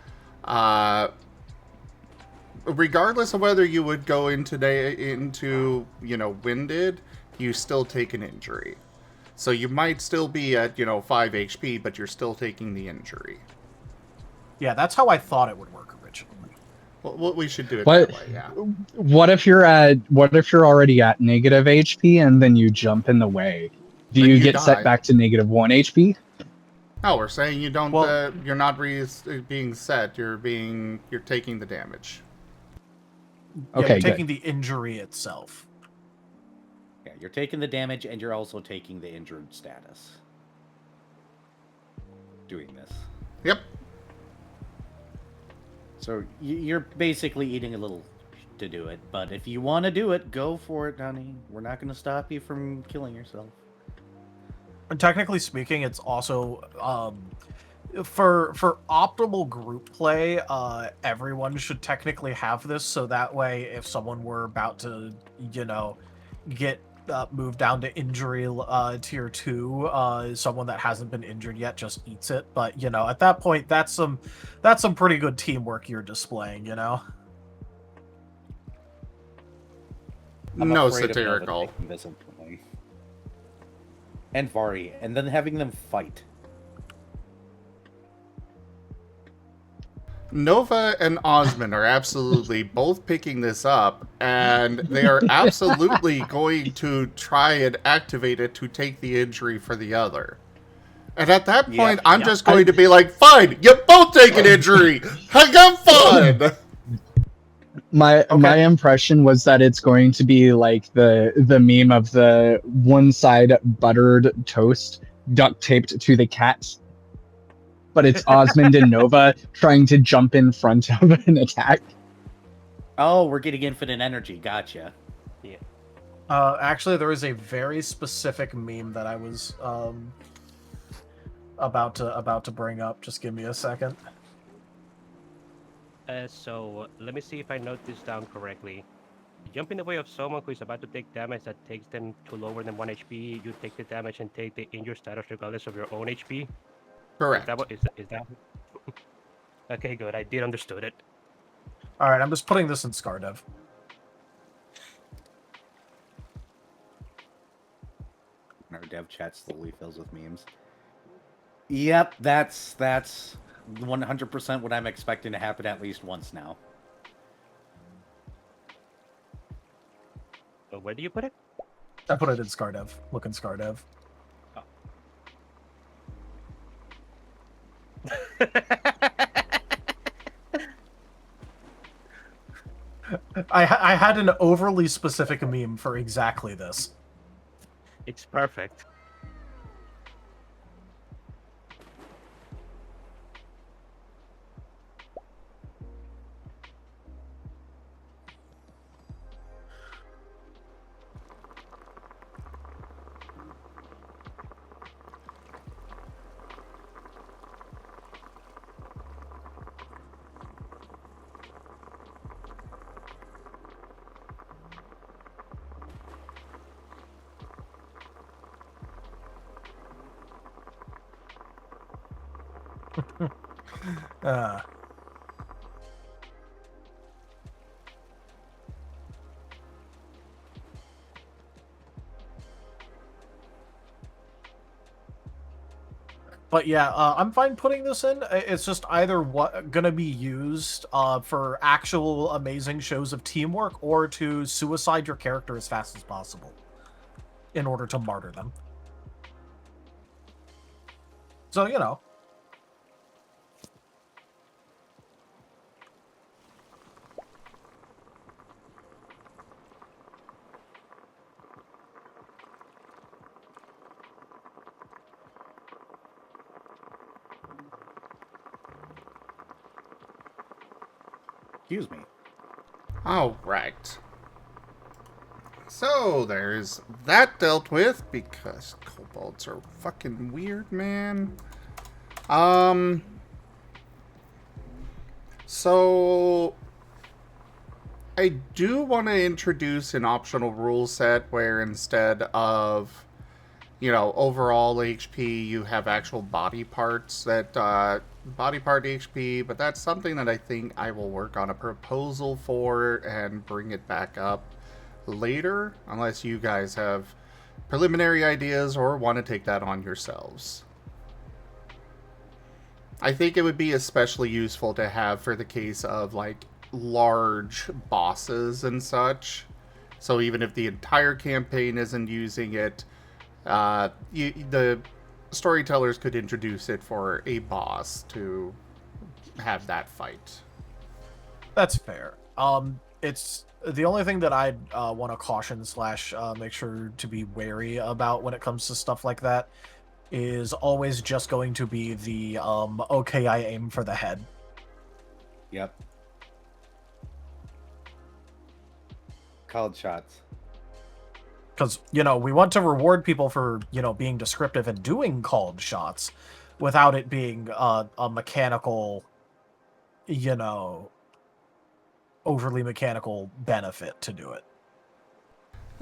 Speaker 1: would go into, you know, winded, you still take an injury. So you might still be at, you know, 5 HP, but you're still taking the injury.
Speaker 2: Yeah, that's how I thought it would work originally.
Speaker 1: Well, we should do it
Speaker 5: What-
Speaker 1: that way, yeah.
Speaker 5: What if you're already at negative HP and then you jump in the way? Do
Speaker 1: Then
Speaker 5: you
Speaker 1: you
Speaker 5: get
Speaker 1: die.
Speaker 5: set back to -1 HP?
Speaker 1: No, we're saying you don't.
Speaker 2: Well-
Speaker 1: You're not being set. You're taking the damage.
Speaker 2: Yeah,
Speaker 5: Okay,
Speaker 2: you're
Speaker 5: good.
Speaker 2: taking the injury itself.
Speaker 3: Yeah, you're taking the damage, and you're also taking the injured status. Doing this.
Speaker 1: Yep.
Speaker 3: So you're basically eating a little to do it, but if you want to do it, go for it, honey. We're not going to stop you from killing yourself.
Speaker 2: And technically speaking, it's also for optimal group play, everyone should technically have this, so that way if someone were about to, you know, get move down to injury tier 2. Someone that hasn't been injured yet just eats it. But you know, at that point, that's some pretty good teamwork you're displaying. You know.
Speaker 3: I'm
Speaker 1: No
Speaker 3: afraid of Nova
Speaker 1: satirical.
Speaker 3: taking this openly. And Vari, and then having them fight.
Speaker 1: Nova and Osmond are absolutely both picking this up, and they are absolutely going to try and activate it to take the injury for the other. And at that point, I'm just going to be like, fine, you both take an injury! Have fun!
Speaker 5: My impression was that it's going to be like the meme of the one side buttered toast duct taped to the cat, but it's Osmond and Nova trying to jump in front of an attack.
Speaker 3: Oh, we're getting infinite energy. Gotcha.
Speaker 4: Yeah.
Speaker 2: Actually, there is a very specific meme that I was about to bring up. Just give me a second.
Speaker 4: So let me see if I note this down correctly. You jump in the way of someone who is about to take damage that takes them to lower than 1 HP. You take the damage and take the injured status regardless of your own HP.
Speaker 1: Correct.
Speaker 4: Is that what is that? Okay, good. I did understood it.
Speaker 2: All right, I'm just putting this in ScarDev.
Speaker 3: Our dev chat slowly fills with memes. Yep, that's 100% what I'm expecting to happen at least once now.
Speaker 4: Where do you put it?
Speaker 2: I put it in ScarDev. Look in ScarDev. I had an overly specific meme for exactly this.
Speaker 4: It's perfect.
Speaker 2: But yeah, I'm fine putting this in. It's just either gonna be used for actual amazing shows of teamwork or to suicide your character as fast as possible in order to martyr them. So, you know.
Speaker 3: Excuse me.
Speaker 1: All right. So there's that dealt with because kobolds are fucking weird, man. So I do want to introduce an optional rule set where instead of, you know, overall HP, you have actual body parts that, body part HP, but that's something that I think I will work on a proposal for and bring it back up later, unless you guys have preliminary ideas or want to take that on yourselves. I think it would be especially useful to have for the case of, like, large bosses and such. So even if the entire campaign isn't using it, the storytellers could introduce it for a boss to have that fight.
Speaker 2: That's fair. It's the only thing that I'd want to caution / make sure to be wary about when it comes to stuff like that is always just going to be the okay, I aim for the head.
Speaker 3: Yep. Called shots.
Speaker 2: Because, you know, we want to reward people for, you know, being descriptive and doing called shots without it being a mechanical, you know, overly mechanical benefit to do it.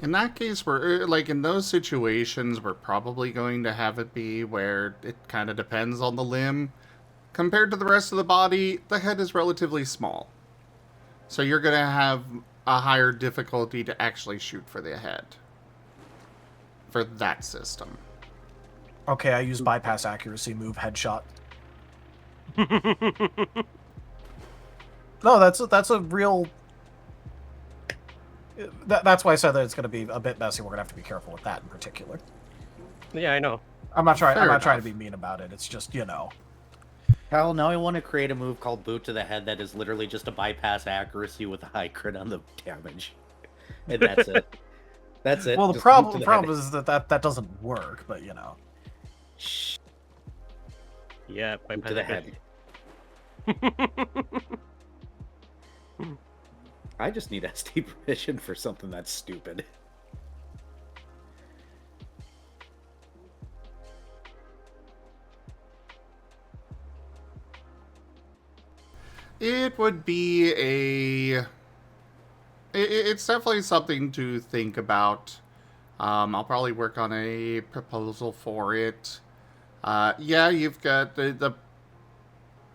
Speaker 1: In that case, we're like in those situations, we're probably going to have it be where it kind of depends on the limb. Compared to the rest of the body, the head is relatively small. So you're going to have a higher difficulty to actually shoot for the head. For that system.
Speaker 2: Okay, I use bypass accuracy, move headshot. No, that's a real... That's why I said that it's going to be a bit messy. We're going to have to be careful with that in particular.
Speaker 4: Yeah, I know.
Speaker 2: I'm not trying
Speaker 1: Fair
Speaker 2: to
Speaker 1: enough.
Speaker 2: be mean about it. It's just, you know.
Speaker 3: Kyle, now I want to create a move called Boot to the Head that is literally just a bypass accuracy with a high crit on the damage. And that's it. That's it.
Speaker 2: Well, the
Speaker 3: Just
Speaker 2: problem
Speaker 3: boot to the head.
Speaker 2: is that doesn't work, but you know.
Speaker 3: Shh.
Speaker 4: Yeah,
Speaker 3: Boot to the head. I just need SD permission for something that's stupid.
Speaker 1: It would be a... It's definitely something to think about. I'll probably work on a proposal for it. Yeah, you've got the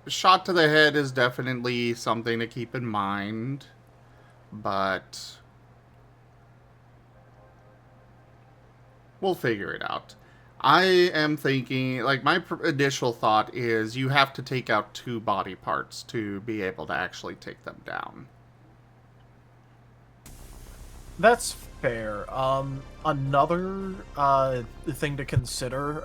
Speaker 1: shot to the head is definitely something to keep in mind, but we'll figure it out. I am thinking, like, my initial thought is you have to take out 2 body parts to be able to actually take them down.
Speaker 2: That's fair. Another thing to consider,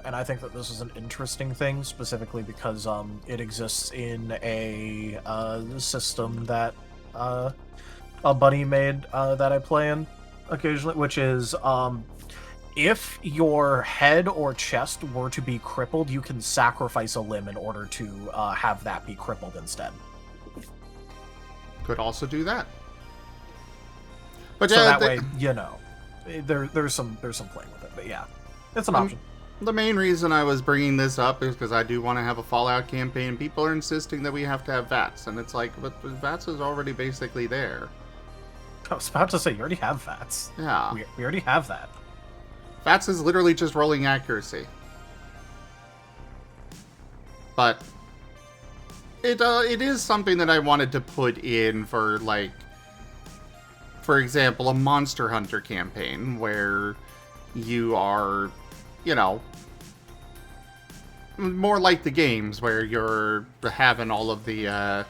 Speaker 2: and I think that this is an interesting thing, specifically because it exists in a system that a buddy made that I play in occasionally, which is if your head or chest were to be crippled, you can sacrifice a limb in order to have that be crippled instead.
Speaker 1: Could also do that. But
Speaker 2: So
Speaker 1: yeah,
Speaker 2: that way, you know, there's some playing with it, but yeah, it's an option.
Speaker 1: the main reason I was bringing this up is because I do want to have a Fallout campaign. People are insisting that we have to have VATS, and it's like, but VATS is already basically there.
Speaker 2: I was about to say, you already have VATS.
Speaker 1: Yeah.
Speaker 2: We already have that.
Speaker 1: VATS is literally just rolling accuracy. But it is something that I wanted to put in for, like, for example, a Monster Hunter campaign where you are, you know, more like the games where you're having all the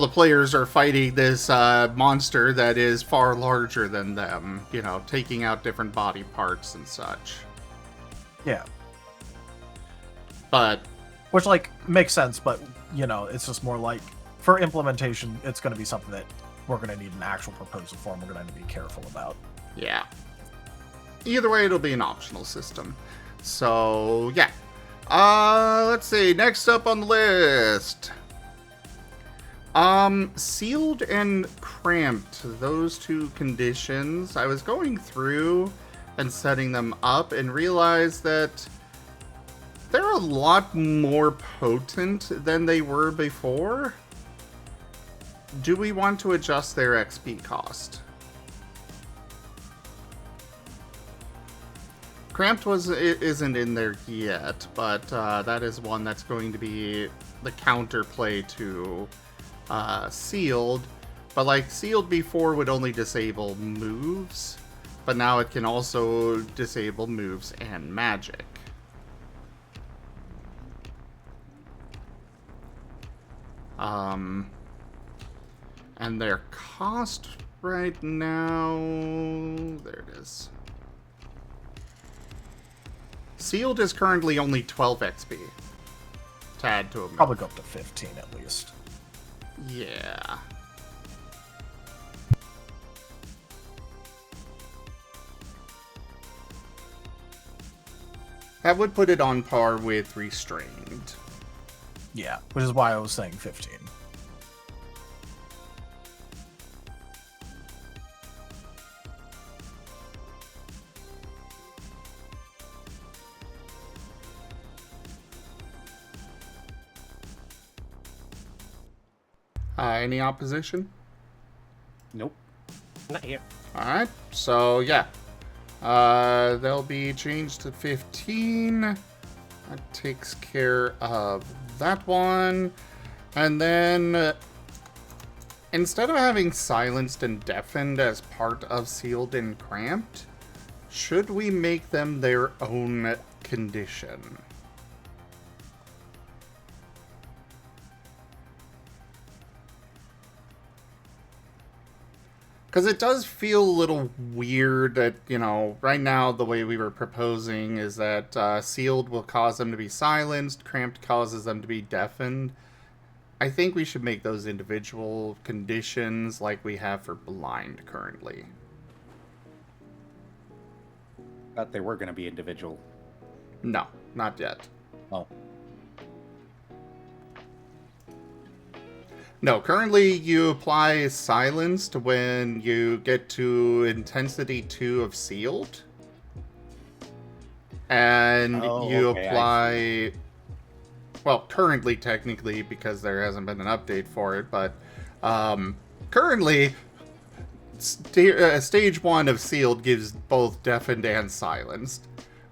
Speaker 1: players are fighting this monster that is far larger than them, you know, taking out different body parts and such.
Speaker 2: Yeah.
Speaker 1: But
Speaker 2: Which, like, makes sense, but, you know, it's just more like, for implementation, it's going to be something that we're going to need an actual proposal for, and we're going to be careful about.
Speaker 1: yeah. Either way, it'll be an optional system. So, yeah. Let's see. Next up on the list. Sealed and cramped. Those 2 conditions. I was going through and setting them up and realized that they're a lot more potent than they were before. Do we want to adjust their XP cost? Cramped isn't in there yet, but that is one that's going to be the counterplay to Sealed. But like Sealed before would only disable moves, but now it can also disable moves and magic. And their cost right now, there it is. Sealed is currently only 12 XP to add to a move.
Speaker 2: Probably go up to 15 at least.
Speaker 1: Yeah. That would put it on par with Restrained.
Speaker 2: Yeah, which is why I was saying 15.
Speaker 1: Any opposition?
Speaker 3: Nope.
Speaker 4: Not here.
Speaker 1: Alright, so yeah. They'll be changed to 15. That takes care of that one. And then, instead of having silenced and deafened as part of sealed and cramped, should we make them their own condition? Because it does feel a little weird that, you know, right now the way we were proposing is that sealed will cause them to be silenced, cramped causes them to be deafened. I think we should make those individual conditions like we have for blind currently.
Speaker 3: Thought they were going to be individual.
Speaker 1: No, not yet.
Speaker 3: Oh.
Speaker 1: No, currently you apply silenced when you get to intensity 2 of sealed. And you
Speaker 3: okay,
Speaker 1: apply... Well, currently, technically, because there hasn't been an update for it, but currently, stage 1 of sealed gives both deafened and silenced.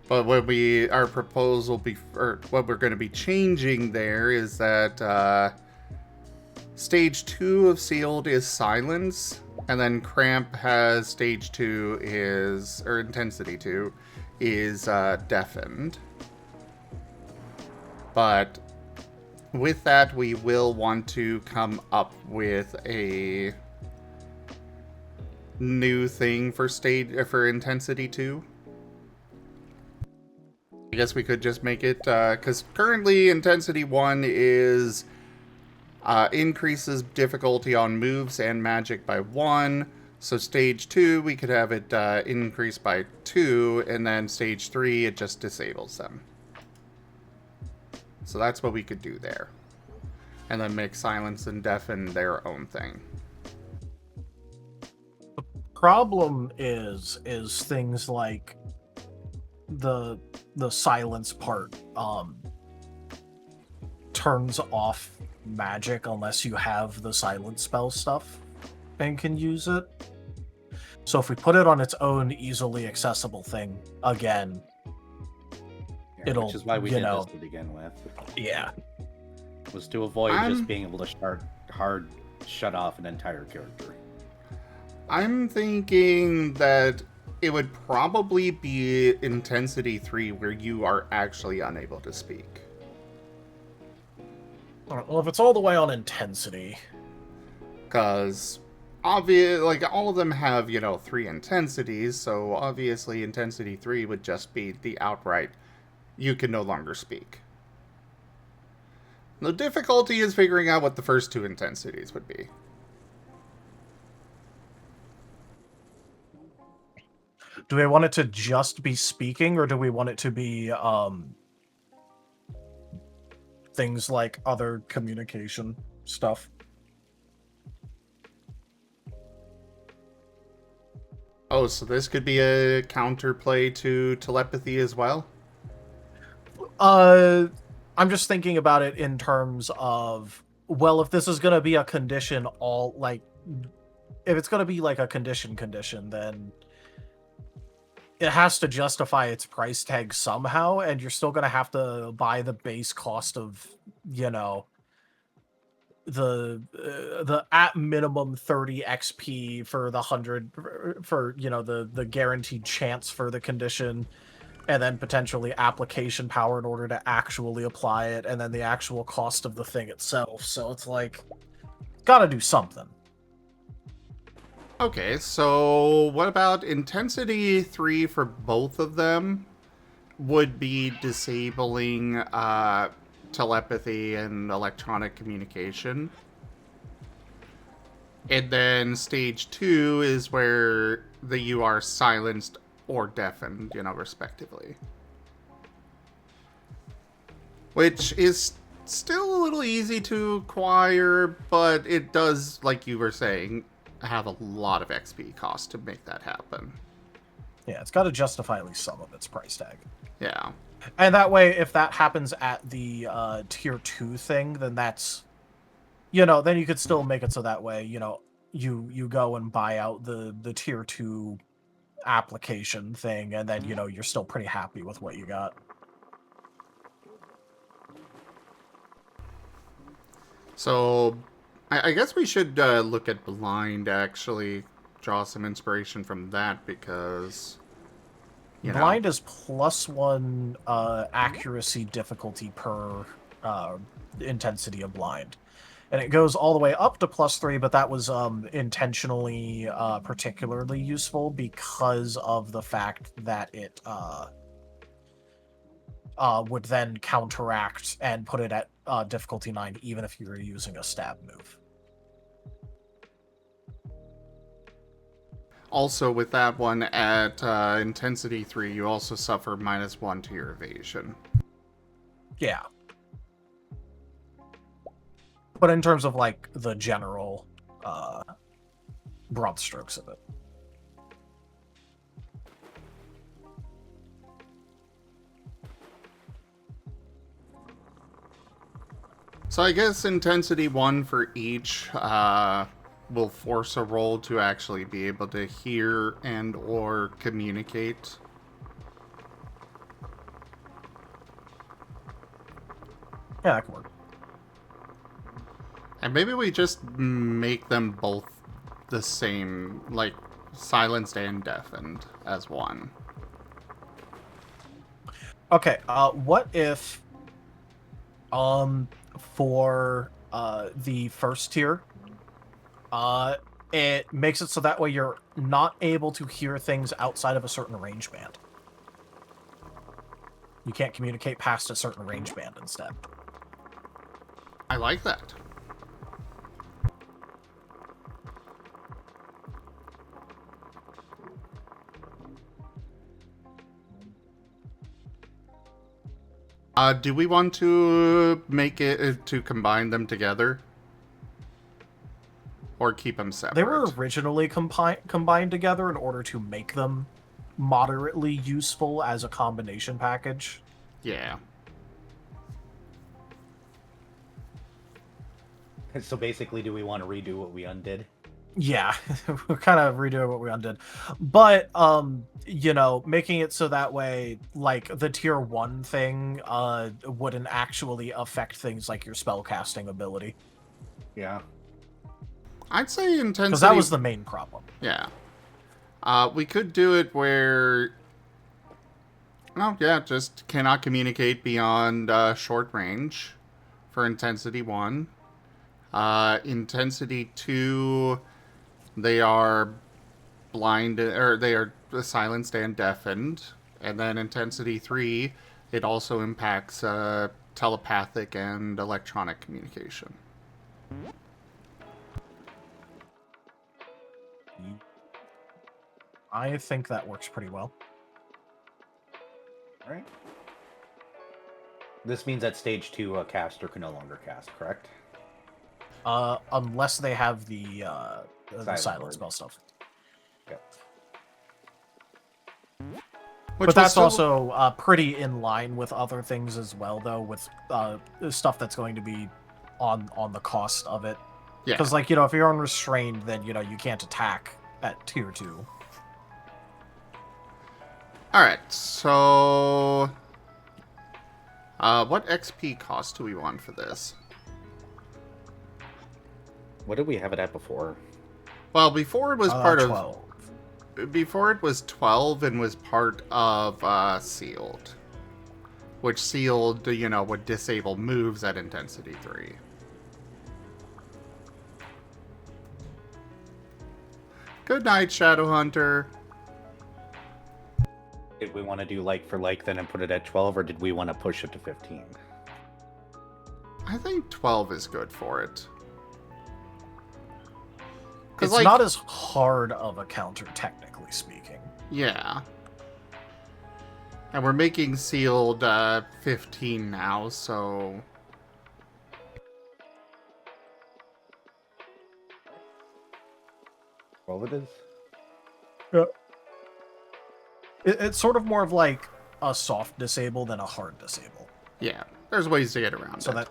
Speaker 1: But what our proposal, or what we're going to be changing there is that stage 2 of sealed is silence, and then cramp has stage 2 is, or intensity 2 is deafened. But with that, we will want to come up with a new thing for intensity 2. I guess we could just make it, because currently intensity 1 is increases difficulty on moves and magic by 1. So stage 2, we could have it increase by 2, and then stage 3, it just disables them. So that's what we could do there. And then make silence and deafen their own thing.
Speaker 2: The problem is things like the silence part turns off magic unless you have the silence spell stuff and can use it. So if we put it on its own easily accessible thing, again, it'll,
Speaker 3: which is why we did this to begin with.
Speaker 2: Yeah.
Speaker 3: Was to avoid just being able to hard shut off an entire character.
Speaker 1: I'm thinking that it would probably be intensity 3 where you are actually unable to speak.
Speaker 2: Well, if it's all the way on intensity.
Speaker 1: Because all of them have, 3 intensities, so obviously intensity 3 would just be the outright, you can no longer speak. The difficulty is figuring out what the first 2 intensities would be.
Speaker 2: Do we want it to just be speaking, or do we want it to be things like other communication stuff?
Speaker 1: Oh, so this could be a counterplay to telepathy as well?
Speaker 2: I'm just thinking about it in terms of, well, if this is going to be a condition, if it's going to be like a condition, then it has to justify its price tag somehow, and you're still going to have to buy the base cost of, the at minimum 30 XP for the 100 for, the guaranteed chance for the condition, and then potentially application power in order to actually apply it, and then the actual cost of the thing itself. So it's like, gotta do something.
Speaker 1: Okay, so what about intensity 3 for both of them would be disabling telepathy and electronic communication. And then stage 2 is where you are silenced or deafened, respectively. Which is still a little easy to acquire, but it does, like you were saying, have a lot of XP cost to make that happen.
Speaker 2: Yeah, it's got to justify at least some of its price tag.
Speaker 1: Yeah.
Speaker 2: And that way, if that happens at the tier 2 thing, then that's, then you could still make it so that way, you go and buy out the tier 2 application thing, and then you're still pretty happy with what you got.
Speaker 1: So, I guess we should look at blind, actually. Draw some inspiration from that, because...
Speaker 2: Blind is +1 accuracy difficulty per intensity of blind. And it goes all the way up to +3, but that was intentionally particularly useful because of the fact that it would then counteract and put it at difficulty 9, even if you were using a stab move.
Speaker 1: Also, with that one at intensity 3, you also suffer -1 to your evasion.
Speaker 2: Yeah. But in terms of, like, the general broad strokes of it.
Speaker 1: So I guess intensity 1 for each will force a roll to actually be able to hear and or communicate.
Speaker 2: Yeah, that can work.
Speaker 1: And maybe we just make them both the same, like silenced and deafened as one.
Speaker 2: Okay, what if for the first tier, it makes it so that way you're not able to hear things outside of a certain range band. You can't communicate past a certain range band instead.
Speaker 1: I like that. Do we want to make it to combine them together? Or keep them separate?
Speaker 2: They were originally combined together in order to make them moderately useful as a combination package.
Speaker 1: Yeah.
Speaker 3: So basically, do we want to redo what we undid?
Speaker 2: Yeah, we're kind of redoing what we undid. But, making it so that way, like, the tier 1 thing wouldn't actually affect things like your spellcasting ability.
Speaker 3: Yeah.
Speaker 1: I'd say intensity...
Speaker 2: Because that was the main problem.
Speaker 1: Yeah. We could do it where... Oh, yeah, just cannot communicate beyond short range for intensity 1. Intensity 2... They are blind, or they are silenced and deafened. And then intensity 3, it also impacts telepathic and electronic communication.
Speaker 2: I think that works pretty well.
Speaker 3: All right. This means at stage 2, a caster can no longer cast, correct?
Speaker 2: Unless they have the silent spell stuff.
Speaker 3: Yep.
Speaker 2: But that's also pretty in line with other things as well, though, with stuff that's going to be on the cost of it.
Speaker 1: Yeah.
Speaker 2: Because, like, if you're unrestrained, then, you can't attack at tier 2.
Speaker 1: Alright, so... what XP cost do we want for this?
Speaker 3: What did we have it at before?
Speaker 1: Well, before it was part
Speaker 2: 12.
Speaker 1: of... Before it was 12 and was part of Sealed. Which Sealed, would disable moves at Intensity 3. Good night, Shadowhunter.
Speaker 3: Did we want to do like for like then and put it at 12, or did we want to push it to 15?
Speaker 1: I think 12 is good for it.
Speaker 2: It's not as hard of a counter, technically speaking.
Speaker 1: Yeah. And we're making Sealed 15 now, so...
Speaker 3: 12 it is?
Speaker 2: Yeah. It's sort of more of like a soft disable than a hard disable.
Speaker 1: Yeah, there's ways to get around
Speaker 2: So
Speaker 1: it.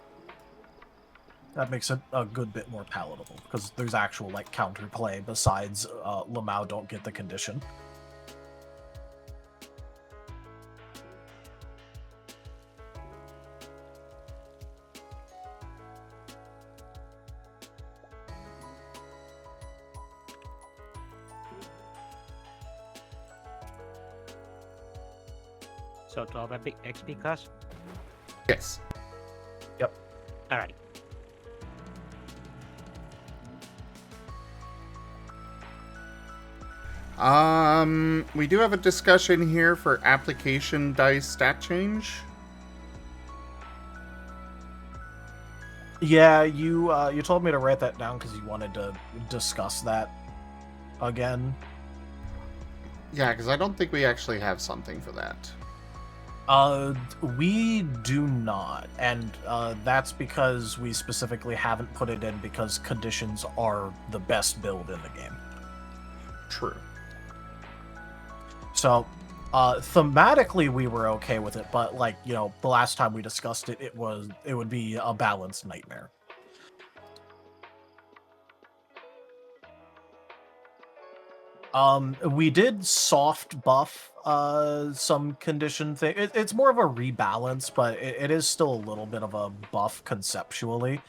Speaker 2: That makes it a good bit more palatable, because there's actual, like, counterplay besides Lamau don't get the condition.
Speaker 4: So 12 epic XP cost?
Speaker 1: Yes.
Speaker 4: Alright.
Speaker 1: We do have a discussion here for application dice stat change.
Speaker 2: Yeah, you told me to write that down because you wanted to discuss that again.
Speaker 1: Yeah, because I don't think we actually have something for that.
Speaker 2: We do not, and that's because we specifically haven't put it in because conditions are the best build in the game.
Speaker 1: True.
Speaker 2: So, thematically we were okay with it, but like, you know, the last time we discussed it, it would be a balanced nightmare. We did soft buff some condition thing. It's more of a rebalance, but it is still a little bit of a buff conceptually.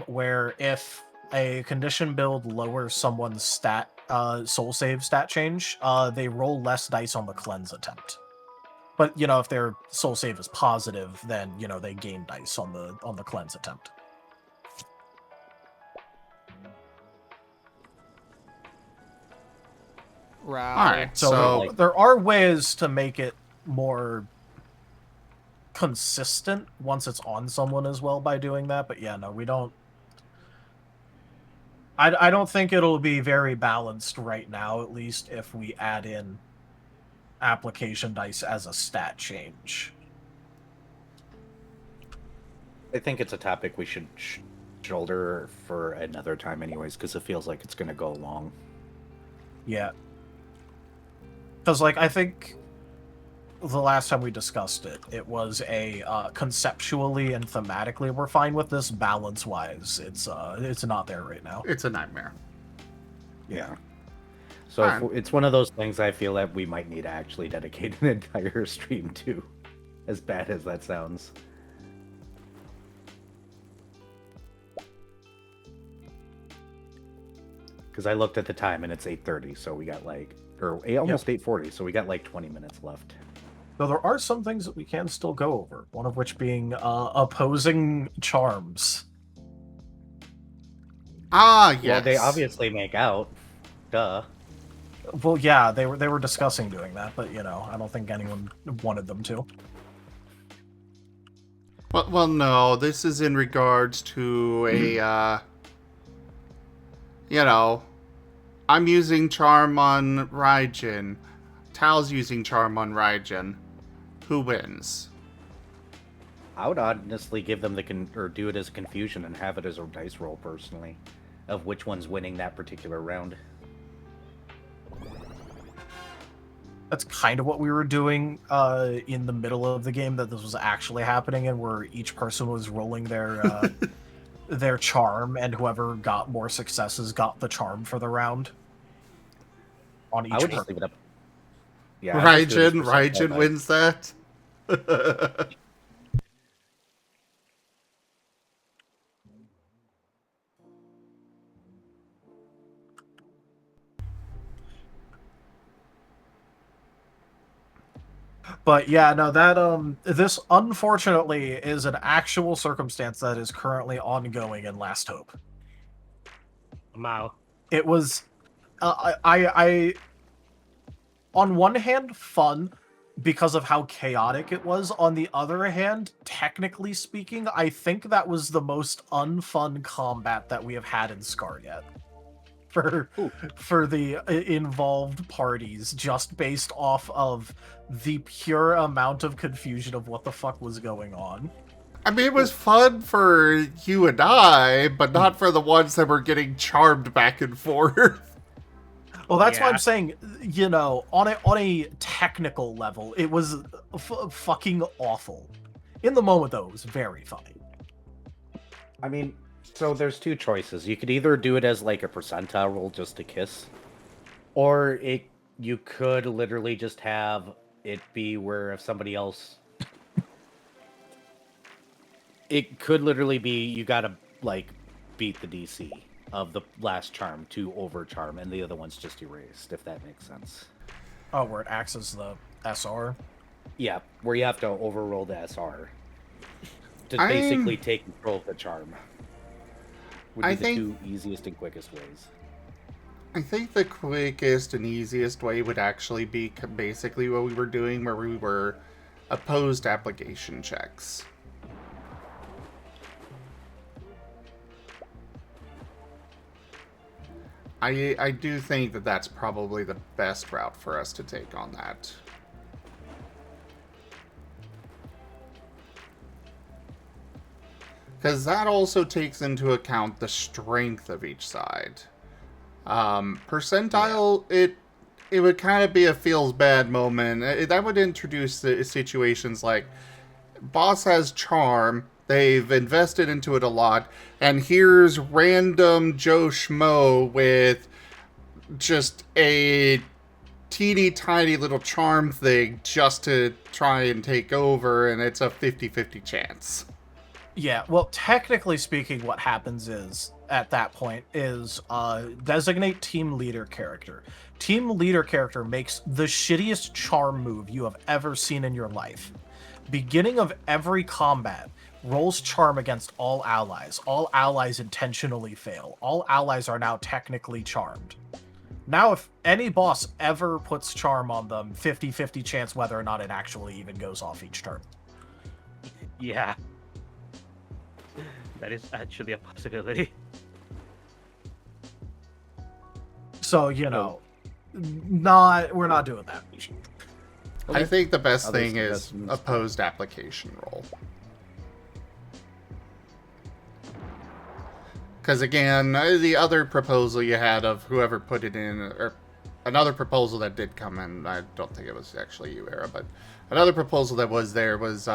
Speaker 2: Where if a condition build lowers someone's stat soul save stat change, they roll less dice on the cleanse attempt. But you know, if their soul save is positive, then you know they gain dice on the cleanse attempt.
Speaker 7: Right.
Speaker 1: All right.
Speaker 2: So,
Speaker 1: So,
Speaker 2: there are ways to make it more consistent once it's on someone as well by doing that. But yeah, no, we don't. I don't think it'll be very balanced right now, at least if we add in application dice as a stat change.
Speaker 3: I think it's a topic we should shoulder for another time anyways, because it feels like it's going to go long.
Speaker 2: Yeah. Because, like, I think the last time we discussed it, it was a conceptually and thematically we're fine with this. Balance-wise, it's not there right now.
Speaker 1: it's a nightmare.
Speaker 3: Yeah. So
Speaker 1: Fine.
Speaker 3: it's one of those things I feel that we might need to actually dedicate an entire stream to, as bad as that sounds. Because I looked at the time and it's 8:30, so we got like, or almost 8:40, so we got like 20 minutes left.
Speaker 2: Though there are some things that we can still go over, one of which being opposing charms.
Speaker 1: Ah, yes.
Speaker 3: Well, they obviously make out. Duh.
Speaker 2: Well, yeah, they were discussing doing that, but you know, I don't think anyone wanted them to.
Speaker 1: Well, no. This is in regards to a, you know, I'm using charm on Raijin. Tal's using charm on Raijin. Who wins?
Speaker 3: I would honestly give them or do it as confusion and have it as a dice roll personally, of which one's winning that particular round.
Speaker 2: That's kind of what we were doing in the middle of the game that this was actually happening, and where each person was rolling their their charm, and whoever got more successes got the charm for the round. On each
Speaker 3: I would
Speaker 2: person.
Speaker 3: just leave it up. Yeah, I would just do it as
Speaker 1: Raijin
Speaker 3: percentile
Speaker 1: wins that.
Speaker 2: But yeah, no, that this unfortunately is an actual circumstance that is currently ongoing in Last Hope.
Speaker 4: Wow.
Speaker 2: It was, I on one hand, fun because of how chaotic it was. On the other hand, technically speaking, I think that was the most unfun combat that we have had in Scar yet. For the involved parties, just based off of the pure amount of confusion of what the fuck was going on.
Speaker 1: I mean, it was fun for you and I, but not for the ones that were getting charmed back and forth.
Speaker 2: Well, that's why
Speaker 4: Yeah.
Speaker 2: I'm saying, you know, on a technical level, it was fucking awful. In the moment, though, it was very funny.
Speaker 3: I mean, so there's two choices. You could either do it as like a percentile roll just to kiss, or you could literally just have it be where if somebody else, it could literally be you gotta like beat the DC of the last charm to over charm, and the other one's just erased. If that makes sense.
Speaker 2: Oh, where it acts as the SR.
Speaker 3: Yeah, where you have to overroll the SR to
Speaker 1: I-
Speaker 3: basically take control of the charm. Would be
Speaker 1: I
Speaker 3: the
Speaker 1: think-
Speaker 3: two easiest and quickest ways.
Speaker 1: I think the quickest and easiest way would actually be basically what we were doing, where we were opposed application checks. I do think that that's probably the best route for us to take on that. Because that also takes into account the strength of each side. Percentile, it would kind of be a feels bad moment. That would introduce the situations like boss has charm, they've invested into it a lot, and here's random Joe Schmo with just a teeny tiny little charm thing just to try and take over, and it's a 50-50 chance.
Speaker 2: Yeah, well, technically speaking, what happens is, at that point, is designate team leader character. Team leader character makes the shittiest charm move you have ever seen in your life. Beginning of every combat, rolls charm against all allies. All allies intentionally fail. All allies are now technically charmed. Now, if any boss ever puts charm on them, 50-50 chance whether or not it actually even goes off each turn.
Speaker 4: Yeah. That is actually a possibility.
Speaker 2: So, you know, we're not doing that.
Speaker 1: I think the best
Speaker 3: Other
Speaker 1: thing is
Speaker 3: suggestions?
Speaker 1: opposed application roll. Because again, the other proposal you had of whoever put it in, or another proposal that did come in, I don't think it was actually you, Era, but another proposal that was there was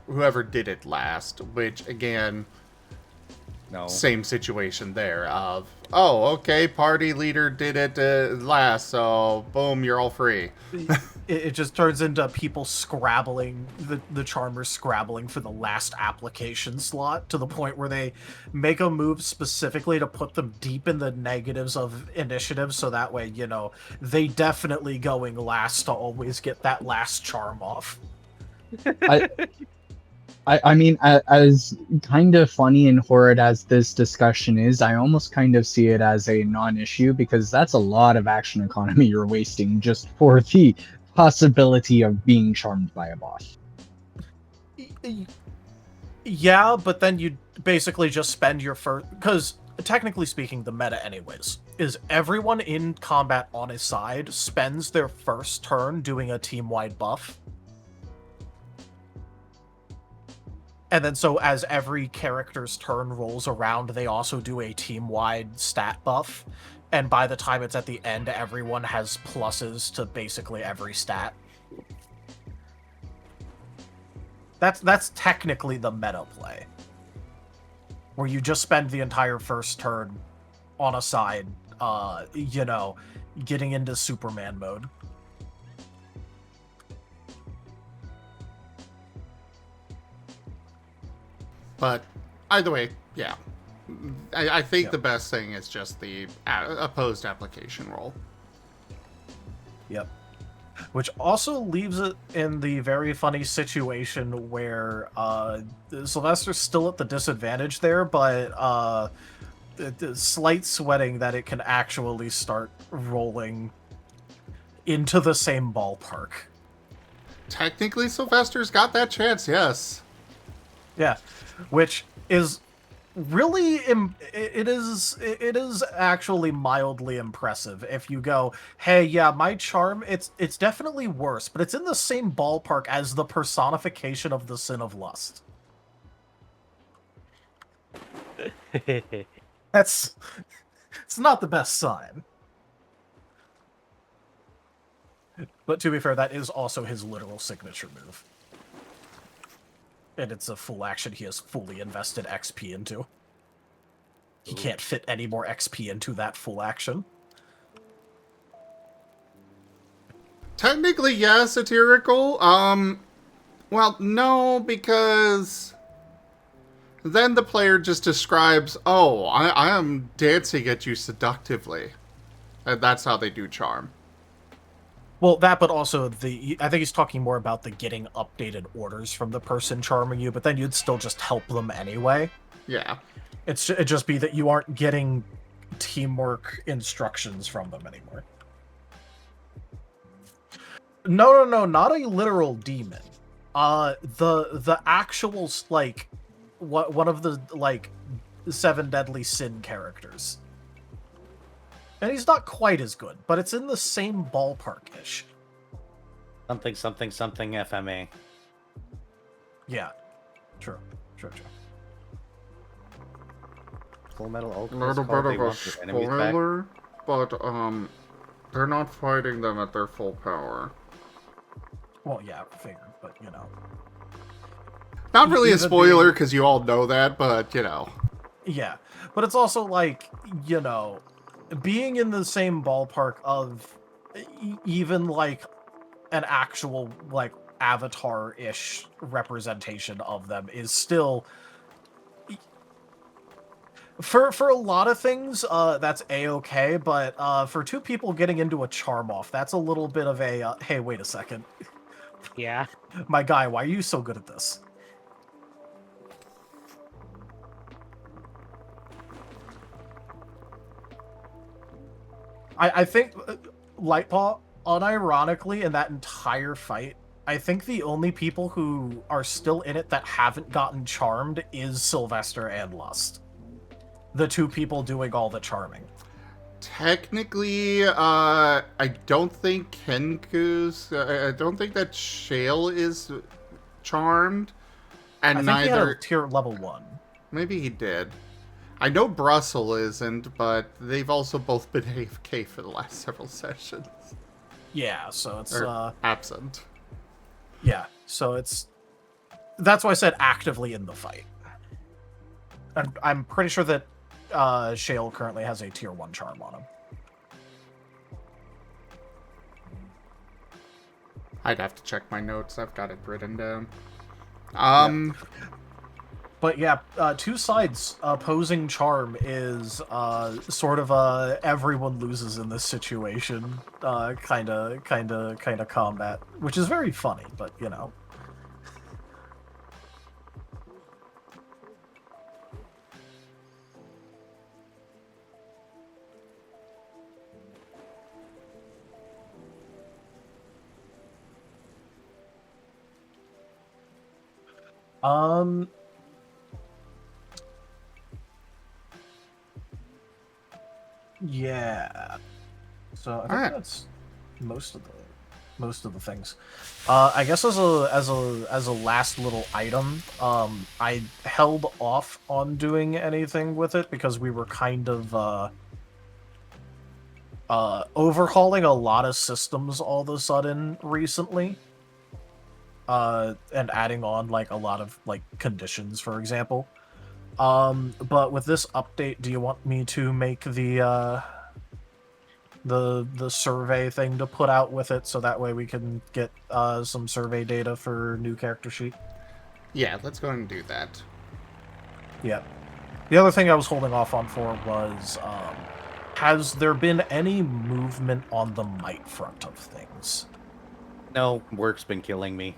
Speaker 1: whoever did it last, which again,
Speaker 3: No.
Speaker 1: same situation there of, oh, okay, party leader did it last, so boom, you're all free.
Speaker 2: It just turns into people scrabbling, the charmers scrabbling for the last application slot, to the point where they make a move specifically to put them deep in the negatives of initiative, so that way, you know, they definitely going last to always get that last charm off.
Speaker 5: I mean, as kind of funny and horrid as this discussion is, I almost kind of see it as a non-issue, because that's a lot of action economy you're wasting just for the possibility of being charmed by a boss.
Speaker 2: Yeah, but then you basically just spend your first... Because, technically speaking, the meta anyways, is everyone in combat on his side spends their first turn doing a team-wide buff. And then so as every character's turn rolls around, they also do a team-wide stat buff. And by the time it's at the end, everyone has pluses to basically every stat. That's technically the meta play. Where you just spend the entire first turn on a side, you know, getting into Superman mode.
Speaker 1: But either way, yeah. I think
Speaker 2: Yep.
Speaker 1: the best thing is just the opposed application roll.
Speaker 2: Yep. Which also leaves it in the very funny situation where Sylvester's still at the disadvantage there, but slight sweating that it can actually start rolling into the same ballpark.
Speaker 1: Technically, Sylvester's got that chance, yes.
Speaker 2: Yeah, which is really it is actually mildly impressive if you go, hey, yeah, my charm, it's definitely worse, but it's in the same ballpark as the personification of the sin of lust. It's not the best sign. But to be fair, that is also his literal signature move. And it's a full action he has fully invested XP into. he can't fit any more XP into that full action.
Speaker 1: Technically, yes, satirical. Well, no, because then the player just describes, oh, I am dancing at you seductively. And that's how they do charm.
Speaker 2: Well, that, but also I think he's talking more about the getting updated orders from the person charming you, but then you'd still just help them anyway.
Speaker 1: Yeah.
Speaker 2: It'd just be that you aren't getting teamwork instructions from them anymore. No, not a literal demon. The actual, like, one of the, like, 7 deadly sin characters. And he's not quite as good, but it's in the same ballpark-ish.
Speaker 3: Something, something, something FMA.
Speaker 2: Yeah. True.
Speaker 3: Full Metal
Speaker 1: A
Speaker 3: Alchemist
Speaker 1: little bit
Speaker 3: called,
Speaker 1: of
Speaker 3: they
Speaker 1: a
Speaker 3: want their enemies back.
Speaker 1: spoiler, but, they're not fighting them at their full power.
Speaker 2: Well, yeah, figured, but, you know.
Speaker 1: Not really a
Speaker 2: Even
Speaker 1: spoiler,
Speaker 2: being-
Speaker 1: because you all know that, but, you know.
Speaker 2: Yeah, but it's also like, you know, being in the same ballpark of even like an actual like avatar-ish representation of them is still for a lot of things that's a-okay, but for 2 people getting into a charm off, that's a little bit of a hey, wait a second,
Speaker 4: Yeah.
Speaker 2: my guy, why are you so good at this? I think Lightpaw, unironically, in that entire fight, I think the only people who are still in it that haven't gotten charmed is Sylvester and Lust. The 2 people doing all the charming.
Speaker 1: Technically, I don't think Kenku's... I don't think that Shale is charmed. And
Speaker 2: I think he had
Speaker 1: neither...
Speaker 2: a tier level 1.
Speaker 1: Maybe he did. I know Brussels isn't, but they've also both been AFK for the last several sessions.
Speaker 2: Yeah, so it's
Speaker 1: Or absent.
Speaker 2: yeah, so it's that's why I said actively in the fight. And I'm pretty sure that Shale currently has a tier 1 charm on him.
Speaker 1: I'd have to check my notes. I've got it written down.
Speaker 2: But yeah, 2 sides opposing charm is sort of a everyone loses in this situation kind of combat, which is very funny, but you know. Yeah. So I think
Speaker 1: Alright.
Speaker 2: that's most of the things. I guess as a last little item, I held off on doing anything with it because we were kind of overhauling a lot of systems all of a sudden recently. And adding on like a lot of like conditions, for example. But with this update, do you want me to make the survey thing to put out with it, so that way we can get some survey data for new character sheet?
Speaker 1: Yeah, let's go ahead and do that.
Speaker 2: Yeah. The other thing I was holding off on for was, has there been any movement on the might front of things?
Speaker 3: No, work's been killing me.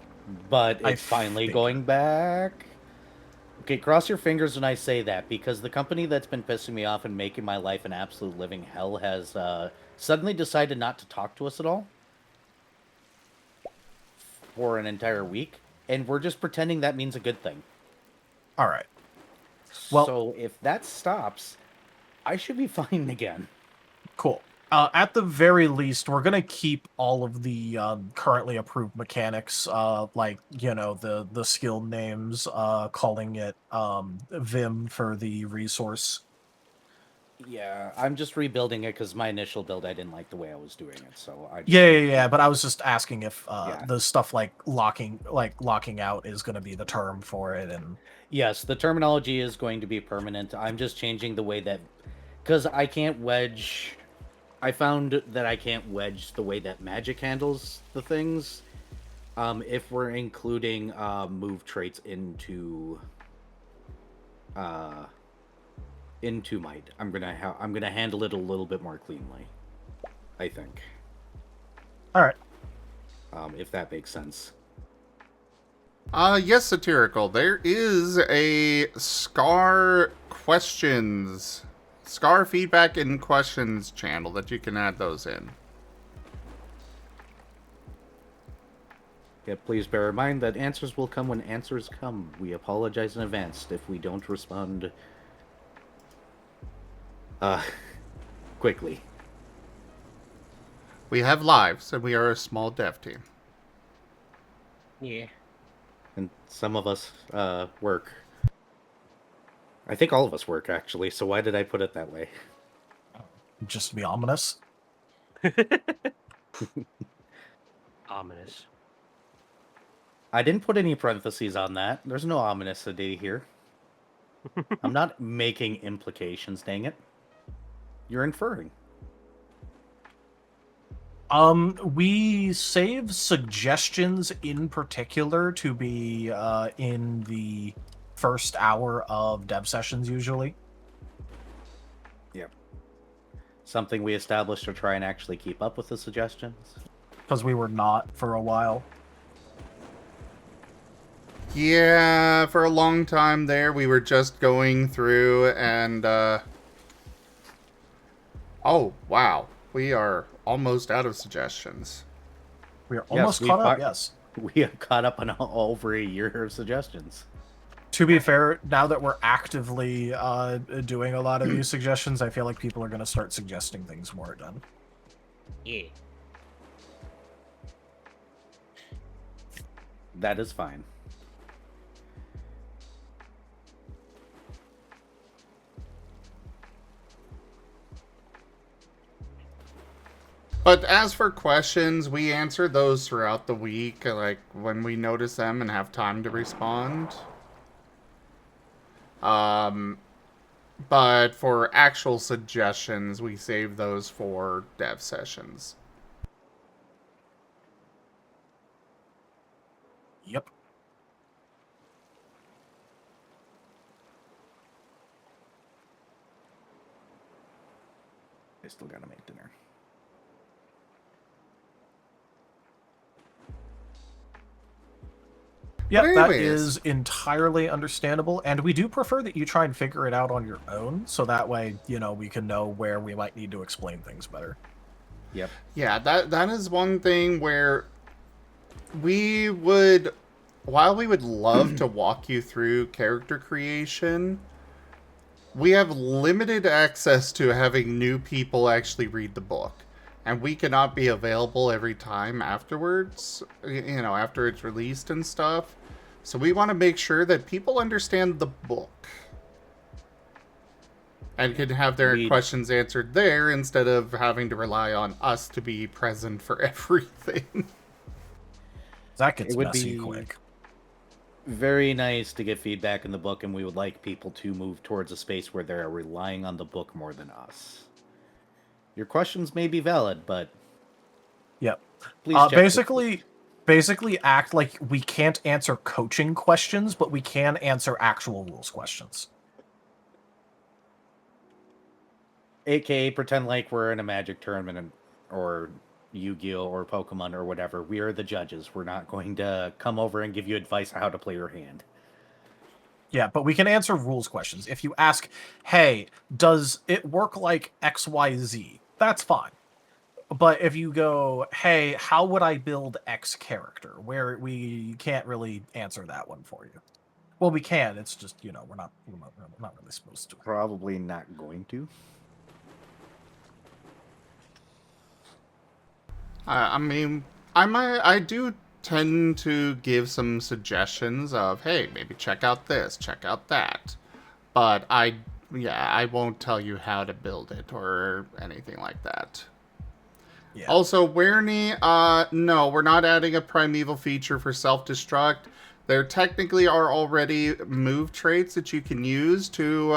Speaker 3: But
Speaker 2: I
Speaker 3: it's finally
Speaker 2: figured.
Speaker 3: going back. Okay, cross your fingers when I say that, because the company that's been pissing me off and making my life an absolute living hell has suddenly decided not to talk to us at all for an entire week, and we're just pretending that means a good thing.
Speaker 2: All right. Well-
Speaker 3: so if that stops, I should be fine again.
Speaker 2: Cool. At the very least, we're gonna keep all of the currently approved mechanics, like, you know, the skill names, calling it Vim for the resource,
Speaker 3: Yeah, I'm just rebuilding it because my initial build, I didn't like the way I was doing it, so I just...
Speaker 2: Yeah. But I was just asking if
Speaker 3: Yeah.
Speaker 2: the stuff like locking out is going to be the term for it, and
Speaker 3: Yes, the terminology is going to be permanent. I'm just changing the way that... Because I can't wedge... I found that I can't wedge the way that magic handles the things if we're including move traits into might. I'm gonna handle it a little bit more cleanly, I think.
Speaker 2: all right.
Speaker 3: If that makes sense.
Speaker 1: Yes, Satirical. There is a Scar questions, Scar feedback and questions channel that you can add those in.
Speaker 3: Yeah, please bear in mind that answers will come when answers come. We apologize in advance if we don't respond quickly.
Speaker 1: We have lives, and we are a small dev team.
Speaker 4: Yeah.
Speaker 3: And some of us work. I think all of us work, actually, so why did I put it that way?
Speaker 2: Just to be ominous.
Speaker 4: Ominous.
Speaker 3: I didn't put any parentheses on that. There's no ominousity here. I'm not making implications, dang it. You're inferring.
Speaker 2: We save suggestions in particular to be in the first hour of dev sessions usually.
Speaker 3: Yep. Something we established to try and actually keep up with the suggestions.
Speaker 2: Because we were not for a while.
Speaker 1: Yeah, for a long time there, we were just going through and, oh, wow. We are almost out of suggestions.
Speaker 2: We are almost caught up, yes.
Speaker 3: We have caught up on over a year of suggestions.
Speaker 2: To be fair, now that we're actively doing a lot of these suggestions, I feel like people are going to start suggesting things more done.
Speaker 4: Yeah.
Speaker 3: That is fine.
Speaker 1: But as for questions, we answer those throughout the week, like when we notice them and have time to respond. But for actual suggestions, we save those for dev sessions.
Speaker 2: Yep.
Speaker 3: I still gotta make dinner.
Speaker 2: Yep,
Speaker 1: But
Speaker 2: that
Speaker 1: anyways.
Speaker 2: is entirely understandable, and we do prefer that you try and figure it out on your own, so that way, you know, we can know where we might need to explain things better.
Speaker 3: Yep.
Speaker 1: Yeah, that is one thing where we would, while we would love to walk you through character creation, we have limited access to having new people actually read the book. And we cannot be available every time afterwards, you know, after it's released and stuff. So we want to make sure that people understand the book. And can have their questions answered there instead of having to rely on us to be present for everything.
Speaker 2: That gets
Speaker 3: It would
Speaker 2: messy
Speaker 3: be
Speaker 2: quick.
Speaker 3: very nice to get feedback in the book, and we would like people to move towards a space where they're relying on the book more than us. Your questions may be valid, but
Speaker 2: Yep.
Speaker 3: please check
Speaker 2: Basically act like we can't answer coaching questions, but we can answer actual rules questions.
Speaker 3: AKA pretend like we're in a Magic tournament or Yu-Gi-Oh! Or Pokemon or whatever. We are the judges. We're not going to come over and give you advice on how to play your hand.
Speaker 2: Yeah, but we can answer rules questions. If you ask, hey, does it work like XYZ? That's fine. But if you go, hey, how would I build X character? Where we can't really answer that one for you. Well, we can. It's just, you know, we're not really supposed to.
Speaker 3: Probably not going to.
Speaker 1: I mean, I do tend to give some suggestions of, hey, maybe check out this, check out that. But I yeah, I won't tell you how to build it or anything like that.
Speaker 2: Yeah.
Speaker 1: Also, Werny, no, we're not adding a primeval feature for self-destruct. There technically are already move traits that you can use to,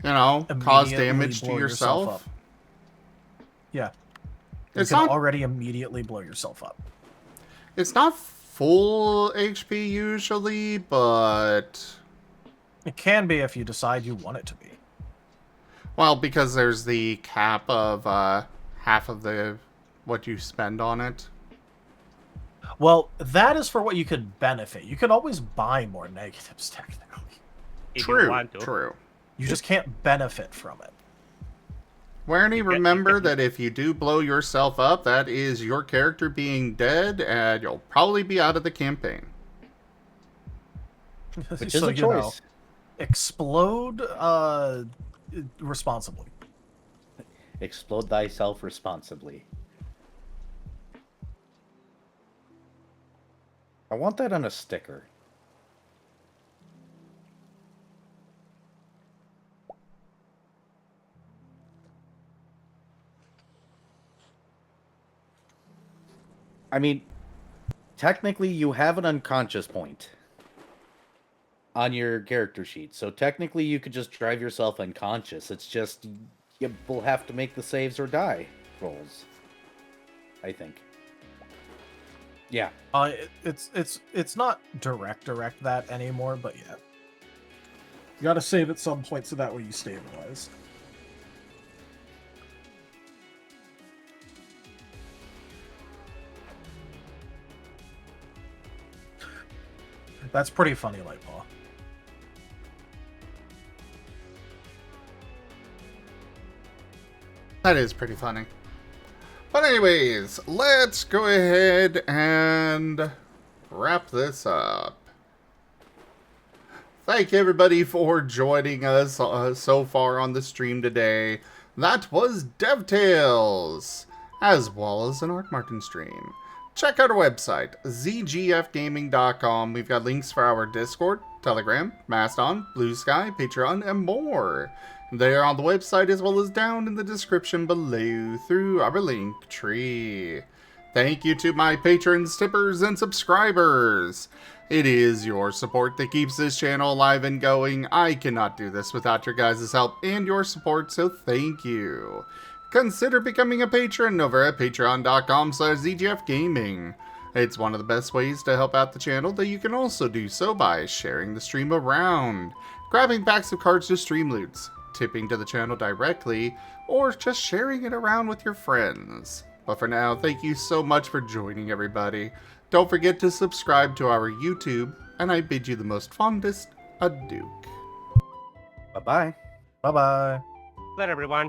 Speaker 1: cause
Speaker 2: Immediately
Speaker 1: damage to
Speaker 2: blow yourself up.
Speaker 1: yourself.
Speaker 2: Yeah. You
Speaker 1: It's
Speaker 2: can
Speaker 1: not,
Speaker 2: already immediately blow yourself up.
Speaker 1: it's not full HP usually, but...
Speaker 2: It can be if you decide you want it to be.
Speaker 1: Well, because there's the cap of, half of what you spend on it.
Speaker 2: Well, that is for what you could benefit. You could always buy more negatives, technically.
Speaker 4: If
Speaker 1: True,
Speaker 4: you want to.
Speaker 1: true.
Speaker 2: You just can't benefit from it.
Speaker 1: Werny,
Speaker 4: You
Speaker 1: remember
Speaker 4: get-
Speaker 1: that if you do blow yourself up, that is your character being dead, and you'll probably be out of the campaign.
Speaker 3: Which
Speaker 2: So,
Speaker 3: is a
Speaker 2: you know,
Speaker 3: choice.
Speaker 2: explode responsibly.
Speaker 3: Explode thyself responsibly. I want that on a sticker. I mean, technically you have an unconscious point on your character sheet. So technically you could just drive yourself unconscious. It's just you will have to make the saves or die rolls. I think. Yeah.
Speaker 2: It's not direct that anymore, but yeah. You gotta save at some point so that way you stabilize. That's pretty funny, Lightpaw.
Speaker 1: That is pretty funny. But anyways, let's go ahead and wrap this up. Thank you everybody for joining us so far on the stream today. That was DevTales, as well as an Marten stream. Check out our website, zgfgaming.com. We've got links for our Discord, Telegram, Mastodon, Blue Sky, Patreon, and more. They're on the website as well as down in the description below through our link tree. Thank you to my patrons, tippers, and subscribers. It is your support that keeps this channel alive and going. I cannot do this without your guys' help and your support, so thank you. Consider becoming a patron over at patreon.com/zgfgaming. It's one of the best ways to help out the channel, though you can also do so by sharing the stream around, grabbing packs of cards to stream loots, tipping to the channel directly, or just sharing it around with your friends. But for now, thank you so much for joining, everybody. Don't forget to subscribe to our YouTube, and I bid you the most fondest adieu.
Speaker 3: Bye-bye.
Speaker 2: Bye-bye.
Speaker 4: Let everyone.